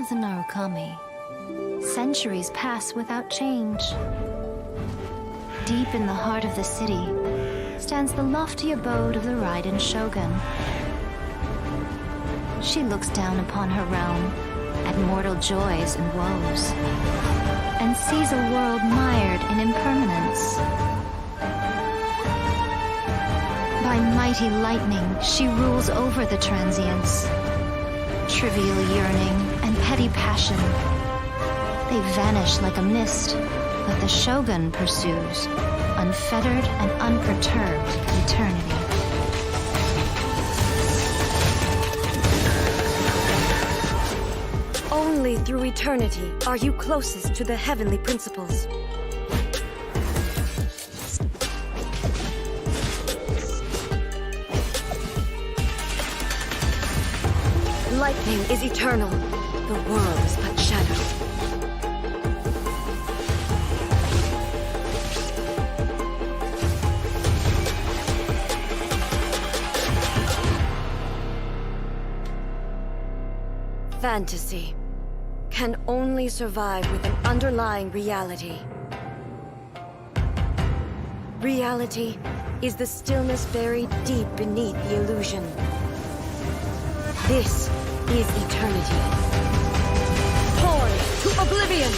the Narukami, centuries pass without change. Deep in the heart of the city stands the lofty abode of the Raiden Shogun. She looks down upon her realm at mortal joys and woes, and sees a world mired in impermanence. By mighty lightning, she rules over the transients. Trivial yearning and petty passion, they vanish like a mist, but the Shogun pursues, unfettered and unperturbed, eternity. Only through eternity are you closest to the heavenly principles. Lightning is eternal. The world is but shadow. Fantasy can only survive with an underlying reality. Reality is the stillness buried deep beneath the illusion. This is eternity. Torn to oblivion!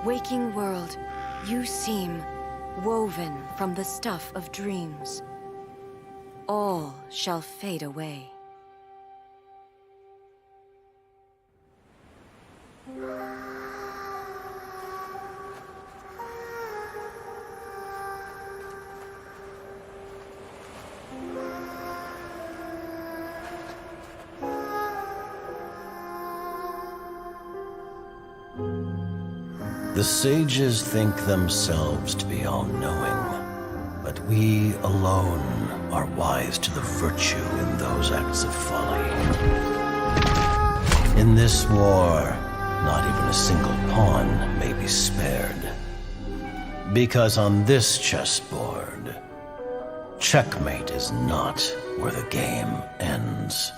Waking world, you seem woven from the stuff of dreams. All shall fade away. The sages think themselves to be all-knowing, but we alone are wise to the virtue in those acts of folly. In this war, not even a single pawn may be spared. Because on this chessboard, checkmate is not where the game ends.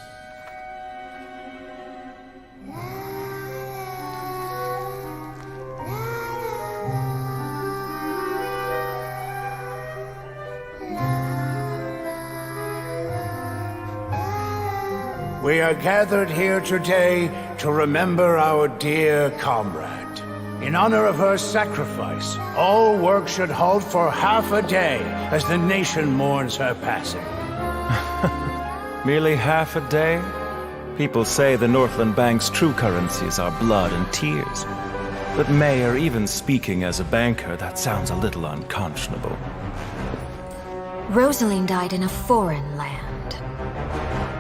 We are gathered here today to remember our dear comrade. In honor of her sacrifice, all work should halt for half a day as the nation mourns her passing. Merely half a day? People say the Northland Bank's true currencies are blood and tears. But Mayor, even speaking as a banker, that sounds a little unconscionable. Rosaline died in a foreign land.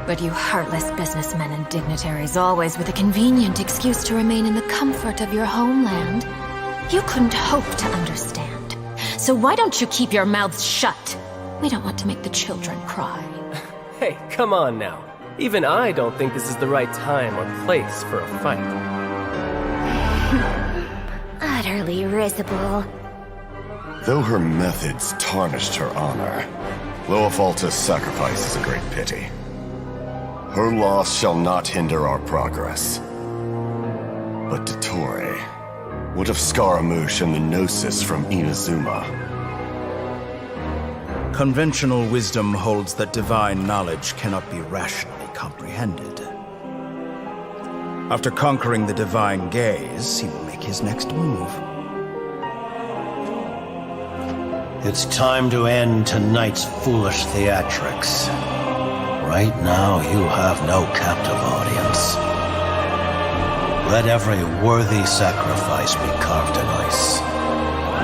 But you heartless businessmen and dignitaries, always with a convenient excuse to remain in the comfort of your homeland, you couldn't hope to understand. So why don't you keep your mouths shut? We don't want to make the children cry. Hey, come on now. Even I don't think this is the right time or place for a fight. Utterly risible. Though her methods tarnished her honor, Loafalta's sacrifice is a great pity. Her loss shall not hinder our progress. But Dottore, what of Scaramouche and the Gnosis from Inazuma? Conventional wisdom holds that divine knowledge cannot be rationally comprehended. After conquering the divine gaze, he will make his next move. It's time to end tonight's foolish theatrics. Right now, you have no captive audience. Let every worthy sacrifice be carved in ice.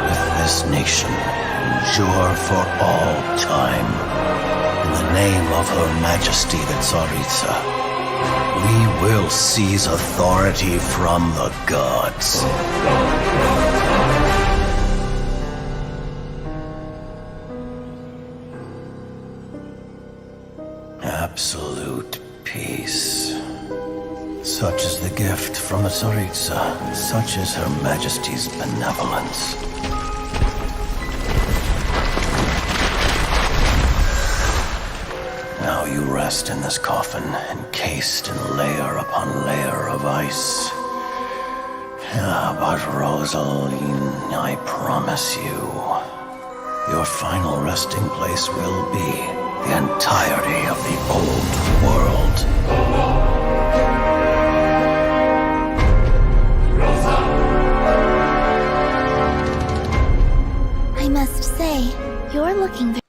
With this nation endure for all time. In the name of Her Majesty the Tsaritsa, we will seize authority from the gods. Absolute peace. Such is the gift from the Tsaritsa. Such is Her Majesty's benevolence. Now you rest in this coffin, encased in layer upon layer of ice. But Rosaline, I promise you, your final resting place will be the entirety of the old world. I must say, you're looking very...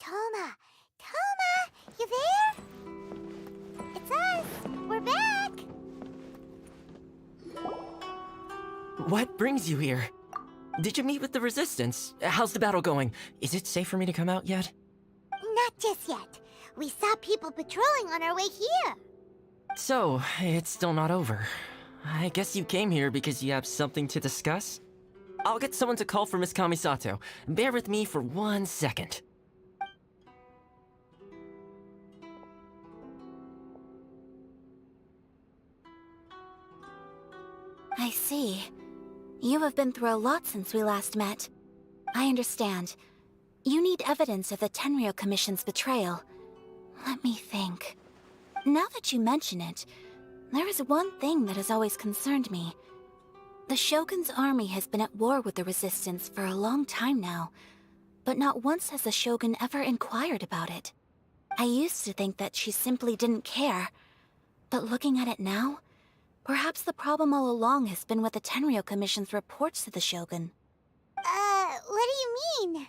Toma! Toma! You there? It's us! We're back! What brings you here? Did you meet with the Resistance? How's the battle going? Is it safe for me to come out yet? Not just yet. We saw people patrolling on our way here. So, it's still not over. I guess you came here because you have something to discuss? I'll get someone to call for Miss Kamisato. Bear with me for 1 second. I see. You have been through a lot since we last met. I understand. You need evidence of the Tenryou Commission's betrayal. Let me think. Now that you mention it, there is one thing that has always concerned me. The Shogun's army has been at war with the Resistance for a long time now, but not once has the Shogun ever inquired about it. I used to think that she simply didn't care, but looking at it now, perhaps the problem all along has been with the Tenryou Commission's reports to the Shogun. What do you mean?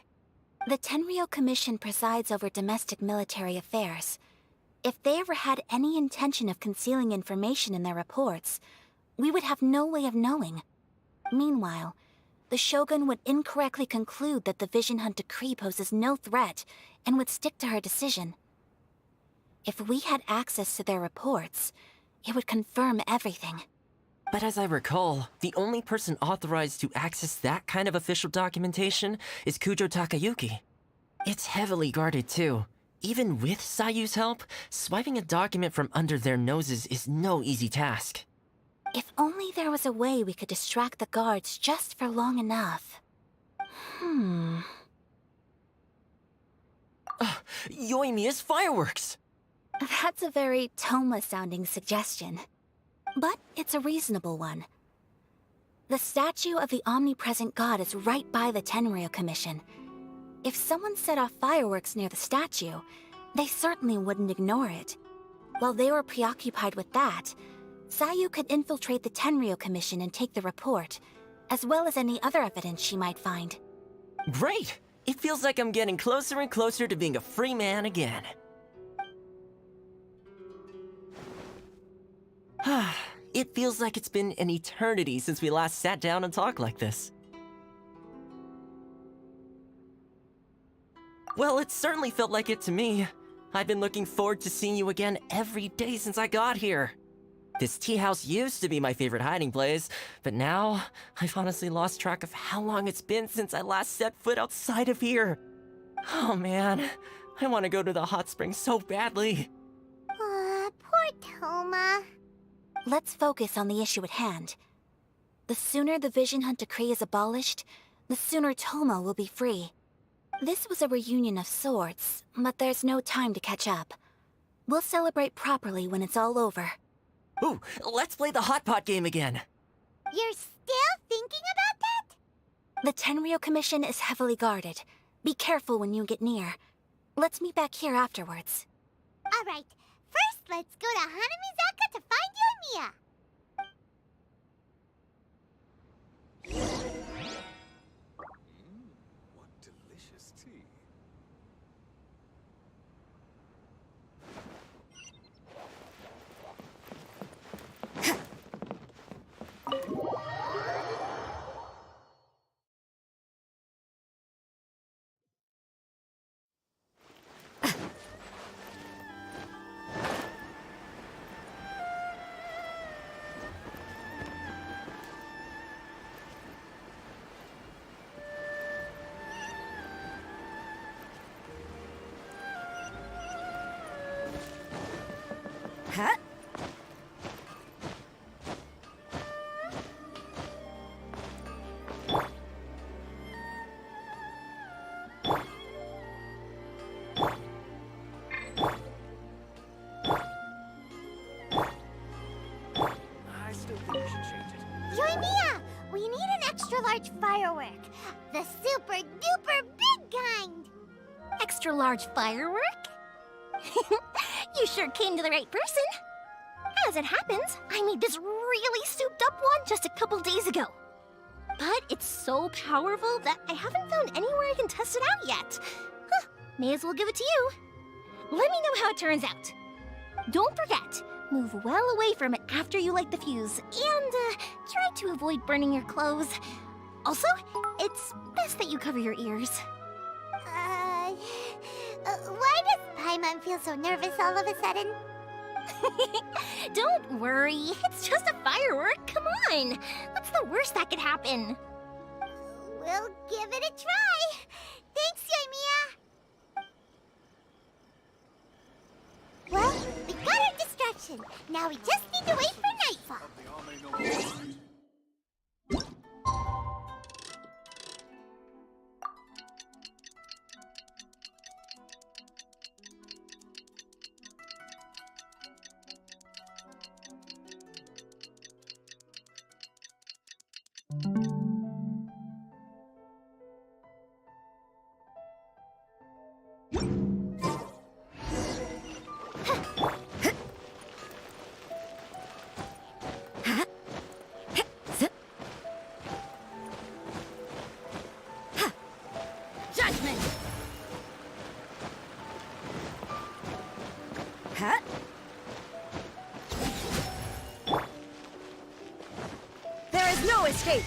The Tenryou Commission presides over domestic military affairs. If they ever had any intention of concealing information in their reports, we would have no way of knowing. Meanwhile, the Shogun would incorrectly conclude that the Vision Hunt decree poses no threat and would stick to her decision. If we had access to their reports, it would confirm everything. But as I recall, the only person authorized to access that kind of official documentation is Kujo Takayuki. It's heavily guarded too. Even with Sayu's help, swiping a document from under their noses is no easy task. If only there was a way we could distract the guards just for long enough. Yoimiya's fireworks! That's a very Toma-sounding suggestion. But it's a reasonable one. The statue of the omnipresent god is right by the Tenryou Commission. If someone set off fireworks near the statue, they certainly wouldn't ignore it. While they were preoccupied with that, Sayu could infiltrate the Tenryou Commission and take the report, as well as any other evidence she might find. Great! It feels like I'm getting closer and closer to being a free man again. It feels like it's been an eternity since we last sat down and talked like this. Well, it certainly felt like it to me. I've been looking forward to seeing you again every day since I got here. This tea house used to be my favorite hiding place, but now I've honestly lost track of how long it's been since I last set foot outside of here. Oh man, I want to go to the hot springs so badly. Poor Toma. Let's focus on the issue at hand. The sooner the Vision Hunt decree is abolished, the sooner Toma will be free. This was a reunion of sorts, but there's no time to catch up. We'll celebrate properly when it's all over. Ooh, let's play the hot pot game again. You're still thinking about that? The Tenryou Commission is heavily guarded. Be careful when you get near. Let's meet back here afterwards. Alright, first let's go to Hanamizaka to find Yoimiya. Huh? Yoimiya! We need an extra-large firework. The super-duper big kind! Extra-large firework? You sure came to the right person. As it happens, I made this really souped-up one just a couple days ago. But it's so powerful that I haven't found anywhere I can test it out yet. Huh, may as well give it to you. Let me know how it turns out. Don't forget, move well away from it after you light the fuse, and try to avoid burning your clothes. Also, it's best that you cover your ears. Why does Paimon feel so nervous all of a sudden? Don't worry, it's just a firework, come on! What's the worst that could happen? We'll give it a try! Thanks, Yoimiya! Well, we got our distraction. Now we just need to wait for nightfall. Judgment! Huh? There is no escape!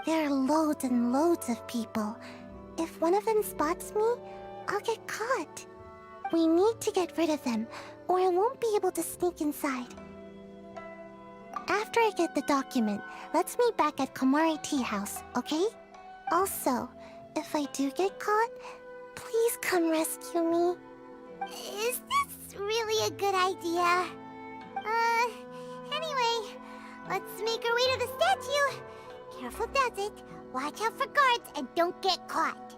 There are loads and loads of people. If one of them spots me, I'll get caught. We need to get rid of them, or I won't be able to sneak inside. After I get the document, let's meet back at Komari Tea House, okay? Also, if I do get caught, please come rescue me. Is this really a good idea? Anyway, let's make our way to the statue. Careful does it. Watch out for guards and don't get caught.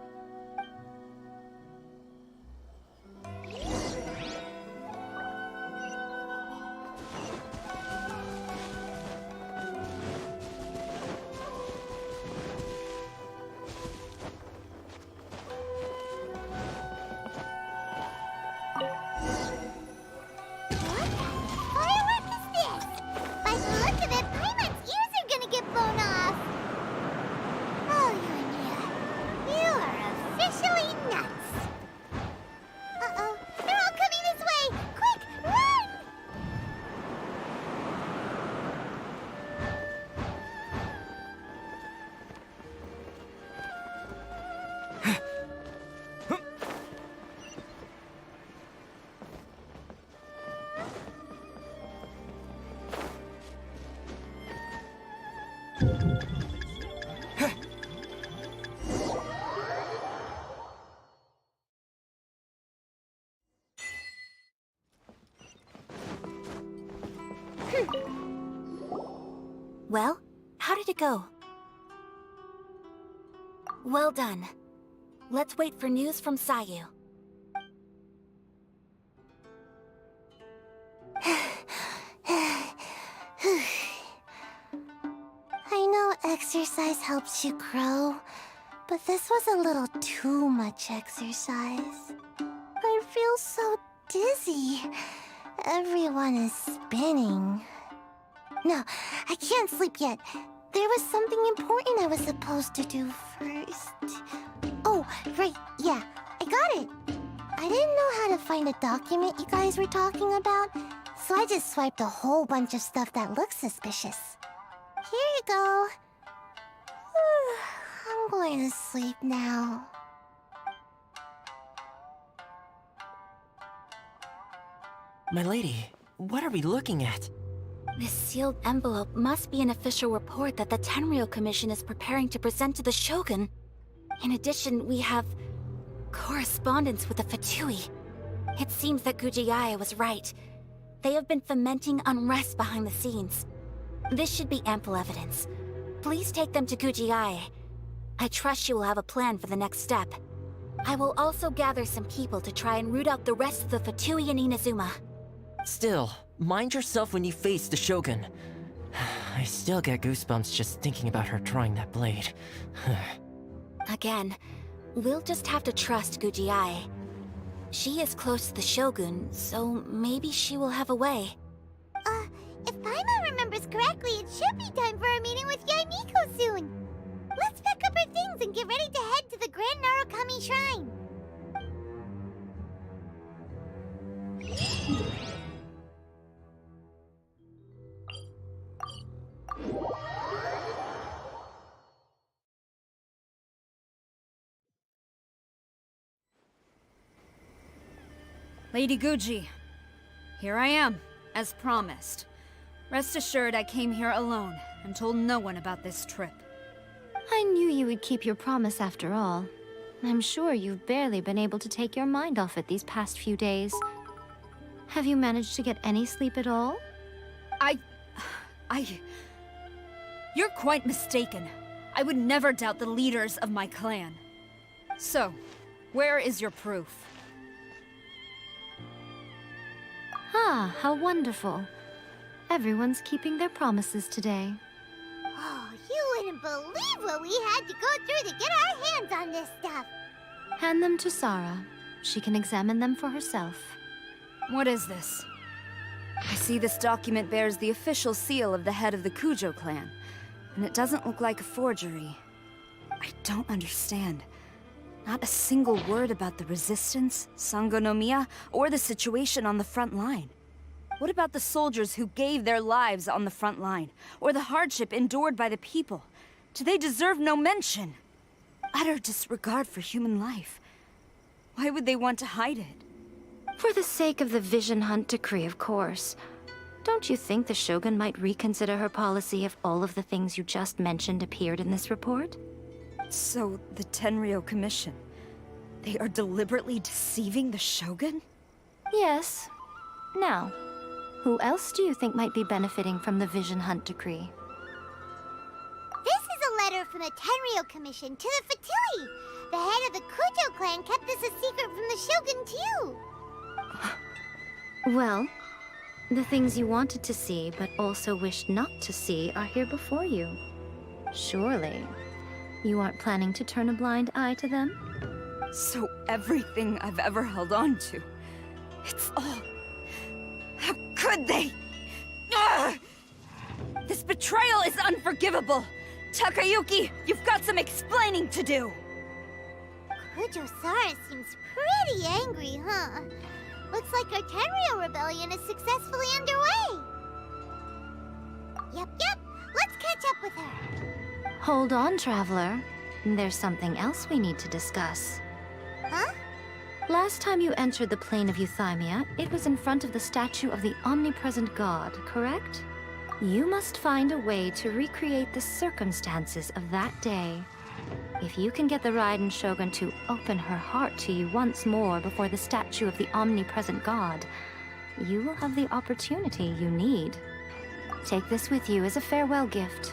Well, how did it go? Well done. Let's wait for news from Sayu. I know exercise helps you grow, but this was a little too much exercise. I feel so dizzy. Everyone is spinning. No, I can't sleep yet. there was something important I was supposed to do first. Oh, right, yeah, I got it. I didn't know how to find a document you guys were talking about, so I just swiped a whole bunch of stuff that looks suspicious. Here you go. I'm going to sleep now. My lady, what are we looking at? This sealed envelope must be an official report that the Tenryou Commission is preparing to present to the Shogun. In addition, we have correspondence with the Fatui. It seems that Gujiae was right. They have been fomenting unrest behind the scenes. This should be ample evidence. Please take them to Gujiae. I trust she will have a plan for the next step. I will also gather some people to try and root out the rest of the Fatui in Inazuma. Still, mind yourself when you face the Shogun. I still get goosebumps just thinking about her drawing that blade. Again, we'll just have to trust Gujiae. She is close to the Shogun, so maybe she will have a way. If Paimon remembers correctly, it should be time for a meeting with Yaimiko soon. Let's pack up our things and get ready to head to the Grand Narukami Shrine. Lady Guji, here I am, as promised. Rest assured I came here alone and told no one about this trip. I knew you would keep your promise after all. I'm sure you've barely been able to take your mind off it these past few days. Have you managed to get any sleep at all? You're quite mistaken. I would never doubt the leaders of my clan. So, where is your proof? Ah, how wonderful. Everyone's keeping their promises today. Oh, you wouldn't believe what we had to go through to get our hands on this stuff. Hand them to Sara. She can examine them for herself. What is this? I see this document bears the official seal of the head of the Kujo clan, and it doesn't look like a forgery. I don't understand. Not a single word about the resistance, Sangonomiya, or the situation on the front line. What about the soldiers who gave their lives on the front line, or the hardship endured by the people? Do they deserve no mention? Utter disregard for human life. Why would they want to hide it? For the sake of the Vision Hunt decree, of course. Don't you think the Shogun might reconsider her policy if all of the things you just mentioned appeared in this report? So, the Tenryou Commission, they are deliberately deceiving the Shogun? Yes. Now, who else do you think might be benefiting from the Vision Hunt decree? This is a letter from the Tenryou Commission to the Fatui. The head of the Kujo clan kept this a secret from the Shogun, too. Well, the things you wanted to see but also wished not to see are here before you. Surely, you aren't planning to turn a blind eye to them? So everything I've ever held on to, it's all... How could they? Ugh! This betrayal is unforgivable! Takayuki, you've got some explaining to do! Kujo-Sara seems pretty angry, huh? Looks like our Tenryou rebellion is successfully underway. Yep, let's catch up with her. Hold on, Traveler. There's something else we need to discuss. Huh? Last time you entered the plane of Euthymia, it was in front of the statue of the omnipresent god, correct? You must find a way to recreate the circumstances of that day. If you can get the Raiden Shogun to open her heart to you once more before the statue of the omnipresent god, you will have the opportunity you need. Take this with you as a farewell gift.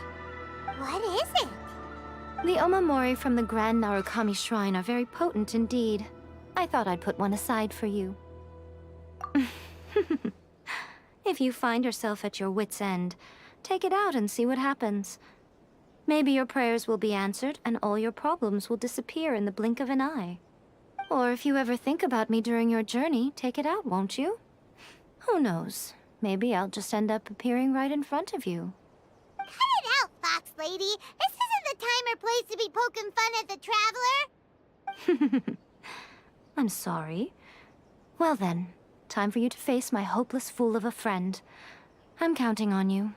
What is it? The omamori from the Grand Narukami Shrine are very potent indeed. I thought I'd put one aside for you. If you find yourself at your wit's end, take it out and see what happens. Maybe your prayers will be answered and all your problems will disappear in the blink of an eye. Or if you ever think about me during your journey, take it out, won't you? Who knows? Maybe I'll just end up appearing right in front of you. Cut it out, Fox lady. This isn't the time or place to be poking fun at the Traveler. I'm sorry. Well then, time for you to face my hopeless fool of a friend. I'm counting on you.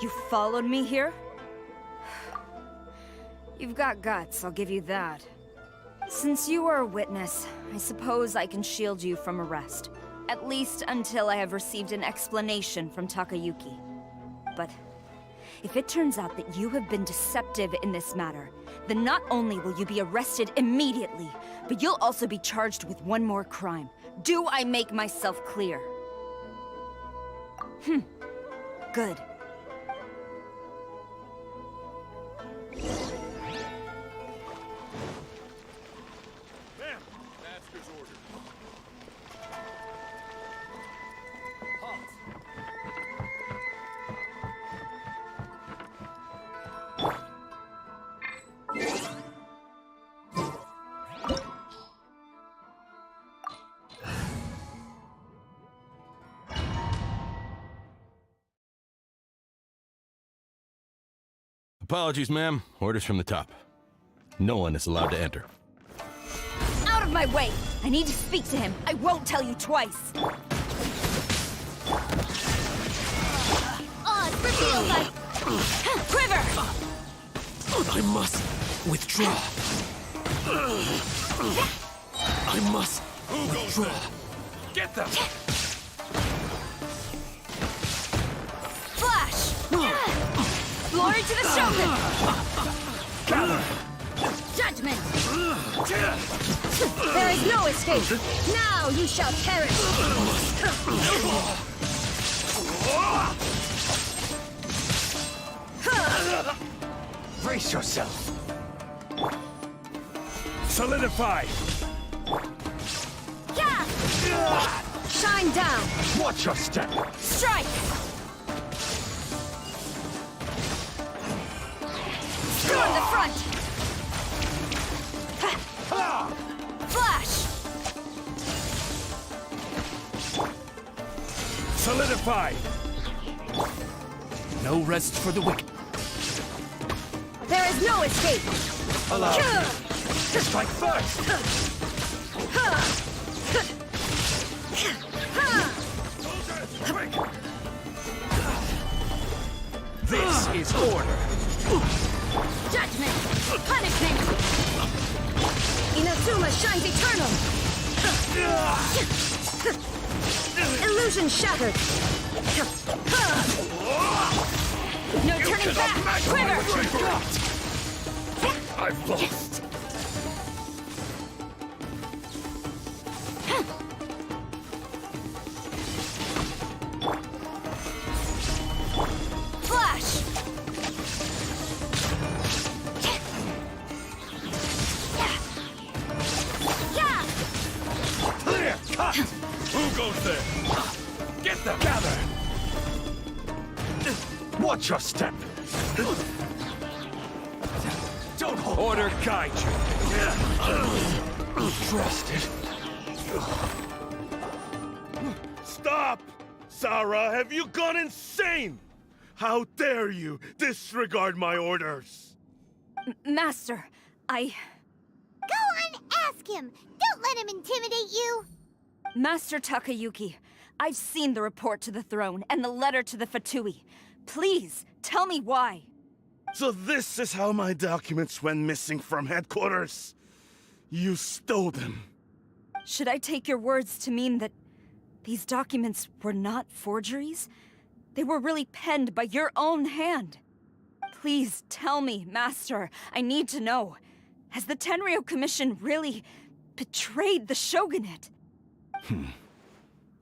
You followed me here? You've got guts, I'll give you that. Since you are a witness, I suppose I can shield you from arrest. At least until I have received an explanation from Takayuki. But if it turns out that you have been deceptive in this matter, then not only will you be arrested immediately, but you'll also be charged with one more crime. Do I make myself clear? Good. Apologies, ma'am. Orders from the top. No one is allowed to enter. Out of my way! I need to speak to him. I won't tell you twice. Reveal my... quiver! I must withdraw. I must withdraw. Get them! Flash! Glory to the Shogun! Gather! Judgment! There is no escape! Now you shall perish! Brace yourself! Solidify! Yeah! Shine down! Watch your step! Strike! Storm the front! Flash! Solidify! No rest for the wicked. There is no escape! Allow me. Strike first! This is order! Judgment! Punishment! Inazuma shines eternal! Illusion shattered! No turning back! Quiver! I've lost! Flash! Clear! Cut! Who goes there? Get them! Gather! Watch your step! Don't hold Order guide you! Trust it! Stop! Sarah, have you gone insane? How dare you disregard my orders? Master, Go on, ask him! Don't let him intimidate you! Master Takayuki, I've seen the report to the throne and the letter to the Fatui. Please, tell me why. So this is how my documents went missing from headquarters? You stole them. Should I take your words to mean that these documents were not forgeries? They were really penned by your own hand. Please tell me, Master. I need to know. Has the Tenryou Commission really betrayed the Shogunate?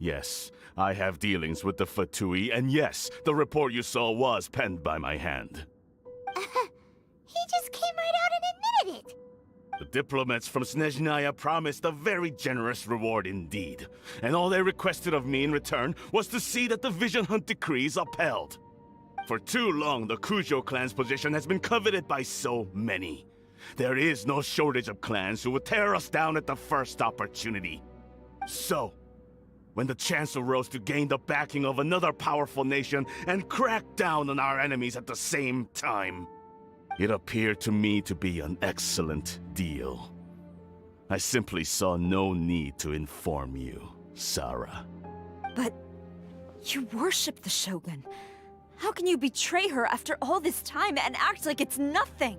Yes, I have dealings with the Fatui, and yes, the report you saw was penned by my hand. He just came right out and admitted it. The diplomats from Snezhnaya promised a very generous reward indeed, and all they requested of me in return was to see that the Vision Hunt decree is upheld. For too long, the Kujo clan's position has been coveted by so many. There is no shortage of clans who would tear us down at the first opportunity. So, when the chance arose to gain the backing of another powerful nation and crack down on our enemies at the same time, it appeared to me to be an excellent deal. I simply saw no need to inform you, Sarah. But you worship the Shogun. How can you betray her after all this time and act like it's nothing?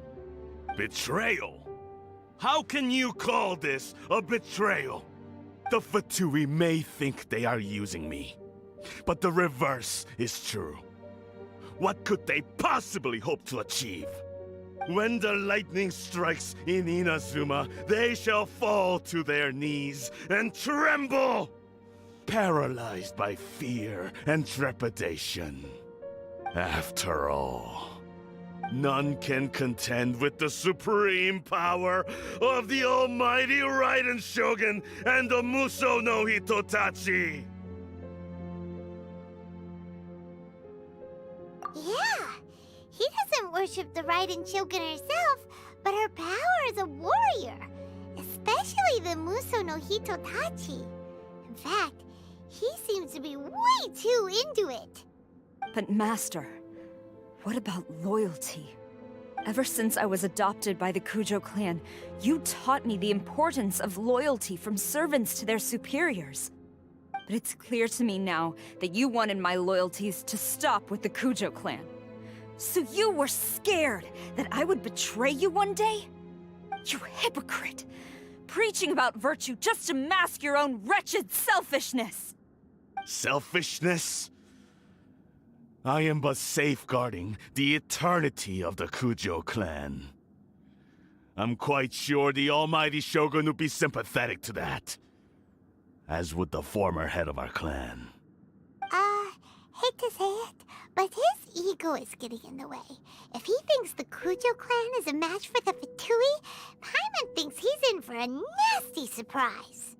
Betrayal? How can you call this a betrayal? The Fatui may think they are using me, but the reverse is true. What could they possibly hope to achieve? When the lightning strikes in Inazuma, they shall fall to their knees and tremble, paralyzed by fear and trepidation. After all, none can contend with the supreme power of the almighty Raiden Shogun and the Muso no Hitotachi! Yeah, he doesn't worship the Raiden Shogun herself, but her power as a warrior, especially the Muso no Hitotachi. In fact, he seems to be way too into it. But Master, what about loyalty? Ever since I was adopted by the Kujo clan, you taught me the importance of loyalty from servants to their superiors. But it's clear to me now that you wanted my loyalties to stop with the Kujo clan. So you were scared that I would betray you one day? You hypocrite! Preaching about virtue just to mask your own wretched selfishness! Selfishness? I am but safeguarding the eternity of the Kujo clan. I'm quite sure the almighty Shogun would be sympathetic to that. As would the former head of our clan. Hate to say it, but his ego is getting in the way. If he thinks the Kujo clan is a match for the Fatui, Paimon thinks he's in for a nasty surprise.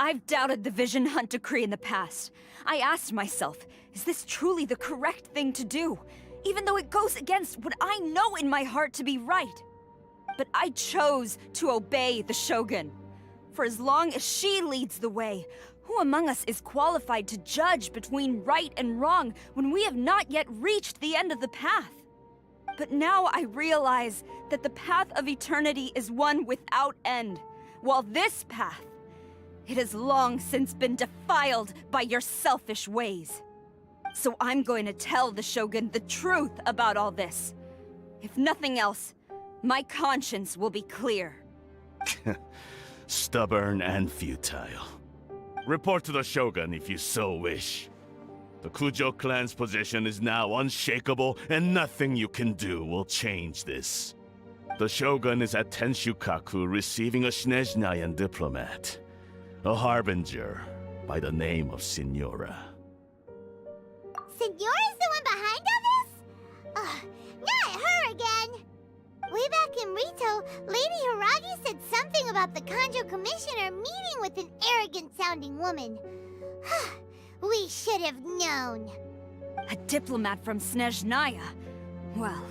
I've doubted the Vision Hunt decree in the past. I asked myself, is this truly the correct thing to do? Even though it goes against what I know in my heart to be right. But I chose to obey the Shogun. For as long as she leads the way, who among us is qualified to judge between right and wrong when we have not yet reached the end of the path? But now I realize that the path of eternity is one without end, while this path, it has long since been defiled by your selfish ways. So I'm going to tell the Shogun the truth about all this. If nothing else, my conscience will be clear. Stubborn and futile. Report to the Shogun if you so wish. The Kujo clan's position is now unshakable, and nothing you can do will change this. The Shogun is at Tenshukaku receiving a Snezhnayan diplomat. A harbinger by the name of Signora. Signora's the one behind all this? Ugh, not her again! Way back in Rito, Lady Hiragi said something about the Kanjo Commissioner meeting with an arrogant-sounding woman. We should have known. A diplomat from Snezhnaya? Well,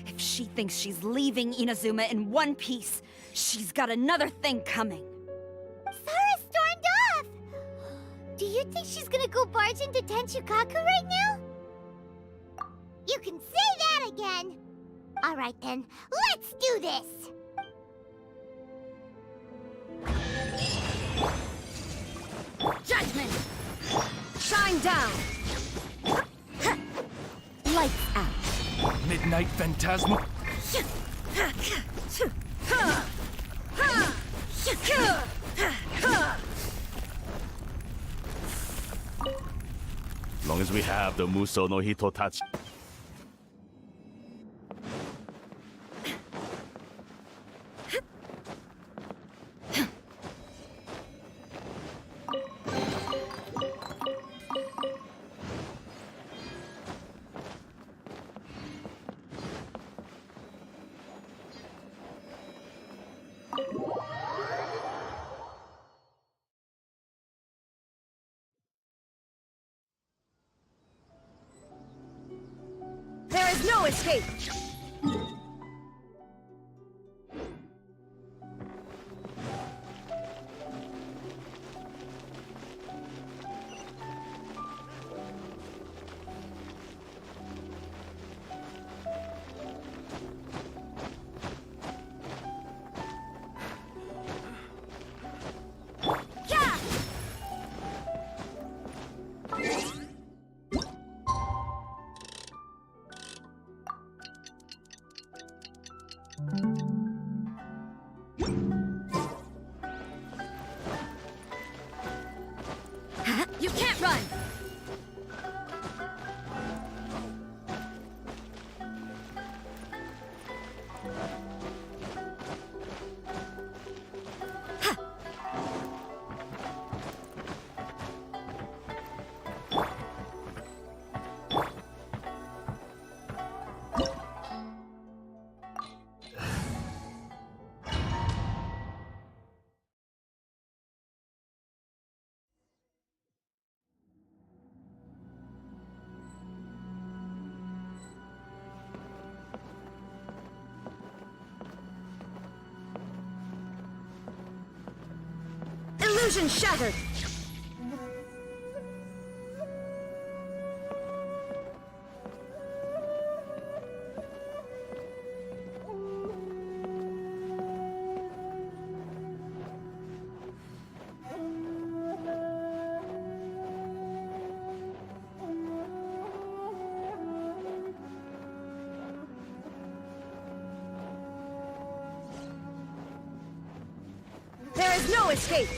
if she thinks she's leaving Inazuma in one piece, she's got another thing coming. Sarah stormed off! Do you think she's gonna go barge into Tenshukaku right now? You can say that again! Alright then, let's do this! Judgment! Shine down! Lights out! Midnight Phantasmal? As long as we have the Muso no Hitotachi. no escape! You can't run! Illusion shattered! There is no escape!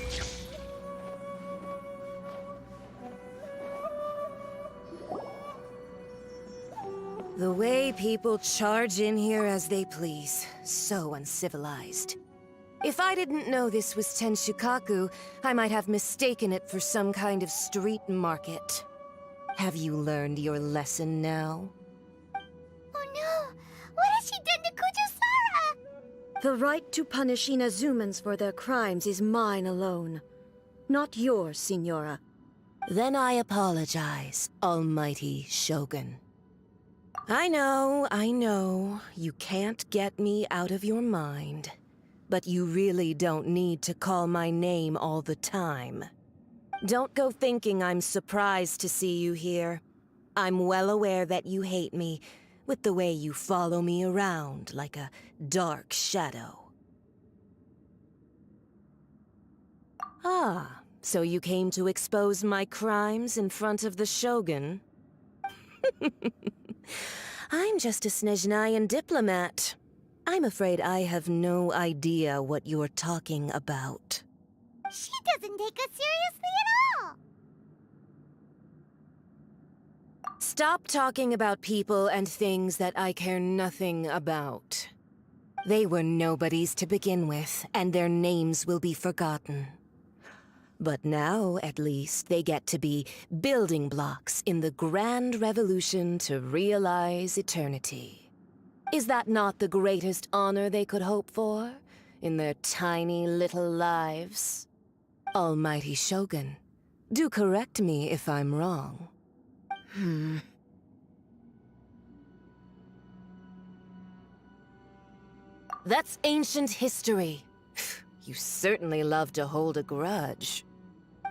The way people charge in here as they please. So uncivilized. If I didn't know this was Tenshukaku, I might have mistaken it for some kind of street market. Have you learned your lesson now? Oh no! What has she done to Kujusara? The right to punish Inazumans for their crimes is mine alone. Not yours, Signora. Then I apologize, Almighty Shogun. I know, you can't get me out of your mind. But you really don't need to call my name all the time. Don't go thinking I'm surprised to see you here. I'm well aware that you hate me, with the way you follow me around like a dark shadow. Ah, so you came to expose my crimes in front of the Shogun? I'm just a Snezhnayan diplomat. I'm afraid I have no idea what you're talking about. She doesn't take us seriously at all! Stop talking about people and things that I care nothing about. They were nobodies to begin with, and their names will be forgotten. But now, at least, they get to be building blocks in the grand revolution to realize eternity. Is that not the greatest honor they could hope for in their tiny little lives? Almighty Shogun, do correct me if I'm wrong. That's ancient history. You certainly love to hold a grudge.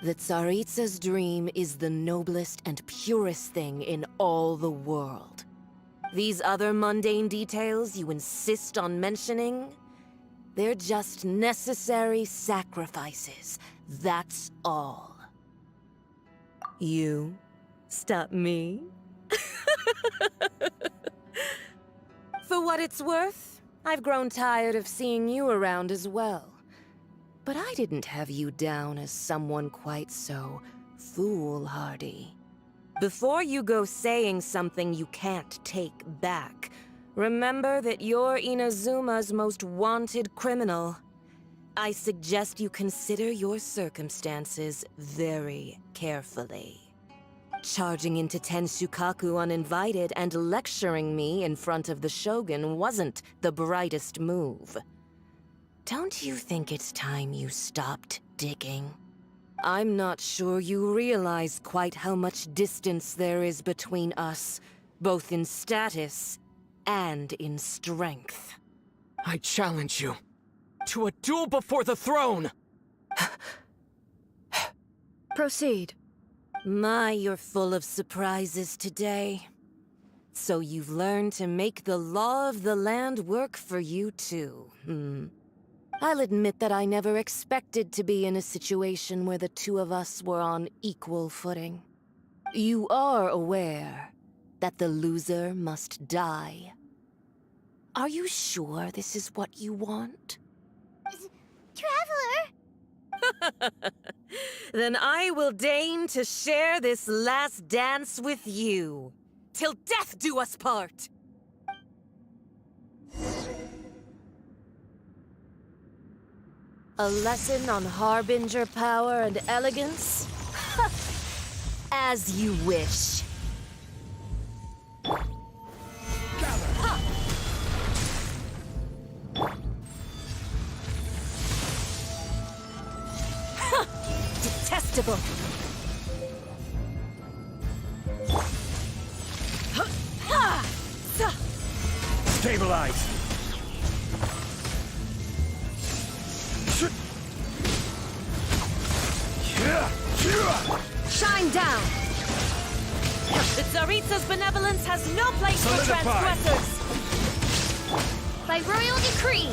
The Tsaritsa's dream is the noblest and purest thing in all the world. These other mundane details you insist on mentioning, they're just necessary sacrifices. That's all. You stop me? For what it's worth, I've grown tired of seeing you around as well. But I didn't have you down as someone quite so foolhardy. Before you go saying something you can't take back, remember that you're Inazuma's most wanted criminal. I suggest you consider your circumstances very carefully. Charging into Tenshukaku uninvited and lecturing me in front of the Shogun wasn't the brightest move. Don't you think it's time you stopped digging? I'm not sure you realize quite how much distance there is between us, both in status and in strength. I challenge you to a duel before the throne! Proceed. My, you're full of surprises today. So you've learned to make the law of the land work for you too, I'll admit that I never expected to be in a situation where the two of us were on equal footing. You are aware that the loser must die. Are you sure this is what you want? Traveler! Then I will deign to share this last dance with you. Till death do us part! A lesson on Harbinger power and elegance? As you wish. Detestable! Stabilize! Shine down! The Tsaritsa's benevolence has no place for transgressors! By royal decree!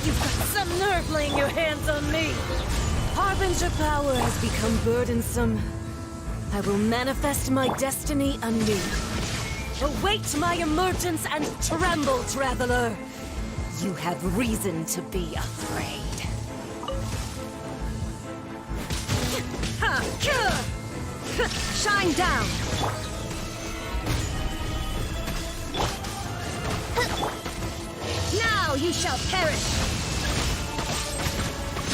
You've got some nerve laying your hands on me! Harbinger power has become burdensome. I will manifest my destiny anew. Await my emergence and tremble, traveler! You have reason to be afraid. Shine down! Now you shall perish!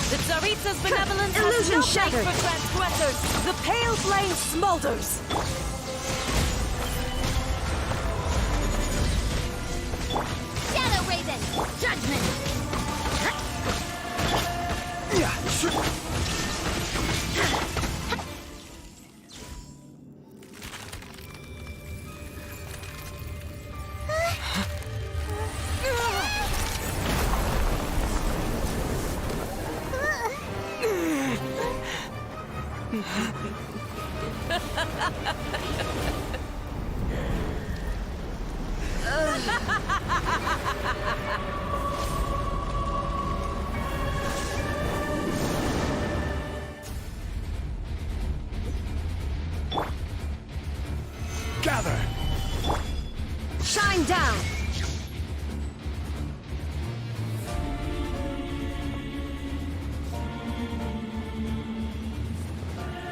The Tsaritsa's benevolence has Illusion no shattered. place for transgressors! The pale flame smolders! Shadow Raven! Judgment! Gather! Shine down!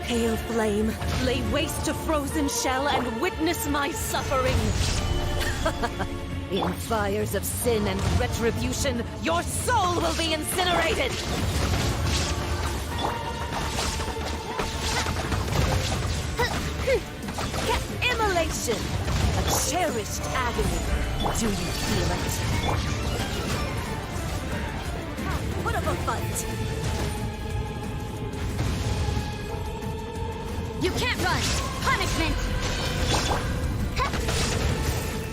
Pale flame, lay waste to frozen shell and witness my suffering! In fires of sin and retribution, your soul will be incinerated! Immolation! A cherished agony. Do you feel it? Put up a fight! You can't run! Punishment!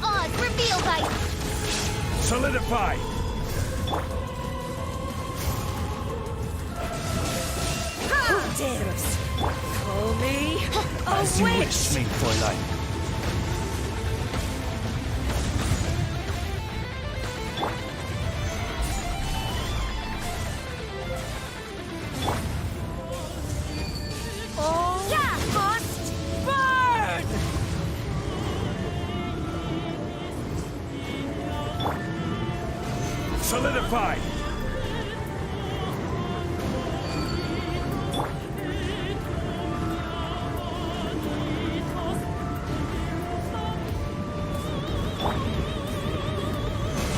Oz, reveal bite! Solidify! Who dares call me a As you witch? wish, me, Fräulein. All must burn! Solidify!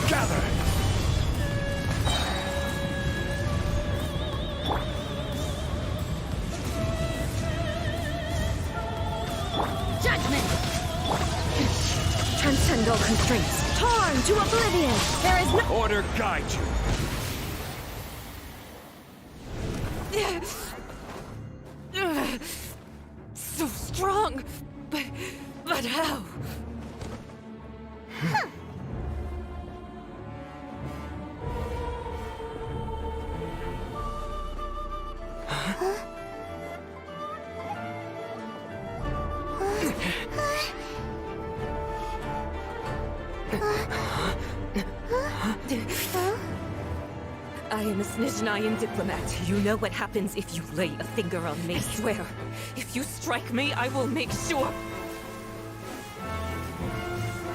Gather! Judgment! Transcend all constraints. Torn to oblivion! There is no— Order guide you! So strong, but how? Huh. I am a Snezhnayan diplomat. You know what happens if you lay a finger on me. I swear, if you strike me, I will make sure...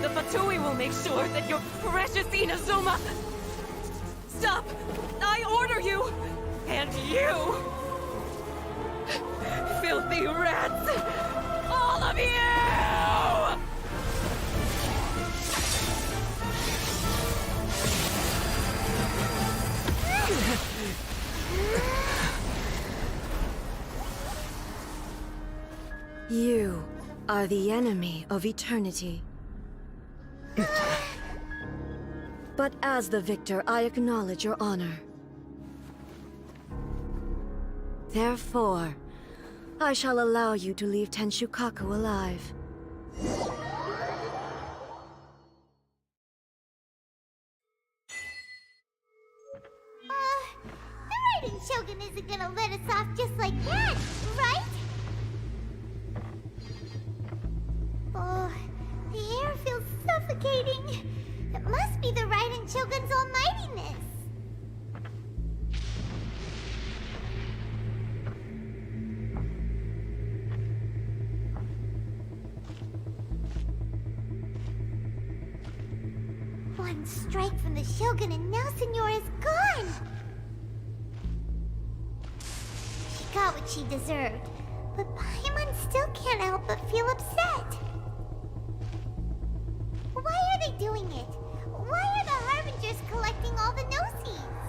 The Fatui will make sure that your precious Inazuma... Stop! I order you! And you! Filthy rats! All of you! You are the enemy of eternity. But as the victor, I acknowledge your honor. Therefore, I shall allow you to leave Tenshukaku alive. The Raiden Shogun isn't gonna let us off just like that, right? Oh, the air feels suffocating. It must be the Raiden Shogun's almightiness. One strike from the Shogun and now Signora's gone! She got what she deserved, but Paimon still can't help but feel upset. Why are they doing it? Why are the Harbingers collecting all the no-seeds?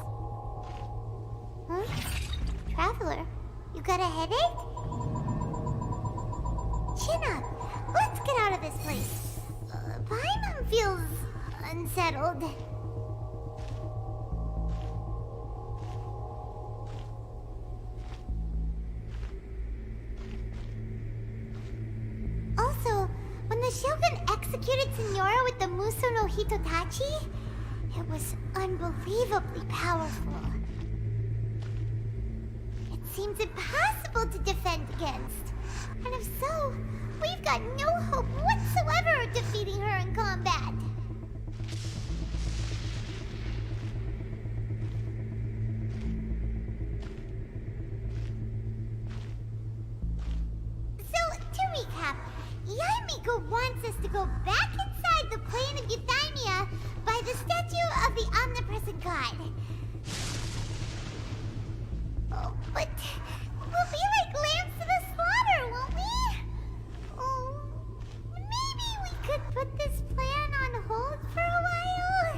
Huh? Traveler, you got a headache? Chin up. Let's get out of this place. Paimon feels... unsettled. Also, when the Shogun executed Signora with the Muso no Hitotachi, it was unbelievably powerful. It seems impossible to defend against. And if so, we've got no hope whatsoever of defeating her in combat. Yaimiko wants us to go back inside the plane of Euthymia by the statue of the omnipresent god. Oh, but we'll be like lambs to the slaughter, won't we? Oh, maybe we could put this plan on hold for a while?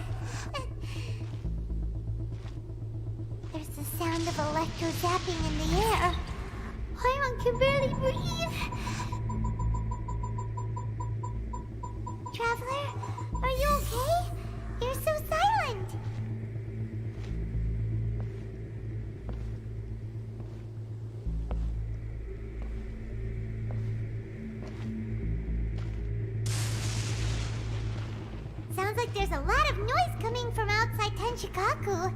There's the sound of electro zapping in the air. Paimon can barely breathe. Traveler, are you okay? You're so silent. Sounds like there's a lot of noise coming from outside Tenshukaku.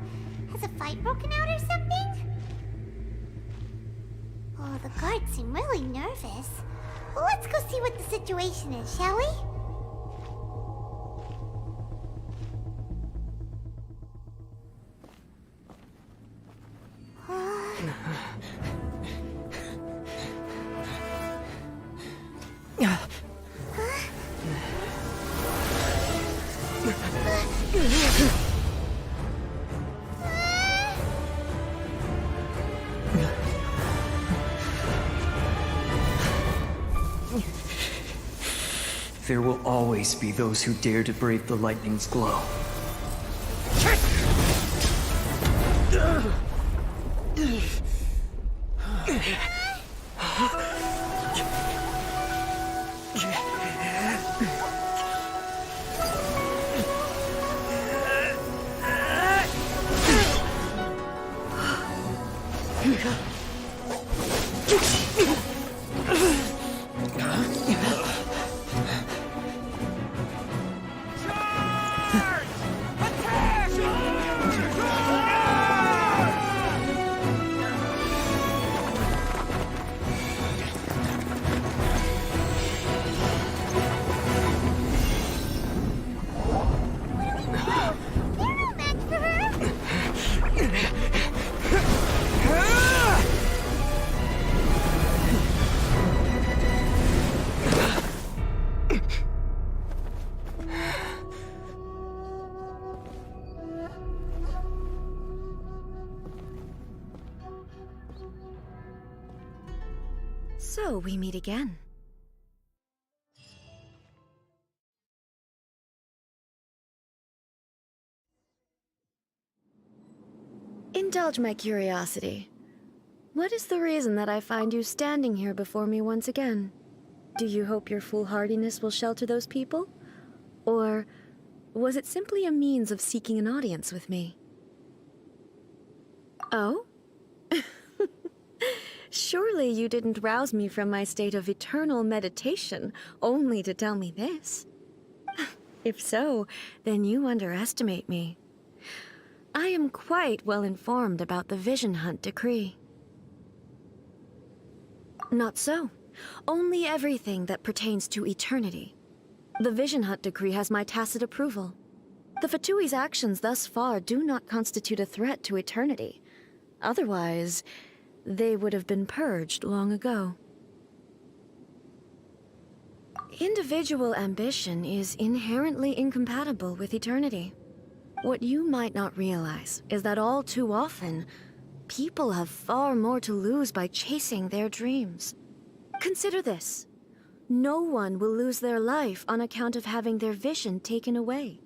Has a fight broken out or something? Oh, the guards seem really nervous. Let's go see what the situation is, shall we? There will always be those who dare to brave the lightning's glow. So we meet again. Indulge my curiosity. What is the reason that I find you standing here before me once again? Do you hope your foolhardiness will shelter those people? Or was it simply a means of seeking an audience with me? Oh? Surely you didn't rouse me from my state of eternal meditation only to tell me this. If so, then you underestimate me. I am quite well informed about the Vision Hunt decree. Not so. Only everything that pertains to eternity. The Vision Hunt decree has my tacit approval. The Fatui's actions thus far do not constitute a threat to eternity. Otherwise, they would have been purged long ago. Individual ambition is inherently incompatible with eternity. What you might not realize is that all too often, people have far more to lose by chasing their dreams. Consider this. No one will lose their life on account of having their vision taken away.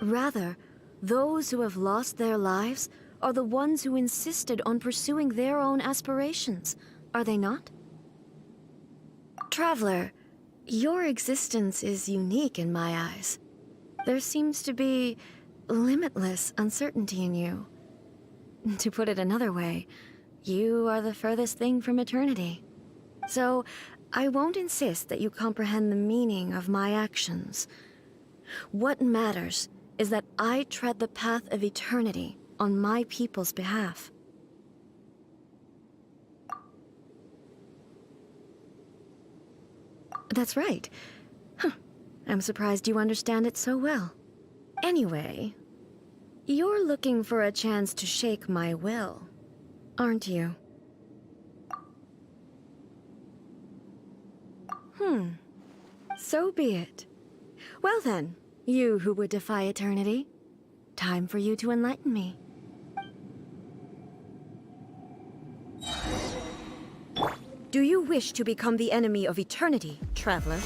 Rather, those who have lost their lives are the ones who insisted on pursuing their own aspirations, are they not? Traveler, your existence is unique in my eyes. There seems to be limitless uncertainty in you. To put it another way, you are the furthest thing from eternity. So, I won't insist that you comprehend the meaning of my actions. What matters is that I tread the path of eternity on my people's behalf. That's right. Huh. I'm surprised you understand it so well. Anyway, you're looking for a chance to shake my will, aren't you? So be it. Well then, you who would defy eternity, time for you to enlighten me. Do you wish to become the enemy of eternity, traveler?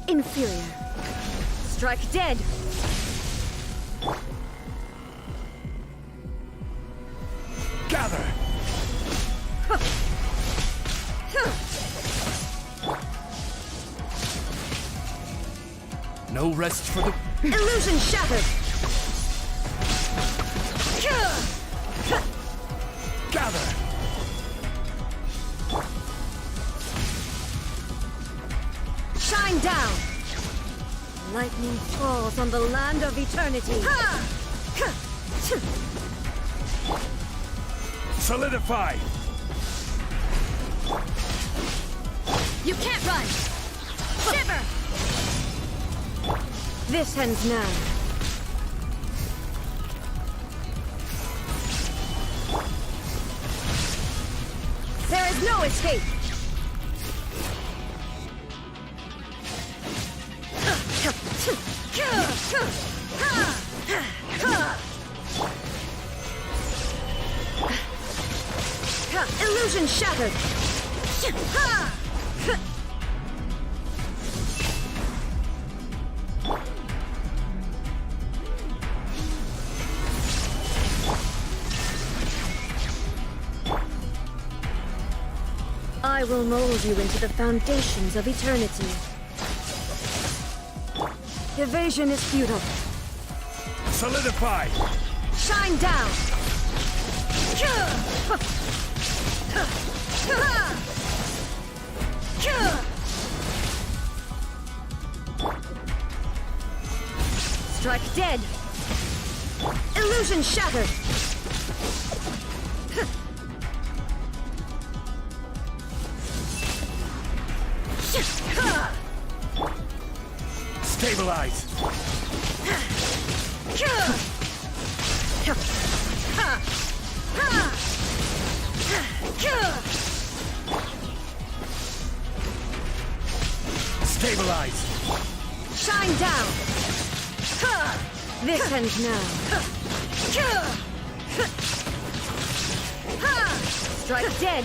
Inferior. Strike dead! Gather! No rest for the... Illusion shattered! Gather! Shine down! Lightning falls on the land of eternity. Solidify! You can't run! Shiver! This ends now. There is no escape! Illusion shattered! I will mold you into the foundations of eternity. Evasion is futile. Solidify! Shine down! Strike dead! Illusion shattered! Stabilize! Stabilize! Shine down! This ends now. Strike dead!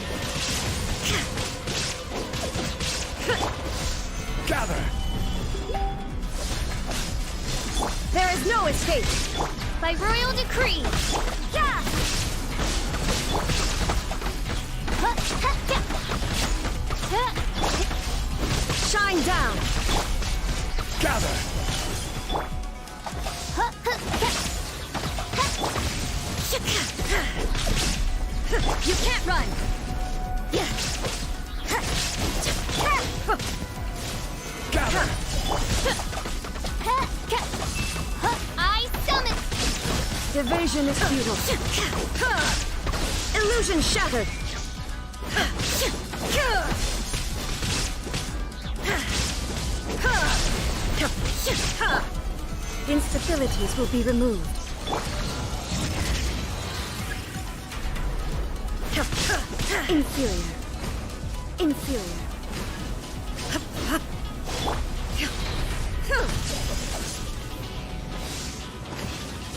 Gather! There is no escape! By royal decree! Yeah! Shine down! Gather! You can't run! Gather! I summon! Evasion is futile. Illusion shattered! Instabilities will be removed. Inferior. Inferior.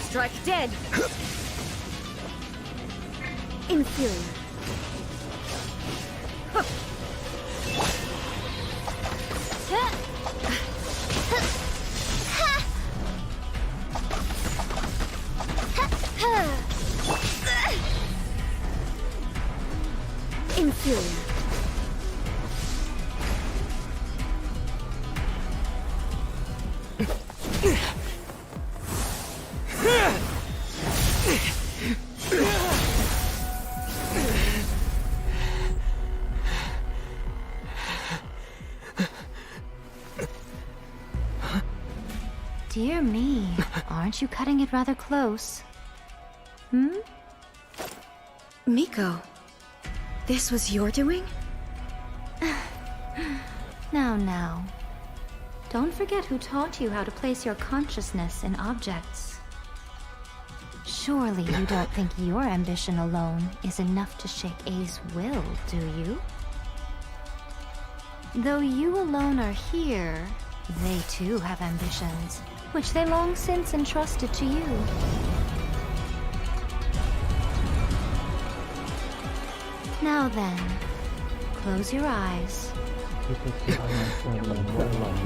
Strike dead. Inferior. Inferior. Dear me, aren't you cutting it rather close? Hmm? Miko, this was your doing? Now. Don't forget who taught you how to place your consciousness in objects. Surely you don't think your ambition alone is enough to shake A's will, do you? Though you alone are here, they too have ambitions, which they long since entrusted to you. Now then, close your eyes. I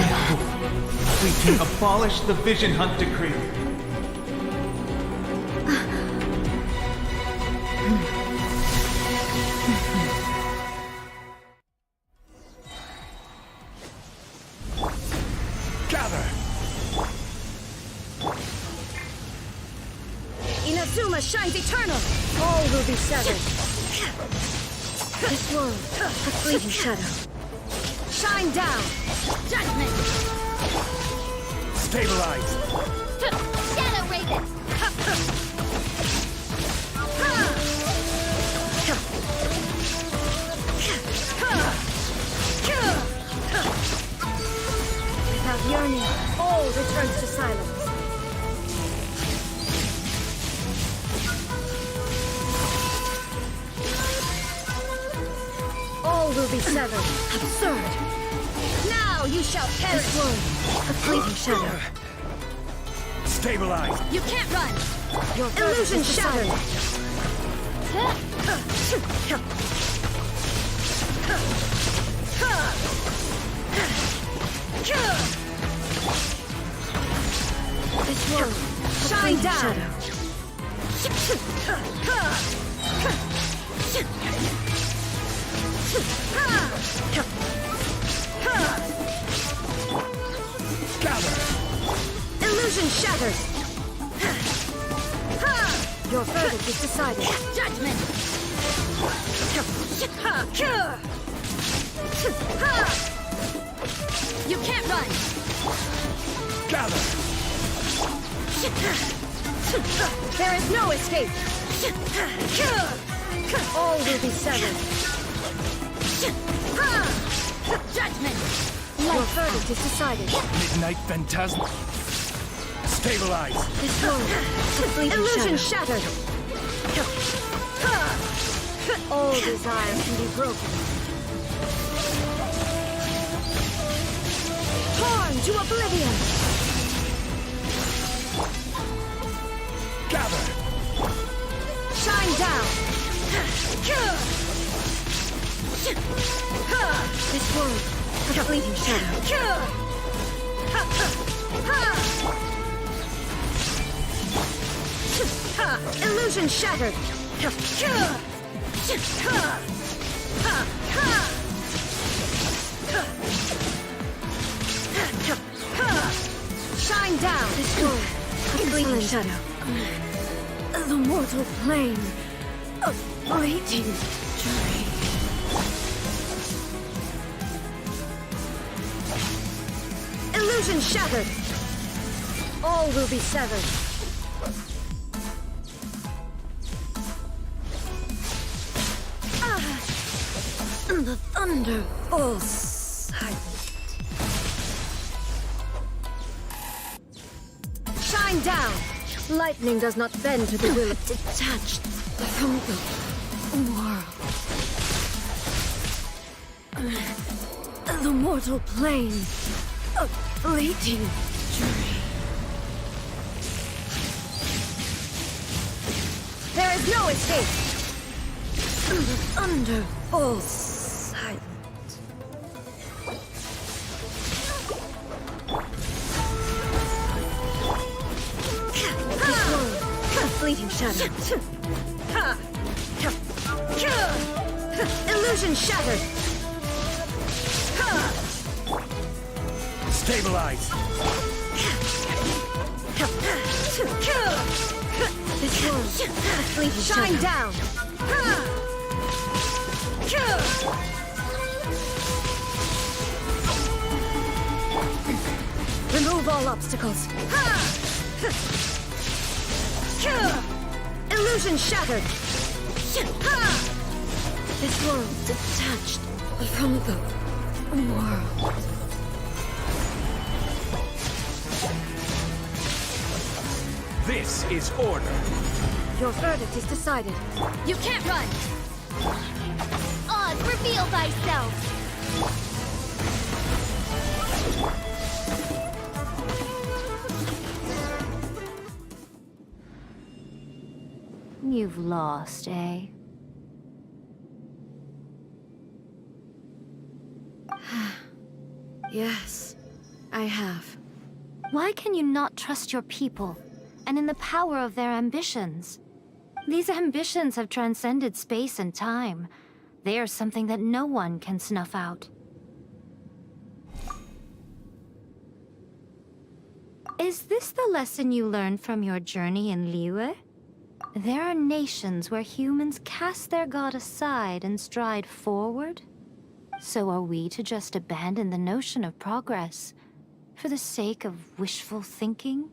hope we can abolish the Vision Hunt Decree. Inazuma shines eternal! All will be severed. This world, a fleeting shadow. Shine down! Judgment! Stabilize! Shadow Raven! Without yearning, all returns to silence. All will be severed. Absurd! Now you shall perish! This world, a fleeting shadow. Stabilize! You can't run! Your illusion shattered! shattered! Your verdict is decided. Judgment! You can't run! Gather! There is no escape! All will be severed. Judgment! Your verdict is decided. Midnight Phantasm. Stabilize! This world, illusion shattered! All desires can be broken. Torn to oblivion! Gather! Shine down! This world, a fleeting shadow. Illusion shattered! Shine down! This world, a fleeting shadow. The mortal plane of fleeting dream. Illusion shattered! All will be severed. The thunder falls silent. Shine down! Lightning does not bend to the will of detached from the world. The mortal plane of fleeting dream. There is no escape! The thunder falls silent. This world, a fleeting shadow. Illusion shattered! Stabilize! This world, a fleeting shine shadow. Down! Remove all obstacles. Illusion shattered. This world detached from the world. This is order. Your verdict is decided. You can't run! Oz, reveal thyself! You've lost, eh? Yes, I have. Why can you not trust your people, and in the power of their ambitions? These ambitions have transcended space and time. They are something that no one can snuff out. Is this the lesson you learned from your journey in Liyue? There are nations where humans cast their god aside and stride forward. So are we to just abandon the notion of progress for the sake of wishful thinking?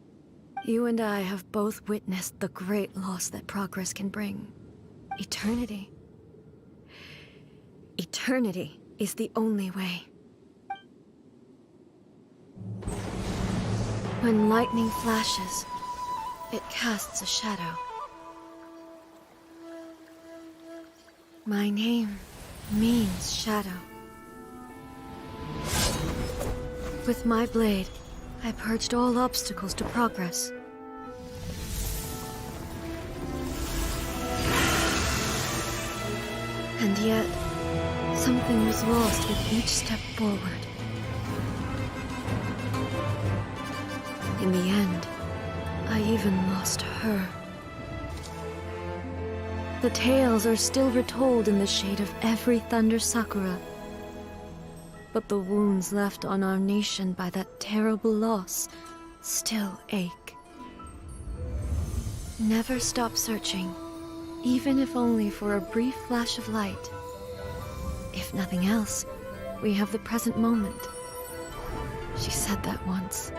You and I have both witnessed the great loss that progress can bring. Eternity. Eternity is the only way. When lightning flashes, it casts a shadow. My name means shadow. With my blade, I purged all obstacles to progress. And yet, something was lost with each step forward. In the end, I even lost her. The tales are still retold in the shade of every thunder sakura. But the wounds left on our nation by that terrible loss still ache. Never stop searching, even if only for a brief flash of light. If nothing else, we have the present moment. She said that once.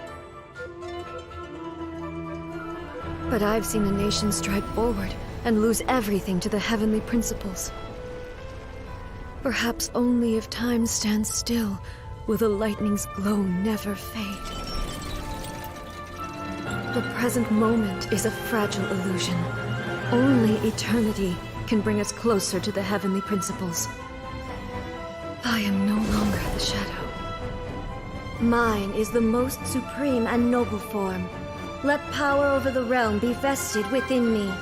But I've seen a nation stride forward and lose everything to the heavenly principles. Perhaps only if time stands still will the lightning's glow never fade. The present moment is a fragile illusion. Only eternity can bring us closer to the heavenly principles. I am no longer the shadow. Mine is the most supreme and noble form. Let power over the realm be vested within me.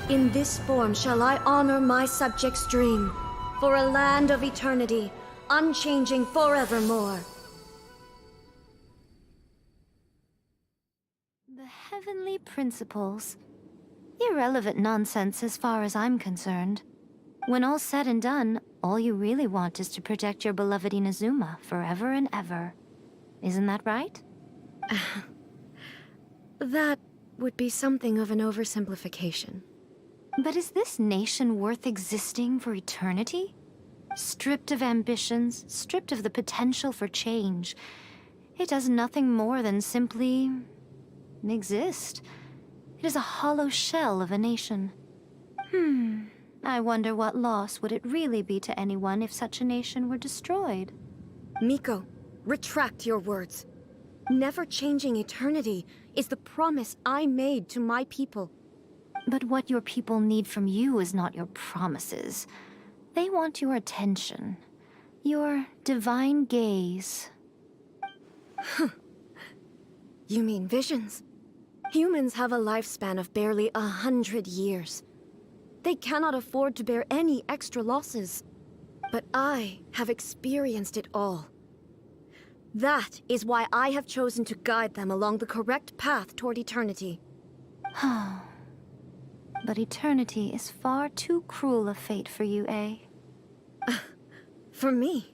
In this form shall I honor my subjects' dream, for a land of eternity, unchanging forevermore. The heavenly principles. Irrelevant nonsense as far as I'm concerned. When all's said and done, all you really want is to protect your beloved Inazuma forever and ever. Isn't that right? That would be something of an oversimplification. But is this nation worth existing for eternity? Stripped of ambitions, stripped of the potential for change, it does nothing more than simply exist. It is a hollow shell of a nation. I wonder what loss would it really be to anyone if such a nation were destroyed? Miko, retract your words. Never changing eternity is the promise I made to my people. But what your people need from you is not your promises. They want your attention. Your divine gaze. You mean visions? Humans have a lifespan of barely 100 years. They cannot afford to bear any extra losses. But I have experienced it all. That is why I have chosen to guide them along the correct path toward eternity. But eternity is far too cruel a fate for you, eh? For me?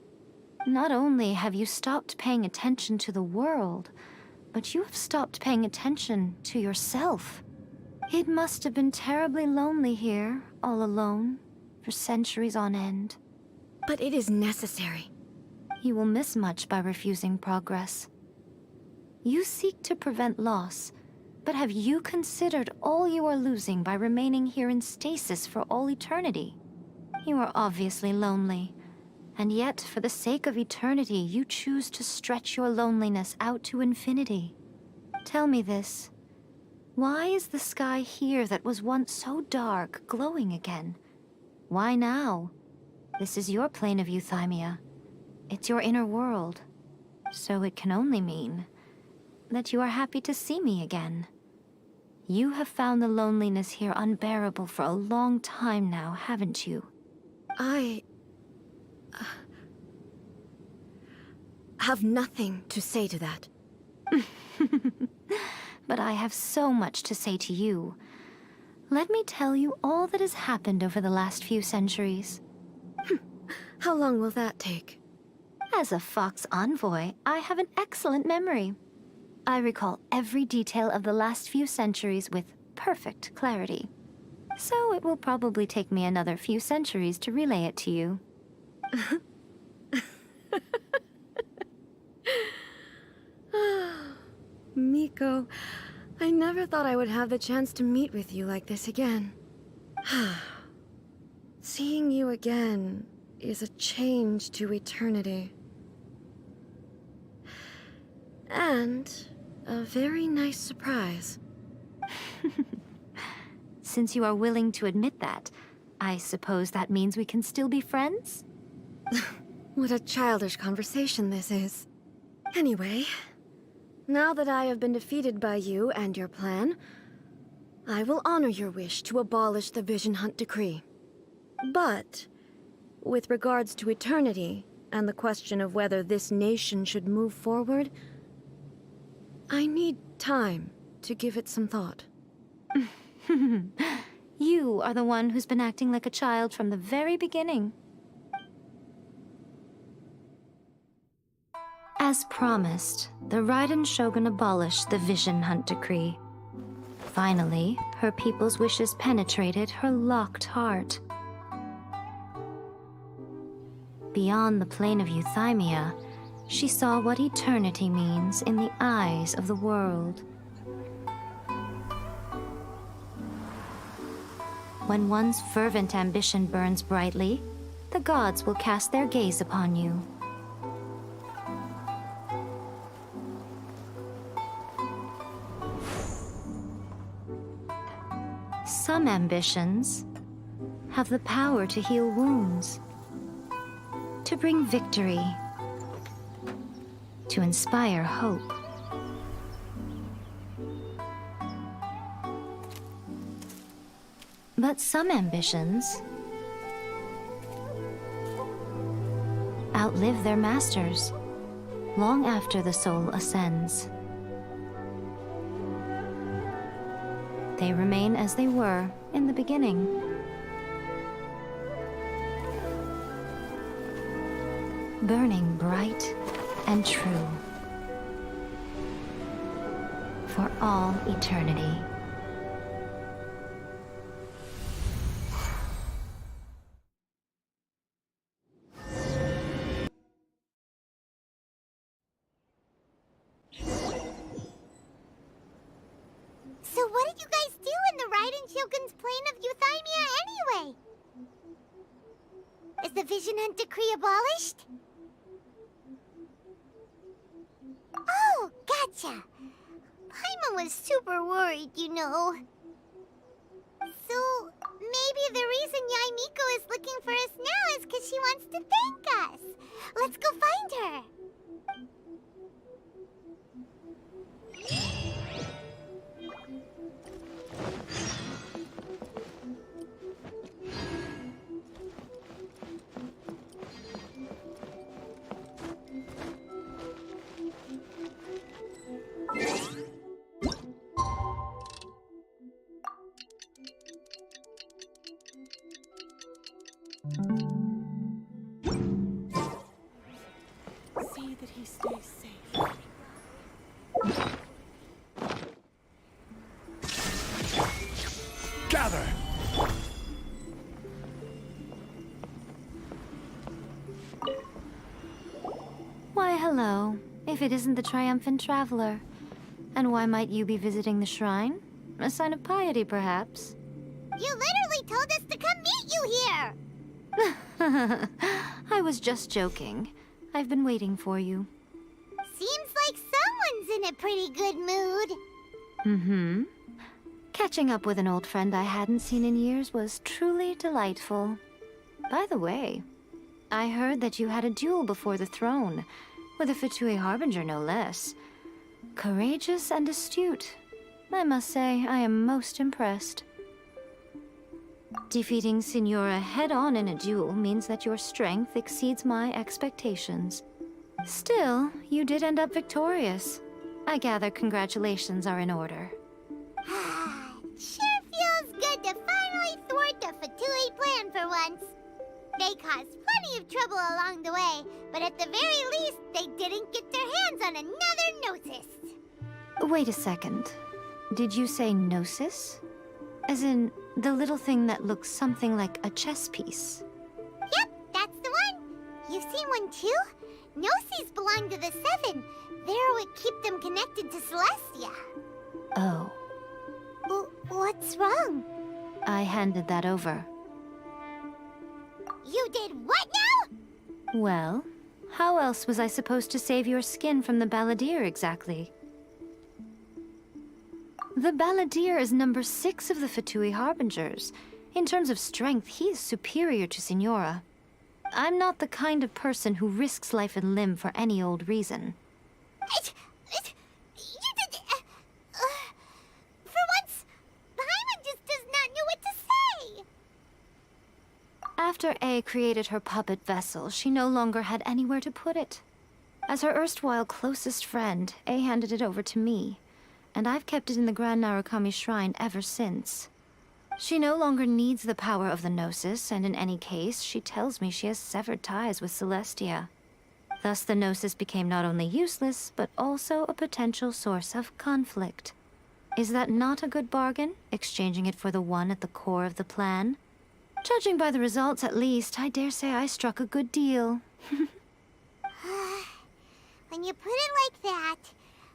Not only have you stopped paying attention to the world, but you have stopped paying attention to yourself. It must have been terribly lonely here, all alone, for centuries on end. But it is necessary. You will miss much by refusing progress. You seek to prevent loss, but have you considered all you are losing by remaining here in stasis for all eternity? You are obviously lonely, and yet for the sake of eternity you choose to stretch your loneliness out to infinity. Tell me this. Why is the sky here that was once so dark glowing again? Why now? This is your plane of euthymia. It's your inner world. So it can only mean that you are happy to see me again. You have found the loneliness here unbearable for a long time now, haven't you? I have nothing to say to that. But I have so much to say to you. Let me tell you all that has happened over the last few centuries. How long will that take? As a Fox envoy, I have an excellent memory. I recall every detail of the last few centuries with perfect clarity. So it will probably take me another few centuries to relay it to you. Miko, I never thought I would have the chance to meet with you like this again. Seeing you again is a change to eternity. And a very nice surprise. Since you are willing to admit that, I suppose that means we can still be friends? What a childish conversation this is. Anyway, now that I have been defeated by you and your plan, I will honor your wish to abolish the Vision Hunt Decree. But, with regards to eternity, and the question of whether this nation should move forward, I need time to give it some thought. You are the one who's been acting like a child from the very beginning. As promised, the Raiden Shogun abolished the Vision Hunt Decree. Finally, her people's wishes penetrated her locked heart. Beyond the plane of euthymia, she saw what eternity means in the eyes of the world. When one's fervent ambition burns brightly, the gods will cast their gaze upon you. Some ambitions have the power to heal wounds, to bring victory, to inspire hope. But some ambitions outlive their masters long after the soul ascends. They remain as they were in the beginning. Burning bright and true for all eternity. So what did you guys do in the Raiden Shogun's plane of euthymia anyway? Is the Vision Hunt decree abolished? Oh, gotcha. Paimon was super worried, you know. So, maybe the reason Yaimiko is looking for us now is because she wants to thank us. Let's go find her. See that he stays safe. Gather! Why, hello. If it isn't the triumphant traveler. And why might you be visiting the shrine? A sign of piety, perhaps? You literally told us to come meet you here! I was just joking. I've been waiting for you. Seems like someone's in a pretty good mood. Mm-hmm. Catching up with an old friend I hadn't seen in years was truly delightful. By the way, I heard that you had a duel before the throne, with a Fatui Harbinger no less. Courageous and astute. I must say, I am most impressed. Defeating Signora head-on in a duel means that your strength exceeds my expectations. Still, you did end up victorious. I gather congratulations are in order. Sure feels good to finally thwart the Fatui plan for once. They caused plenty of trouble along the way, but at the very least, they didn't get their hands on another Gnosis. Wait a second. Did you say Gnosis? As in, the little thing that looks something like a chess piece? Yep, that's the one. You've seen one too? Gnosis belong to the Seven. They're what keep them connected to Celestia. Oh. What's wrong? I handed that over. You did what now? Well, how else was I supposed to save your skin from the Balladeer exactly? The Balladeer is number 6 of the Fatui Harbingers. In terms of strength, he is superior to Signora. I'm not the kind of person who risks life and limb for any old reason. For once, Paimon just does not know what to say. After A created her puppet vessel, she no longer had anywhere to put it. As her erstwhile closest friend, A handed it over to me, and I've kept it in the Grand Narukami Shrine ever since. She no longer needs the power of the Gnosis, and in any case, she tells me she has severed ties with Celestia. Thus the Gnosis became not only useless, but also a potential source of conflict. Is that not a good bargain, exchanging it for the one at the core of the plan? Judging by the results, at least, I dare say I struck a good deal. When you put it like that,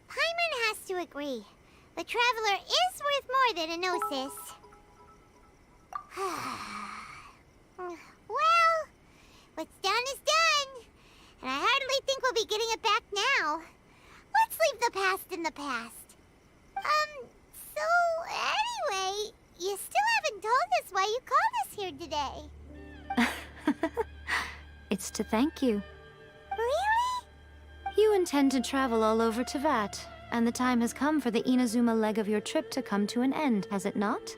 Paimon has to agree. The Traveler is worth more than a gnosis. Well, what's done is done. And I hardly think we'll be getting it back now. Let's leave the past in the past. So anyway, you still haven't told us why you called us here today. It's to thank you. Really? You intend to travel all over Teyvat, and the time has come for the Inazuma leg of your trip to come to an end, has it not?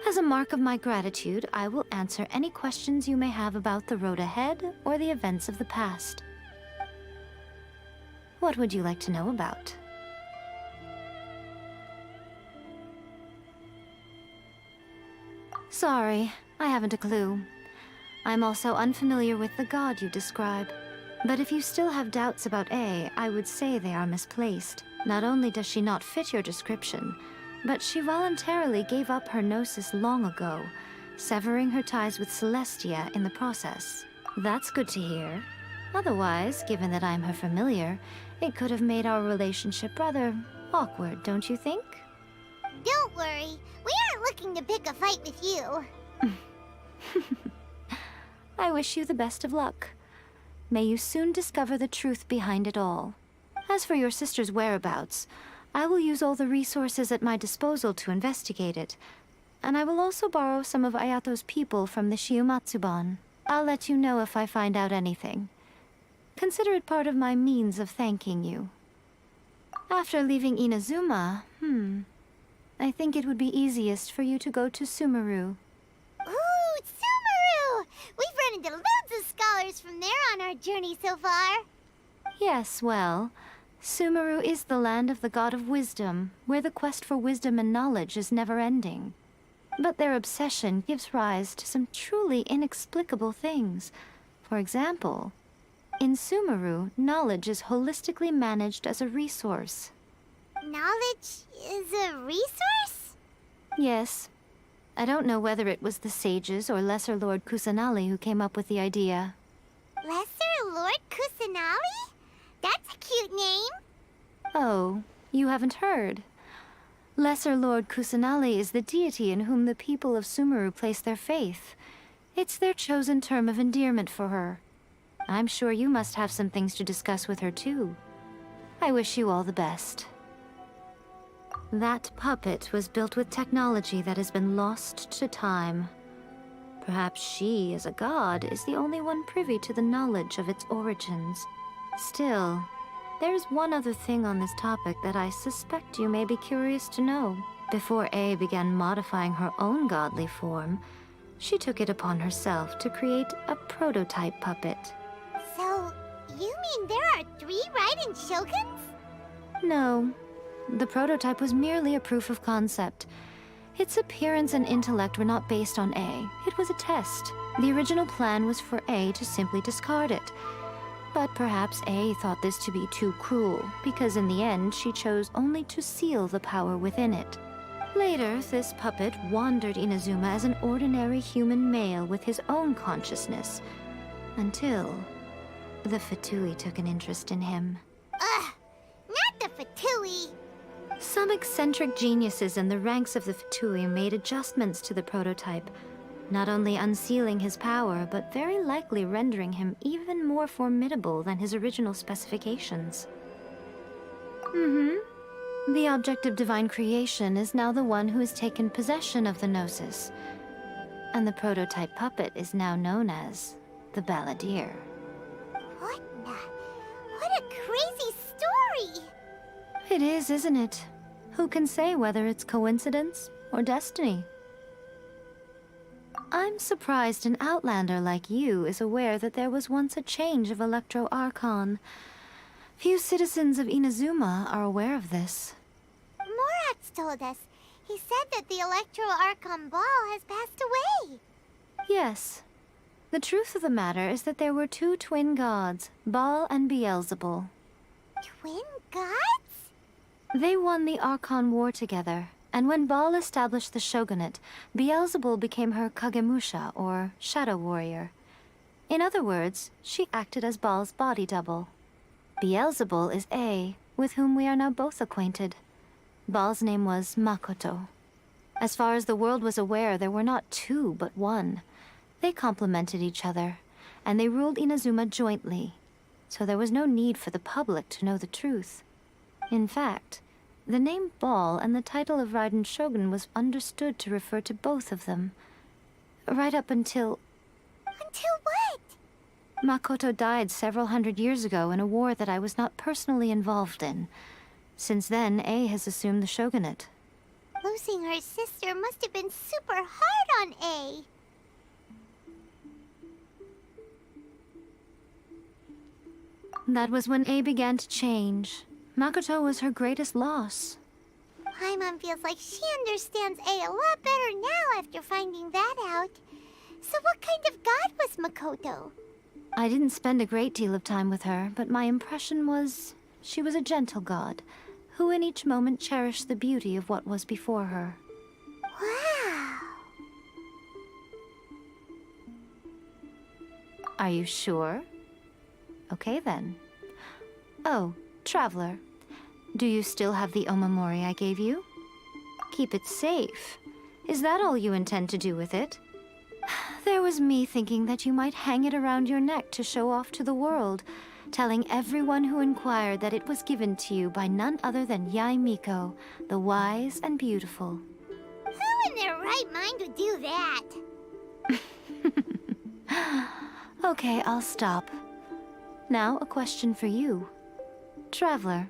As a mark of my gratitude, I will answer any questions you may have about the road ahead or the events of the past. What would you like to know about? Sorry, I haven't a clue. I'm also unfamiliar with the god you describe. But if you still have doubts about A, I would say they are misplaced. Not only does she not fit your description, but she voluntarily gave up her gnosis long ago, severing her ties with Celestia in the process. That's good to hear. Otherwise, given that I'm her familiar, it could have made our relationship rather awkward, don't you think? Don't worry, we aren't looking to pick a fight with you. I wish you the best of luck. May you soon discover the truth behind it all. As for your sister's whereabouts, I will use all the resources at my disposal to investigate it, and I will also borrow some of Ayato's people from the Shiumatsuban. I'll let you know if I find out anything. Consider it part of my means of thanking you. After leaving Inazuma, I think it would be easiest for you to go to Sumeru. Ooh, Sumeru! We've run into loads of scholars from there on our journey so far. Yes, well, Sumeru is the land of the god of wisdom, where the quest for wisdom and knowledge is never-ending. But their obsession gives rise to some truly inexplicable things. For example, in Sumeru, knowledge is holistically managed as a resource. Knowledge is a resource? Yes. I don't know whether it was the sages or Lesser Lord Kusanali who came up with the idea. Lesser Lord Kusanali? That's a cute name. Oh, you haven't heard. Lesser Lord Kusanali is the deity in whom the people of Sumeru place their faith. It's their chosen term of endearment for her. I'm sure you must have some things to discuss with her too. I wish you all the best. That puppet was built with technology that has been lost to time. Perhaps she, as a god, is the only one privy to the knowledge of its origins. Still, there's one other thing on this topic that I suspect you may be curious to know. Before A began modifying her own godly form, she took it upon herself to create a prototype puppet. So, you mean there are 3 Raiden Shoguns? No. The prototype was merely a proof of concept. Its appearance and intellect were not based on A. It was a test. The original plan was for A to simply discard it. But perhaps A thought this to be too cruel, because in the end she chose only to seal the power within it. Later, this puppet wandered Inazuma as an ordinary human male with his own consciousness, until the Fatui took an interest in him. Ugh! Not the Fatui! Some eccentric geniuses in the ranks of the Fatui made adjustments to the prototype, not only unsealing his power, but very likely rendering him even more formidable than his original specifications. The object of divine creation is now the one who has taken possession of the Gnosis, and the prototype puppet is now known as the Balladeer. What a crazy story! It is, isn't it? Who can say whether it's coincidence or destiny? I'm surprised an outlander like you is aware that there was once a change of Electro Archon. Few citizens of Inazuma are aware of this. Morat's told us. He said that the Electro Archon Ball has passed away. Yes. The truth of the matter is that there were 2 twin gods, Baal and Beelzebul. Twin gods? They won the Archon War together, and when Baal established the shogunate, Beelzebul became her Kagemusha, or shadow warrior. In other words, she acted as Baal's body double. Beelzebul is A, with whom we are now both acquainted. Baal's name was Makoto. As far as the world was aware, there were not two, but one. They complemented each other, and they ruled Inazuma jointly, so there was no need for the public to know the truth. In fact, the name Baal and the title of Raiden Shogun was understood to refer to both of them. Right up until... Until what? Makoto died several hundred years ago in a war that I was not personally involved in. Since then, A has assumed the shogunate. Losing her sister must have been super hard on A. That was when A began to change. Makoto was her greatest loss. Paimon feels like she understands A a lot better now after finding that out. So what kind of god was Makoto? I didn't spend a great deal of time with her, but my impression was she was a gentle god, who in each moment cherished the beauty of what was before her. Wow! Are you sure? Okay then. Oh, Traveler. Do you still have the omamori I gave you? Keep it safe. Is that all you intend to do with it? There was me thinking that you might hang it around your neck to show off to the world, telling everyone who inquired that it was given to you by none other than Yae Miko, the wise and beautiful. Who in their right mind would do that? Okay, I'll stop. Now, a question for you. Traveler,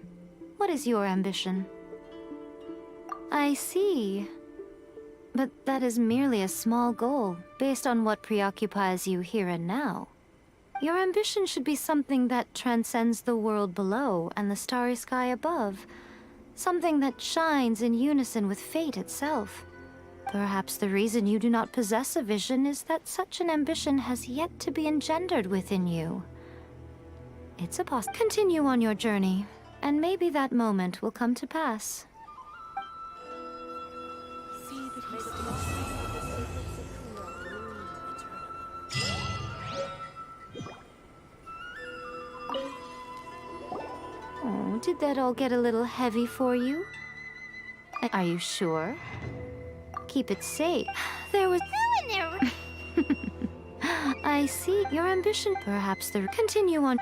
what is your ambition? I see. But that is merely a small goal, based on what preoccupies you here and now. Your ambition should be something that transcends the world below and the starry sky above. Something that shines in unison with fate itself. Perhaps the reason you do not possess a vision is that such an ambition has yet to be engendered within you. It's a Continue on your journey, and maybe that moment will come to pass. Oh, did that all get a little heavy for you? Are you sure? Keep it safe. There was... Who in their... I see. Your ambition, perhaps the... Continue on...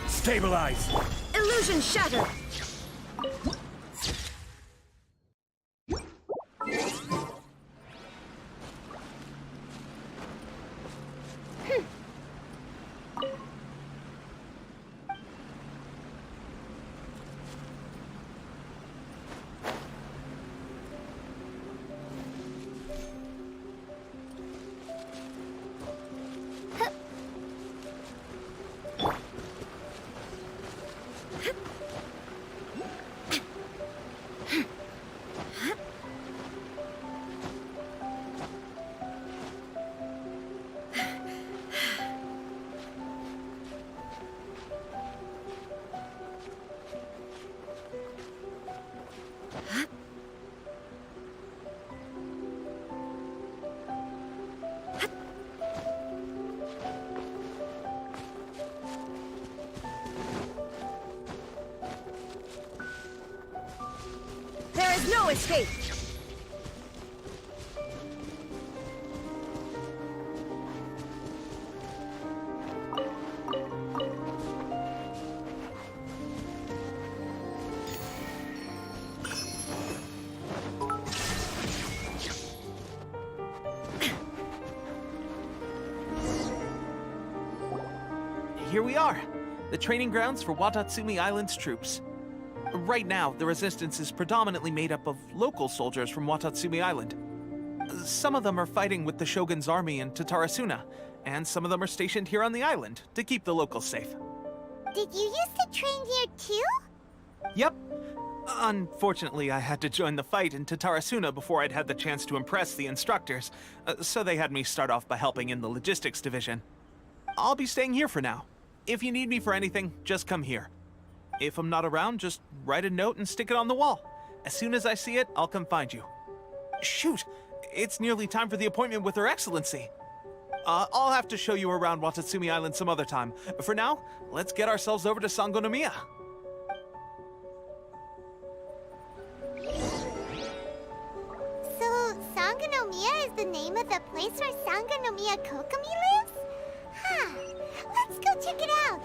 Stabilize! Illusion shattered! There is no escape! here we are. The training grounds for Watatsumi Island's troops. Right now, the resistance is predominantly made up of local soldiers from Watatsumi Island. Some of them are fighting with the Shogun's army in Tatarasuna, and some of them are stationed here on the island to keep the locals safe. Did you used to train here too? Yep. Unfortunately, I had to join the fight in Tatarasuna before I'd had the chance to impress the instructors, so they had me start off by helping in the logistics division. I'll be staying here for now. If you need me for anything, just come here. If I'm not around, just write a note and stick it on the wall. As soon as I see it, I'll come find you. Shoot! It's nearly time for the appointment with Her Excellency. I'll have to show you around Watatsumi Island some other time. For now, let's get ourselves over to Sangonomiya. So, Sangonomiya is the name of the place where Sangonomiya Kokomi lives? Huh. Let's go check it out.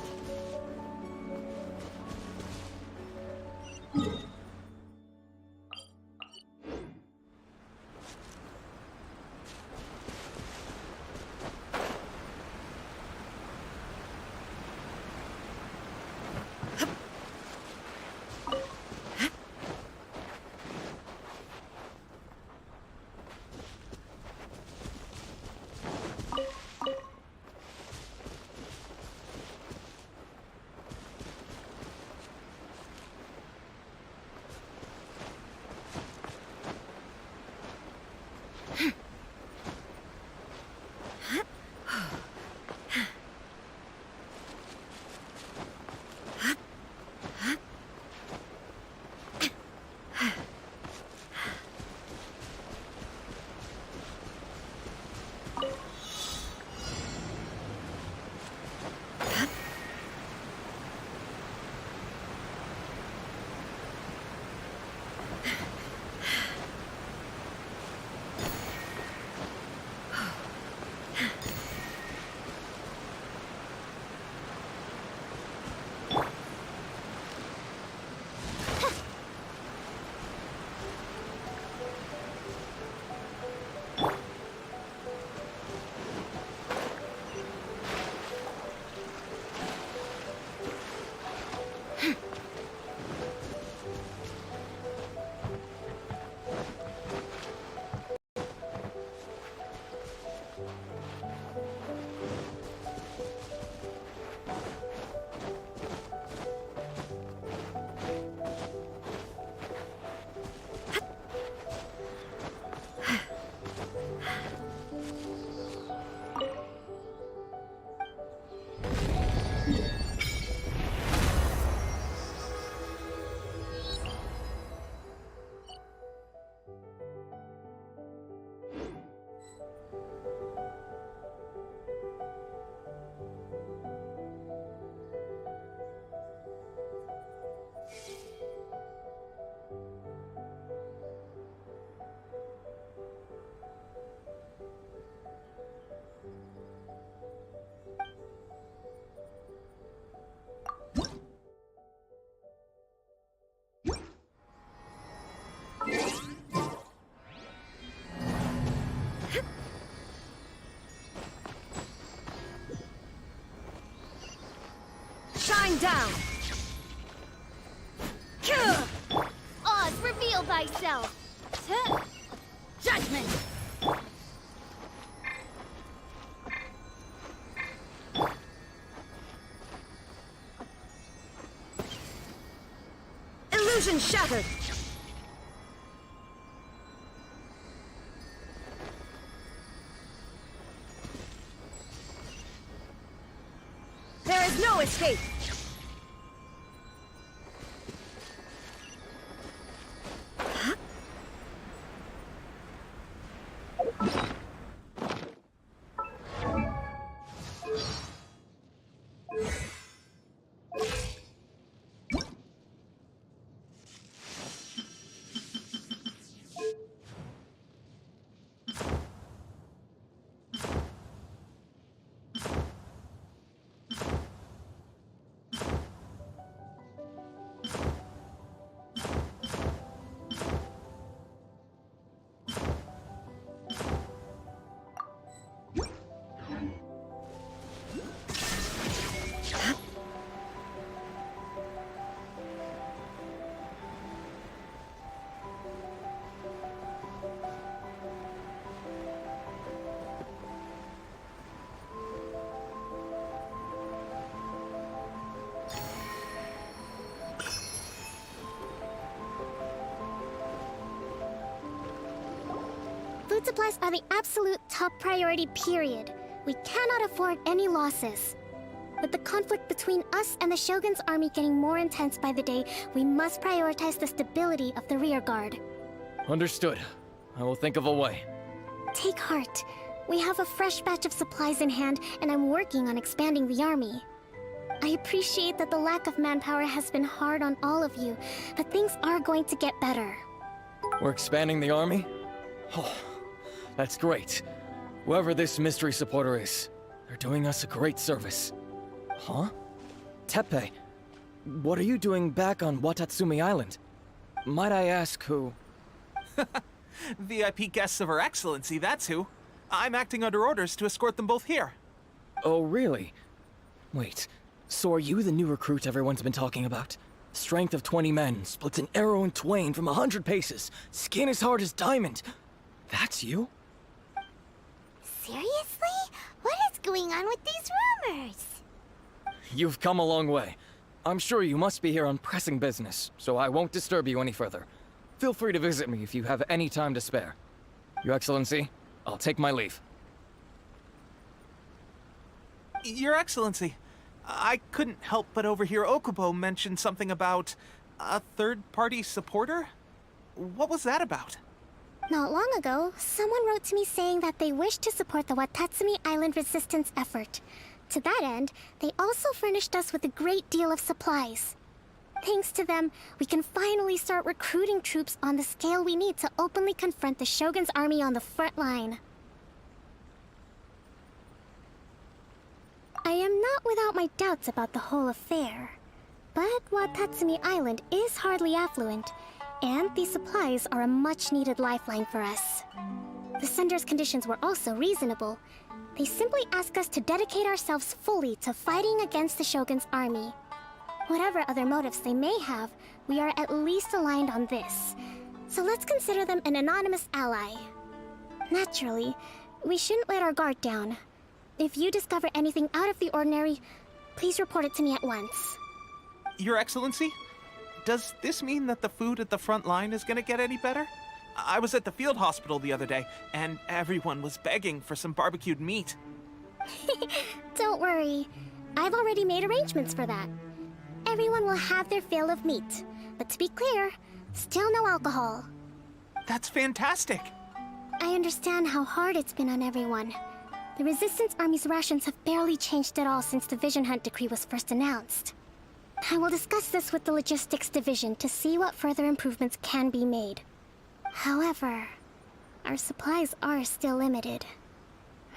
Shine down! Oz, reveal thyself! Judgment! Illusion shattered! There is no escape! Food supplies are the absolute top priority, period. We cannot afford any losses. With the conflict between us and the Shogun's army getting more intense by the day, we must prioritize the stability of the rearguard. Understood. I will think of a way. Take heart. We have a fresh batch of supplies in hand, and I'm working on expanding the army. I appreciate that the lack of manpower has been hard on all of you, but things are going to get better. We're expanding the army? Oh, that's great. Whoever this mystery supporter is, they're doing us a great service. Huh? Teppei, what are you doing back on Watatsumi Island? Might I ask who? VIP guests of Her Excellency, that's who. I'm acting under orders to escort them both here. Oh, really? Wait, so are you the new recruit everyone's been talking about? Strength of 20 men, splits an arrow in twain from 100 paces, skin as hard as diamond. That's you? Seriously? What is going on with these rumors? You've come a long way. I'm sure you must be here on pressing business, so I won't disturb you any further. Feel free to visit me if you have any time to spare. Your Excellency, I'll take my leave. Your Excellency, I couldn't help but overhear Okubo mention something about a third-party supporter? What was that about? Not long ago, someone wrote to me saying that they wish to support the Watatsumi Island resistance effort. To that end, they also furnished us with a great deal of supplies. Thanks to them, we can finally start recruiting troops on the scale we need to openly confront the Shogun's army on the front line. I am not without my doubts about the whole affair. But Watatsumi Island is hardly affluent, and these supplies are a much-needed lifeline for us. The sender's conditions were also reasonable. They simply ask us to dedicate ourselves fully to fighting against the Shogun's army. Whatever other motives they may have, we are at least aligned on this. So let's consider them an anonymous ally. Naturally, we shouldn't let our guard down. If you discover anything out of the ordinary, please report it to me at once. Your Excellency, does this mean that the food at the front line is gonna get any better? I was at the field hospital the other day, and everyone was begging for some barbecued meat. Don't worry. I've already made arrangements for that. Everyone will have their fill of meat. But to be clear, still no alcohol. That's fantastic! I understand how hard it's been on everyone. The Resistance Army's rations have barely changed at all since the Vision Hunt decree was first announced. I will discuss this with the Logistics Division to see what further improvements can be made. However, our supplies are still limited.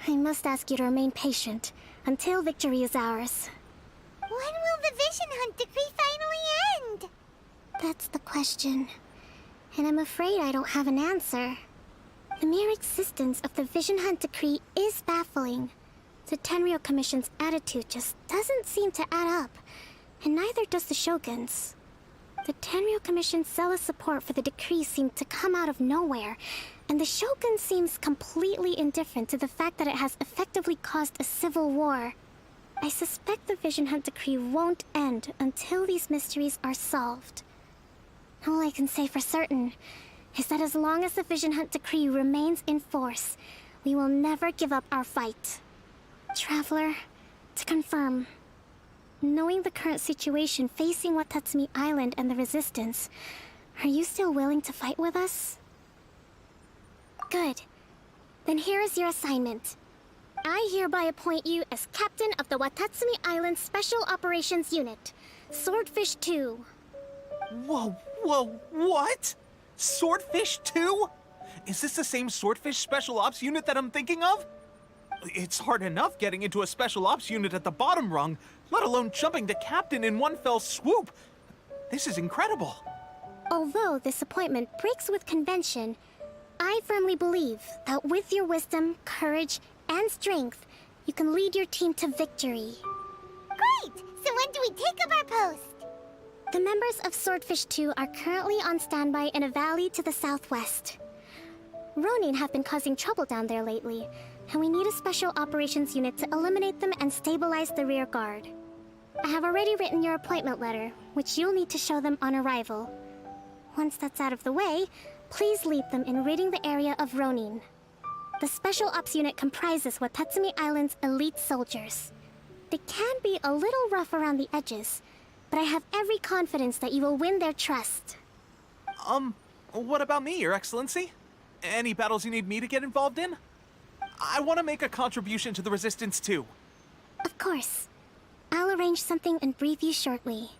I must ask you to remain patient until victory is ours. When will the Vision Hunt decree finally end? That's the question. And I'm afraid I don't have an answer. The mere existence of the Vision Hunt decree is baffling. The Tenryou Commission's attitude just doesn't seem to add up, and neither does the Shogun's. The Tenryou Commission's zealous support for the decree seemed to come out of nowhere, and the Shogun seems completely indifferent to the fact that it has effectively caused a civil war. I suspect the Vision Hunt decree won't end until these mysteries are solved. All I can say for certain is that as long as the Vision Hunt decree remains in force, we will never give up our fight. Traveler, to confirm, knowing the current situation facing Watatsumi Island and the Resistance, are you still willing to fight with us? Good. Then here is your assignment. I hereby appoint you as Captain of the Watatsumi Island Special Operations Unit, Swordfish 2. Whoa, what? Swordfish 2? Is this the same Swordfish Special Ops unit that I'm thinking of? It's hard enough getting into a Special Ops unit at the bottom rung, let alone jumping to Captain in one fell swoop. This is incredible. Although this appointment breaks with convention, I firmly believe that with your wisdom, courage, and strength, you can lead your team to victory. Great! So when do we take up our post? The members of Swordfish 2 are currently on standby in a valley to the southwest. Ronin have been causing trouble down there lately, and we need a special operations unit to eliminate them and stabilize the rear guard. I have already written your appointment letter, which you'll need to show them on arrival. Once that's out of the way, please lead them in ridding the area of Ronin. The Special Ops Unit comprises Watatsumi Island's elite soldiers. They can be a little rough around the edges, but I have every confidence that you will win their trust. What about me, Your Excellency? Any battles you need me to get involved in? I want to make a contribution to the Resistance too. Of course. I'll arrange something and brief you shortly.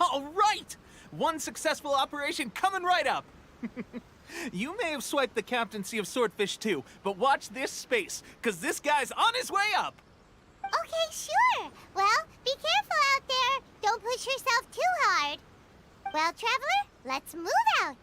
All right! One successful operation coming right up! You may have swiped the captaincy of Swordfish too, but watch this space, because this guy's on his way up! Okay, sure. Well, be careful out there. Don't push yourself too hard. Well, Traveler, let's move out.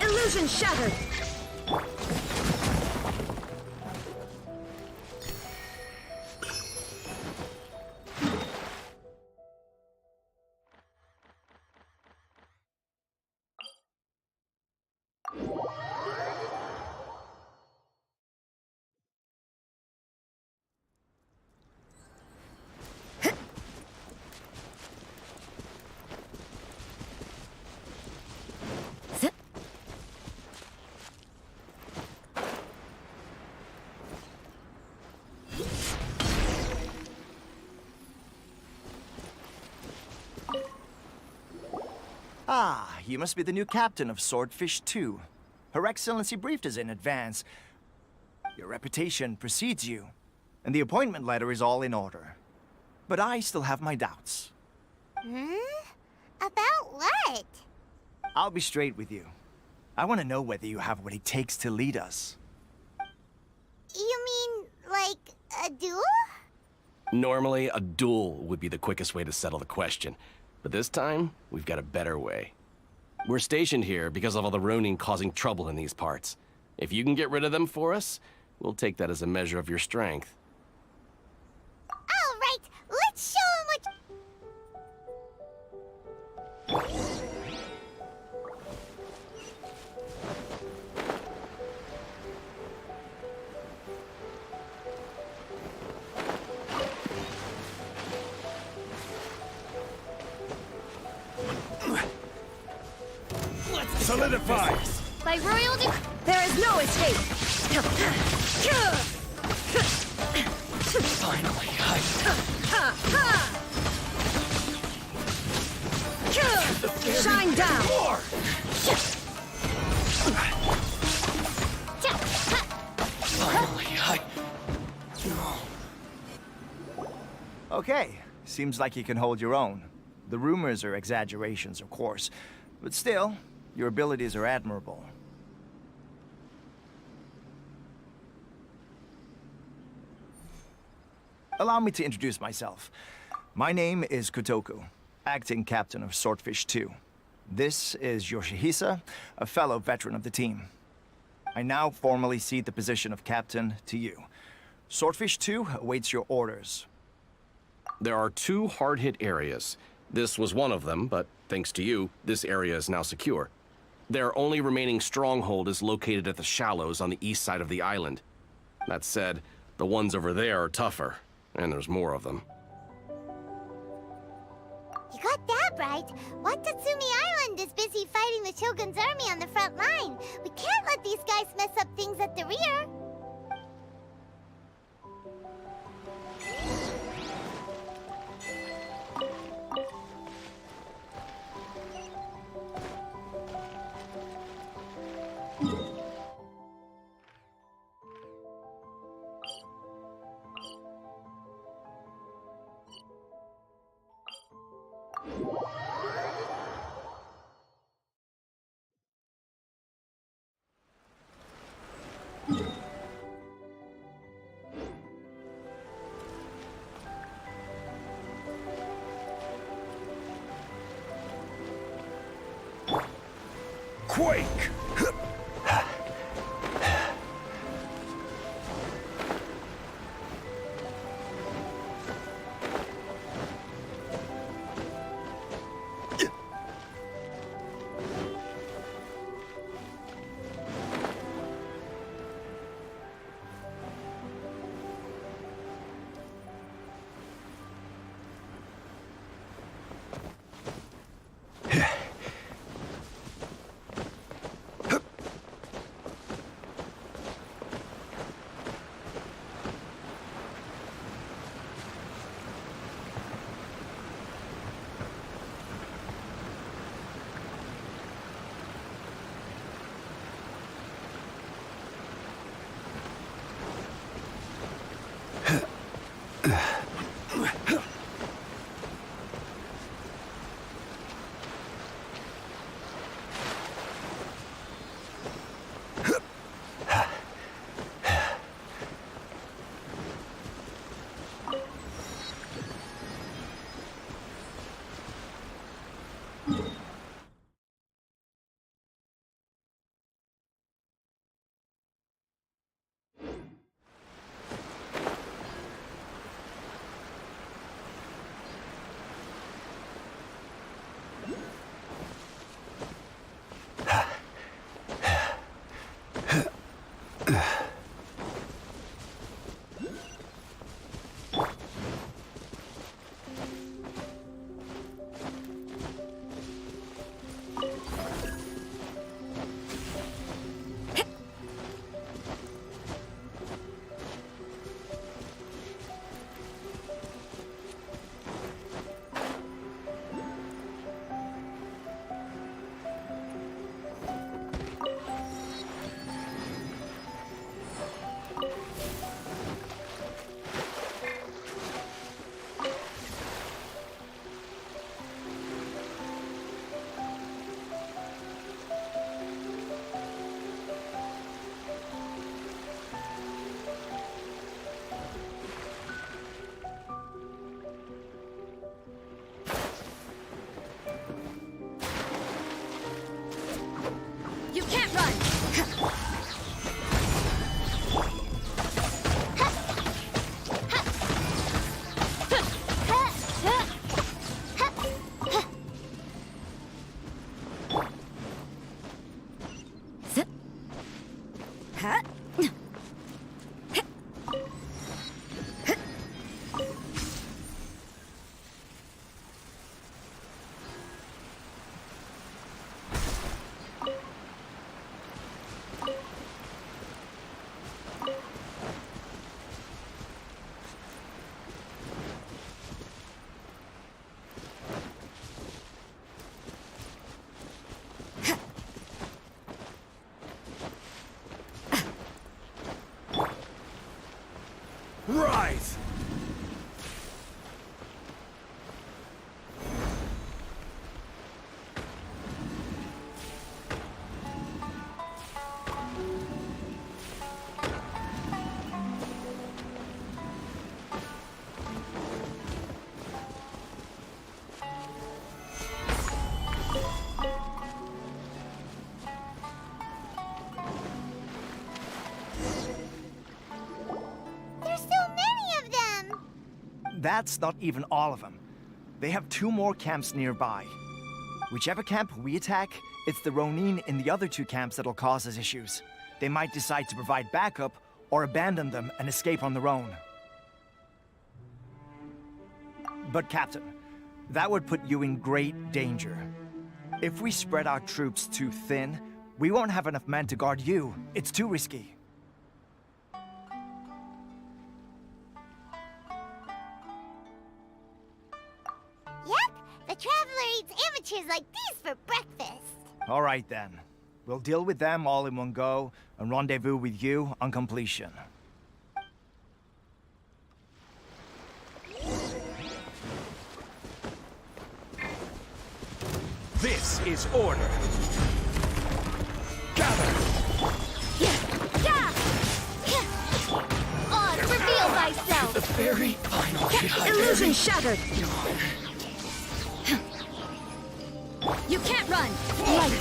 Illusion shattered! Ah, you must be the new captain of Swordfish 2. Her Excellency briefed us in advance. Your reputation precedes you, and the appointment letter is all in order. But I still have my doubts. About what? I'll be straight with you. I want to know whether you have what it takes to lead us. You mean, like, a duel? Normally, a duel would be the quickest way to settle the question. But this time, we've got a better way. We're stationed here because of all the Ronin causing trouble in these parts. If you can get rid of them for us, we'll take that as a measure of your strength. All right, let's show him what... Solidify! By royal there is no escape! Finally, Shine down! Finally, Okay, seems like you can hold your own. The rumors are exaggerations, of course, but still, your abilities are admirable. Allow me to introduce myself. My name is Kotoku, acting captain of Swordfish 2. This is Yoshihisa, a fellow veteran of the team. I now formally cede the position of captain to you. Swordfish 2 awaits your orders. There are 2 hard-hit areas. This was one of them, but thanks to you, this area is now secure. Their only remaining stronghold is located at the shallows on the east side of the island. That said, the ones over there are tougher, and there's more of them. You got that right. Watatsumi Island is busy fighting the Shogun's army on the front line. We can't let these guys mess up things at the rear. Quake! That's not even all of them. They have 2 more camps nearby. Whichever camp we attack, it's the Ronin in the other 2 camps that'll cause us issues. They might decide to provide backup, or abandon them and escape on their own. But Captain, that would put you in great danger. If we spread our troops too thin, we won't have enough men to guard you. It's too risky. Yep, the Traveler eats amateurs like these for breakfast. All right then. We'll deal with them all in one go, and rendezvous with you on completion. This is order. Gather! On, reveal thyself! The very final Illusion shattered! You can't run! Light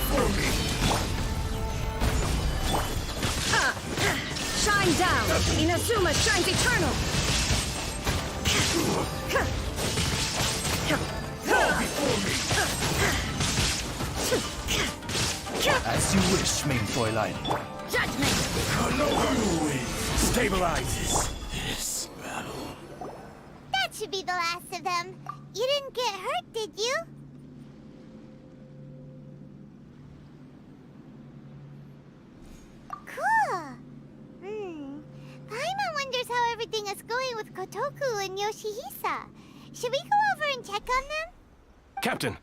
shine down! Inazuma shines eternal! As you wish, main Fräulein. Judgment! Stabilizes this battle. That should be the last of them. You didn't get hurt, did you? Cool. Paimon wonders how everything is going with Kotoku and Yoshihisa. Should we go over and check on them? Captain!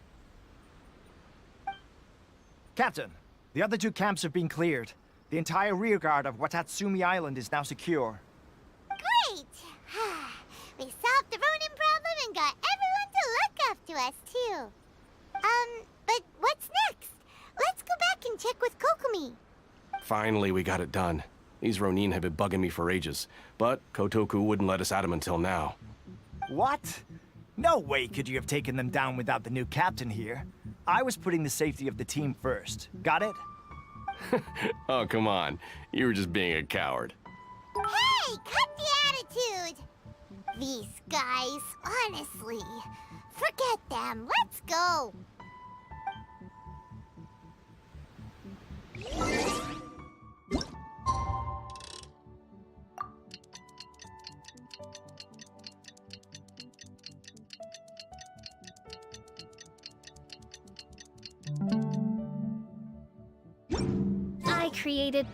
Captain, the other 2 camps have been cleared. The entire rearguard of Watatsumi Island is now secure. Great! We solved the Ronin problem and got everyone to look after us, too. But what's next? Let's go back and check with Kokumi. Finally, we got it done. These Ronin have been bugging me for ages, but Kotoku wouldn't let us at him until now. What? No way could you have taken them down without the new captain here. I was putting the safety of the team first. Got it? Oh, come on. You were just being a coward. Hey, cut the attitude! These guys, honestly. Forget them. Let's go. I created...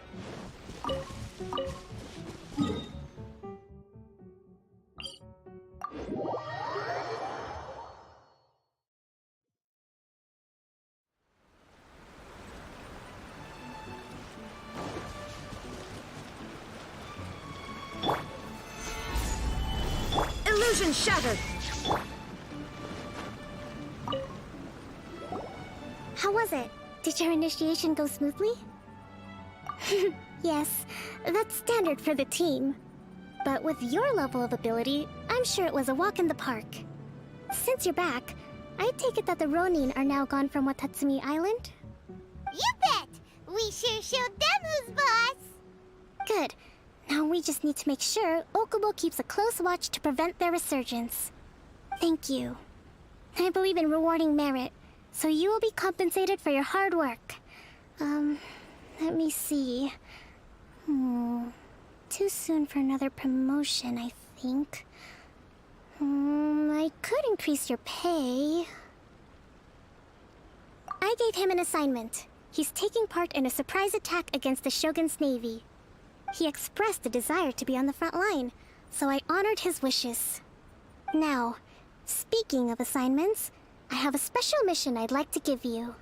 Illusion shattered! How was it? Did your initiation go smoothly? Yes, that's standard for the team. But with your level of ability, I'm sure it was a walk in the park. Since you're back, I take it that the Ronin are now gone from Watatsumi Island? You bet! We sure showed them who's boss! Good. Now we just need to make sure Okubo keeps a close watch to prevent their resurgence. Thank you. I believe in rewarding merit, so you will be compensated for your hard work. Let me see. Too soon for another promotion, I think. I could increase your pay. I gave him an assignment. He's taking part in a surprise attack against the Shogun's navy. He expressed a desire to be on the front line, so I honored his wishes. Now, speaking of assignments, I have a special mission I'd like to give you.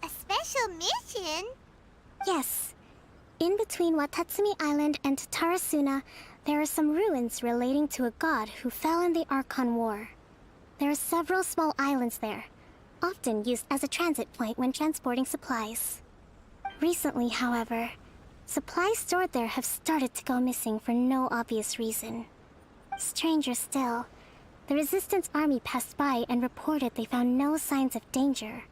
A special mission? Yes. In between Watatsumi Island and Tarasuna, there are some ruins relating to a god who fell in the Archon War. There are several small islands there, often used as a transit point when transporting supplies. Recently, however, supplies stored there have started to go missing for no obvious reason. Stranger still, the Resistance army passed by and reported they found no signs of danger.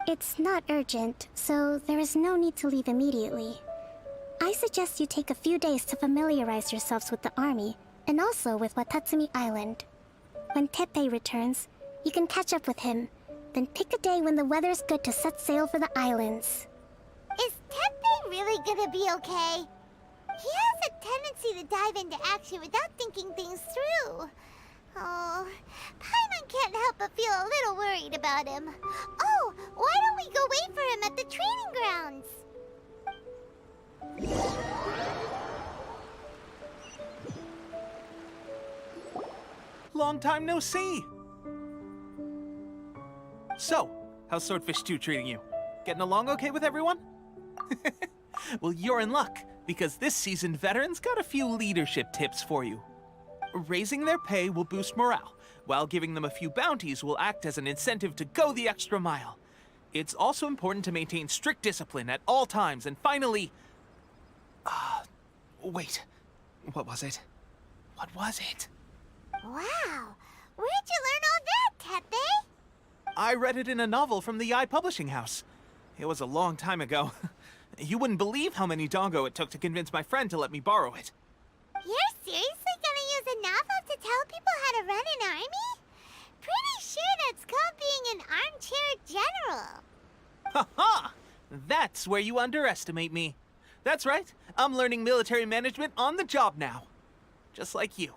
It's not urgent, so there is no need to leave immediately. I suggest you take a few days to familiarize yourselves with the army, And also with Watatsumi Island. When Teppei returns, you can catch up with him. Then pick a day when the weather's good to set sail for the islands. Is Teppei really gonna be okay? He has a tendency to dive into action without thinking things through. Oh, Paimon can't help but feel a little worried about him. Oh, why don't we go wait for him at the training grounds? Long time no see! So, how's Swordfish 2 treating you? Getting along okay with everyone? Well, you're in luck, because this seasoned veterans got a few leadership tips for you. Raising their pay will boost morale, while giving them a few bounties will act as an incentive to go the extra mile. It's also important to maintain strict discipline at all times, and finally... wait. What was it? What was it? Wow! Where'd you learn all that, Teppei? I read it in a novel from the Yae Publishing House. It was a long time ago. You wouldn't believe how many dongo it took to convince my friend to let me borrow it. You're seriously gonna use a novel to tell people how to run an army? Pretty sure that's called being an armchair general. Ha-ha! That's where you underestimate me. That's right. I'm learning military management on the job now. Just like you.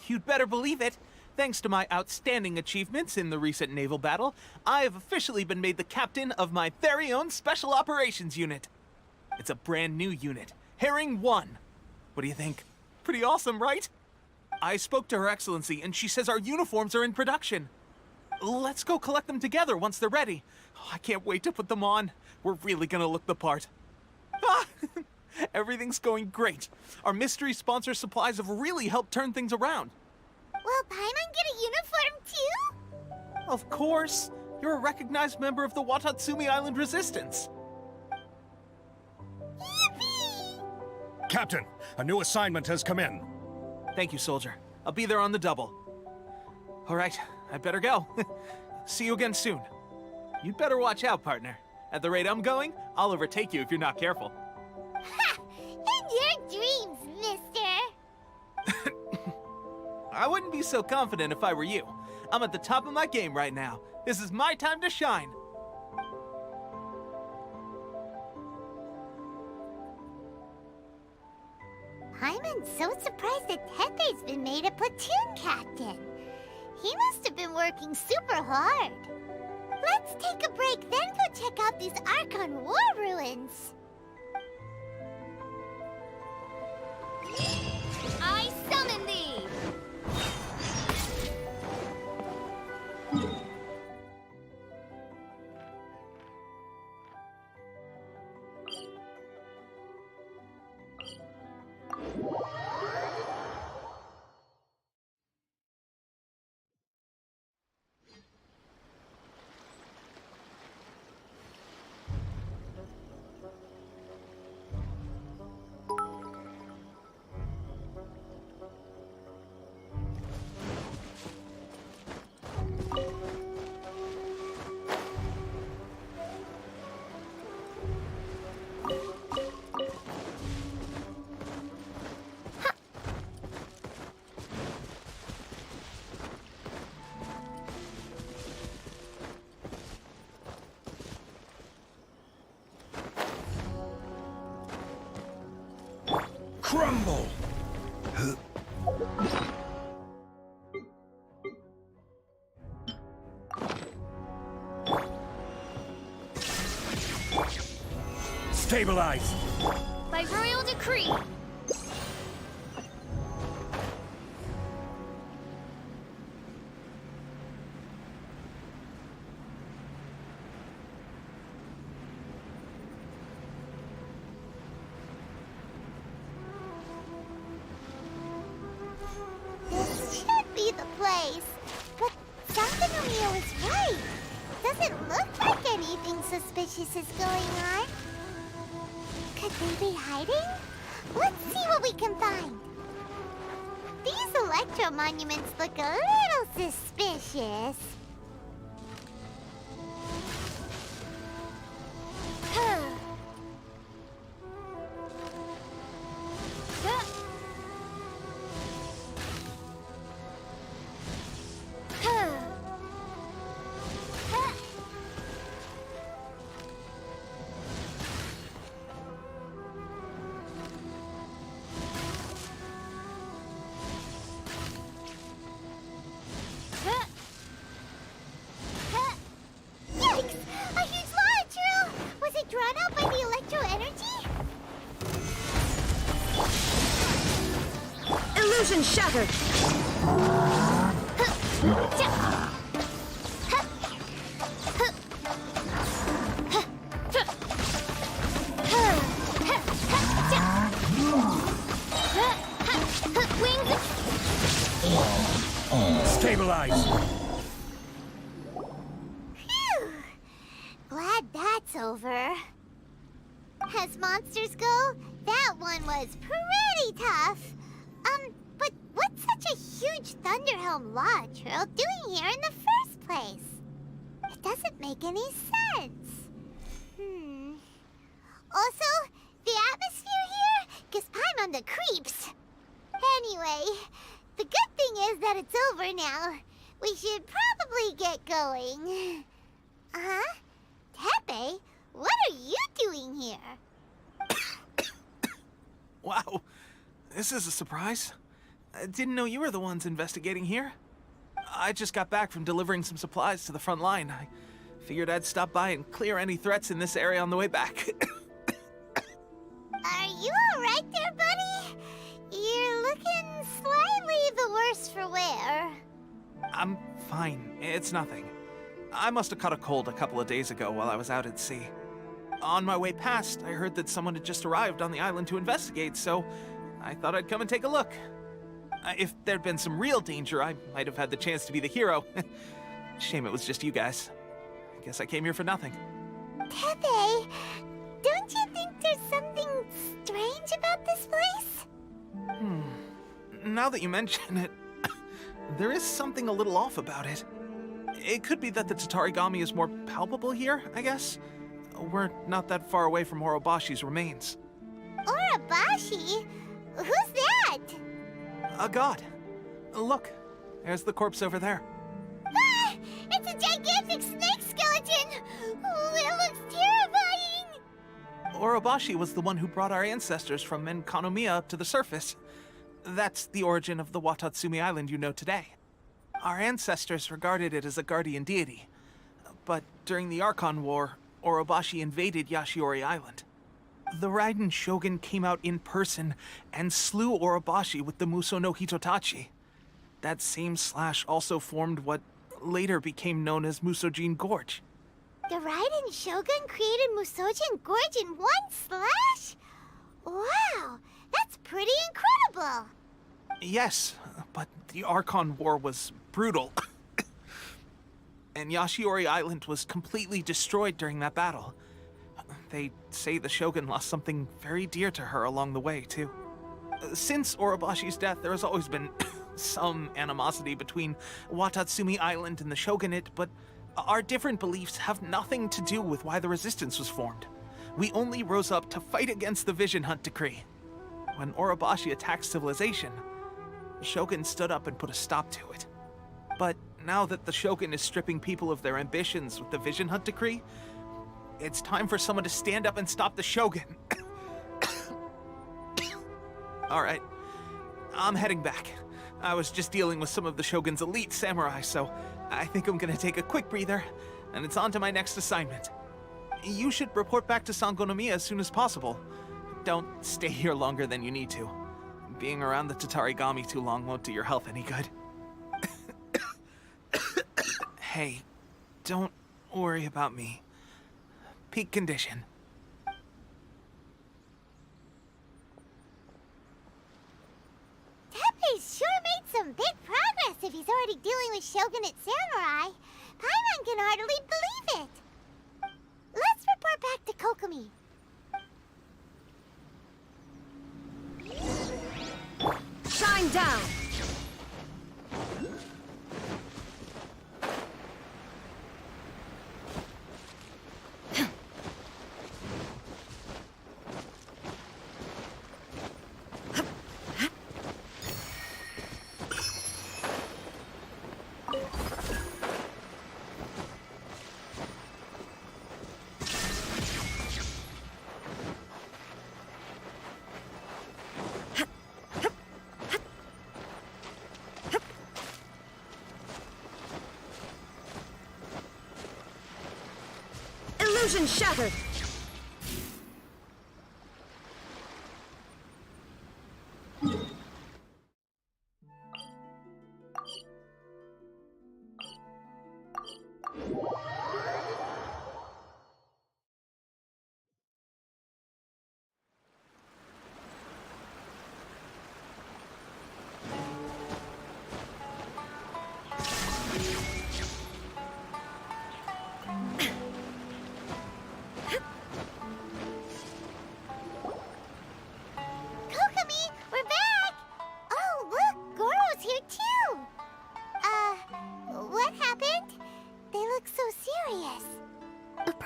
You'd better believe it. Thanks to my outstanding achievements in the recent naval battle, I have officially been made the captain of my very own Special Operations Unit. It's a brand new unit, Herring 1. What do you think? Pretty awesome, right? I spoke to Her Excellency, and she says our uniforms are in production. Let's go collect them together once they're ready. Oh, I can't wait to put them on. We're really gonna look the part. Ah! Everything's going great. Our mystery sponsor supplies have really helped turn things around. Will Paimon get a uniform too? Of course. You're a recognized member of the Watatsumi Island Resistance. Yippee! Captain, a new assignment has come in. Thank you, soldier. I'll be there on the double. All right, I better go. See you again soon. You'd better watch out, partner. At the rate I'm going, I'll overtake you if you're not careful. Ha! In your dreams, mister! I wouldn't be so confident if I were you. I'm at the top of my game right now. This is my time to shine. Paimon's so surprised that Teppei's been made a platoon captain. He must have been working super hard. Let's take a break, then go check out these Archon War ruins. I summon thee! Crumble! Stabilize! By royal decree! This should be the place. But Sankanomiya was right. Doesn't look like anything suspicious is going on. Could they be hiding? Let's see what we can find. These electro monuments look a little suspicious. Illusion shattered! Stabilize! Phew! Glad that's over. As monsters go, that one was pretty tough. But what's such a huge Thunderhelm Lodge Trail doing here in the first place? It doesn't make any sense. Also, the atmosphere here gives I'm on the creeps. Anyway, the good thing is that it's over now. We should probably get going. Huh? Tepe, what are you doing here? Wow, this is a surprise. I didn't know you were the ones investigating here. I just got back from delivering some supplies to the front line. I figured I'd stop by and clear any threats in this area on the way back. Are you alright there, buddy? You're looking slightly the worse for wear. I'm fine. It's nothing. I must have caught a cold a couple of days ago while I was out at sea. On my way past, I heard that someone had just arrived on the island to investigate, so I thought I'd come and take a look. If there'd been some real danger, I might have had the chance to be the hero. Shame it was just you guys. Guess I came here for nothing. Tepe, don't you think there's something strange about this place? Now that you mention it, there is something a little off about it. It could be that the Tatarigami is more palpable here, I guess. We're not that far away from Orobashi's remains. Orobashi? Who's that? A god. Look, there's the corpse over there. Ah! It's a gigantic snake skeleton! Oh, it looks terrifying! Orobashi was the one who brought our ancestors from Menkanomiya up to the surface. That's the origin of the Watatsumi Island you know today. Our ancestors regarded it as a guardian deity. But during the Archon War, Orobashi invaded Yashiori Island. The Raiden Shogun came out in person and slew Orobashi with the Muso no Hitotachi. That same slash also formed what later became known as Musojin Gorge. The Raiden Shogun created Musojin Gorge in one slash? Wow, that's pretty incredible! Yes, but the Archon War was brutal. And Yashiori Island was completely destroyed during that battle. They say the Shogun lost something very dear to her along the way, too. Since Orobashi's death, there has always been some animosity between Watatsumi Island and the Shogunate, but our different beliefs have nothing to do with why the resistance was formed. We only rose up to fight against the Vision Hunt Decree. When Orobashi attacked civilization, the Shogun stood up and put a stop to it. But now that the Shogun is stripping people of their ambitions with the Vision Hunt Decree, it's time for someone to stand up and stop the Shogun. Alright, I'm heading back. I was just dealing with some of the Shogun's elite samurai, so I think I'm gonna take a quick breather, and it's on to my next assignment. You should report back to Sangonomiya as soon as possible. Don't stay here longer than you need to. Being around the Tatarigami too long won't do your health any good. Hey, don't worry about me. Peak condition. Tepe's sure made some big progress if he's already dealing with Shogunate samurai. Paimon can hardly believe it. Let's report back to Kokomi. Shine down! Illusion shattered!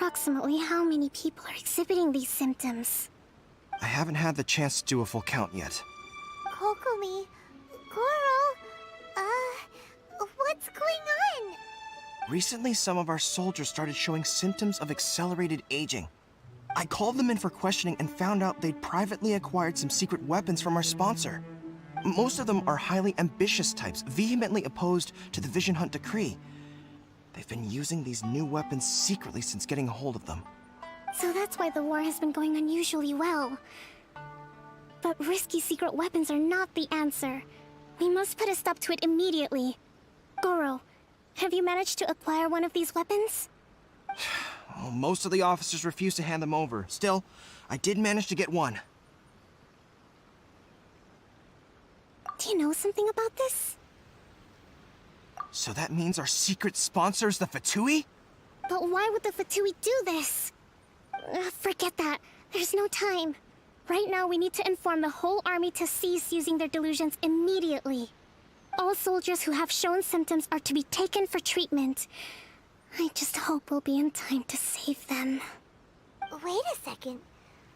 approximately how many people are exhibiting these symptoms? I haven't had the chance to do a full count yet. Kokumi, Goro, what's going on? Recently, some of our soldiers started showing symptoms of accelerated aging. I called them in for questioning and found out they'd privately acquired some secret weapons from our sponsor. Most of them are highly ambitious types, vehemently opposed to the Vision Hunt decree. They've been using these new weapons secretly since getting a hold of them. So that's why the war has been going unusually well. But risky secret weapons are not the answer. We must put a stop to it immediately. Goro, have you managed to acquire one of these weapons? Well, most of the officers refuse to hand them over. Still, I did manage to get one. Do you know something about this? So that means our secret sponsor is the Fatui? But why would the Fatui do this? Forget that. There's no time. Right now, we need to inform the whole army to cease using their delusions immediately. All soldiers who have shown symptoms are to be taken for treatment. I just hope we'll be in time to save them. Wait a second.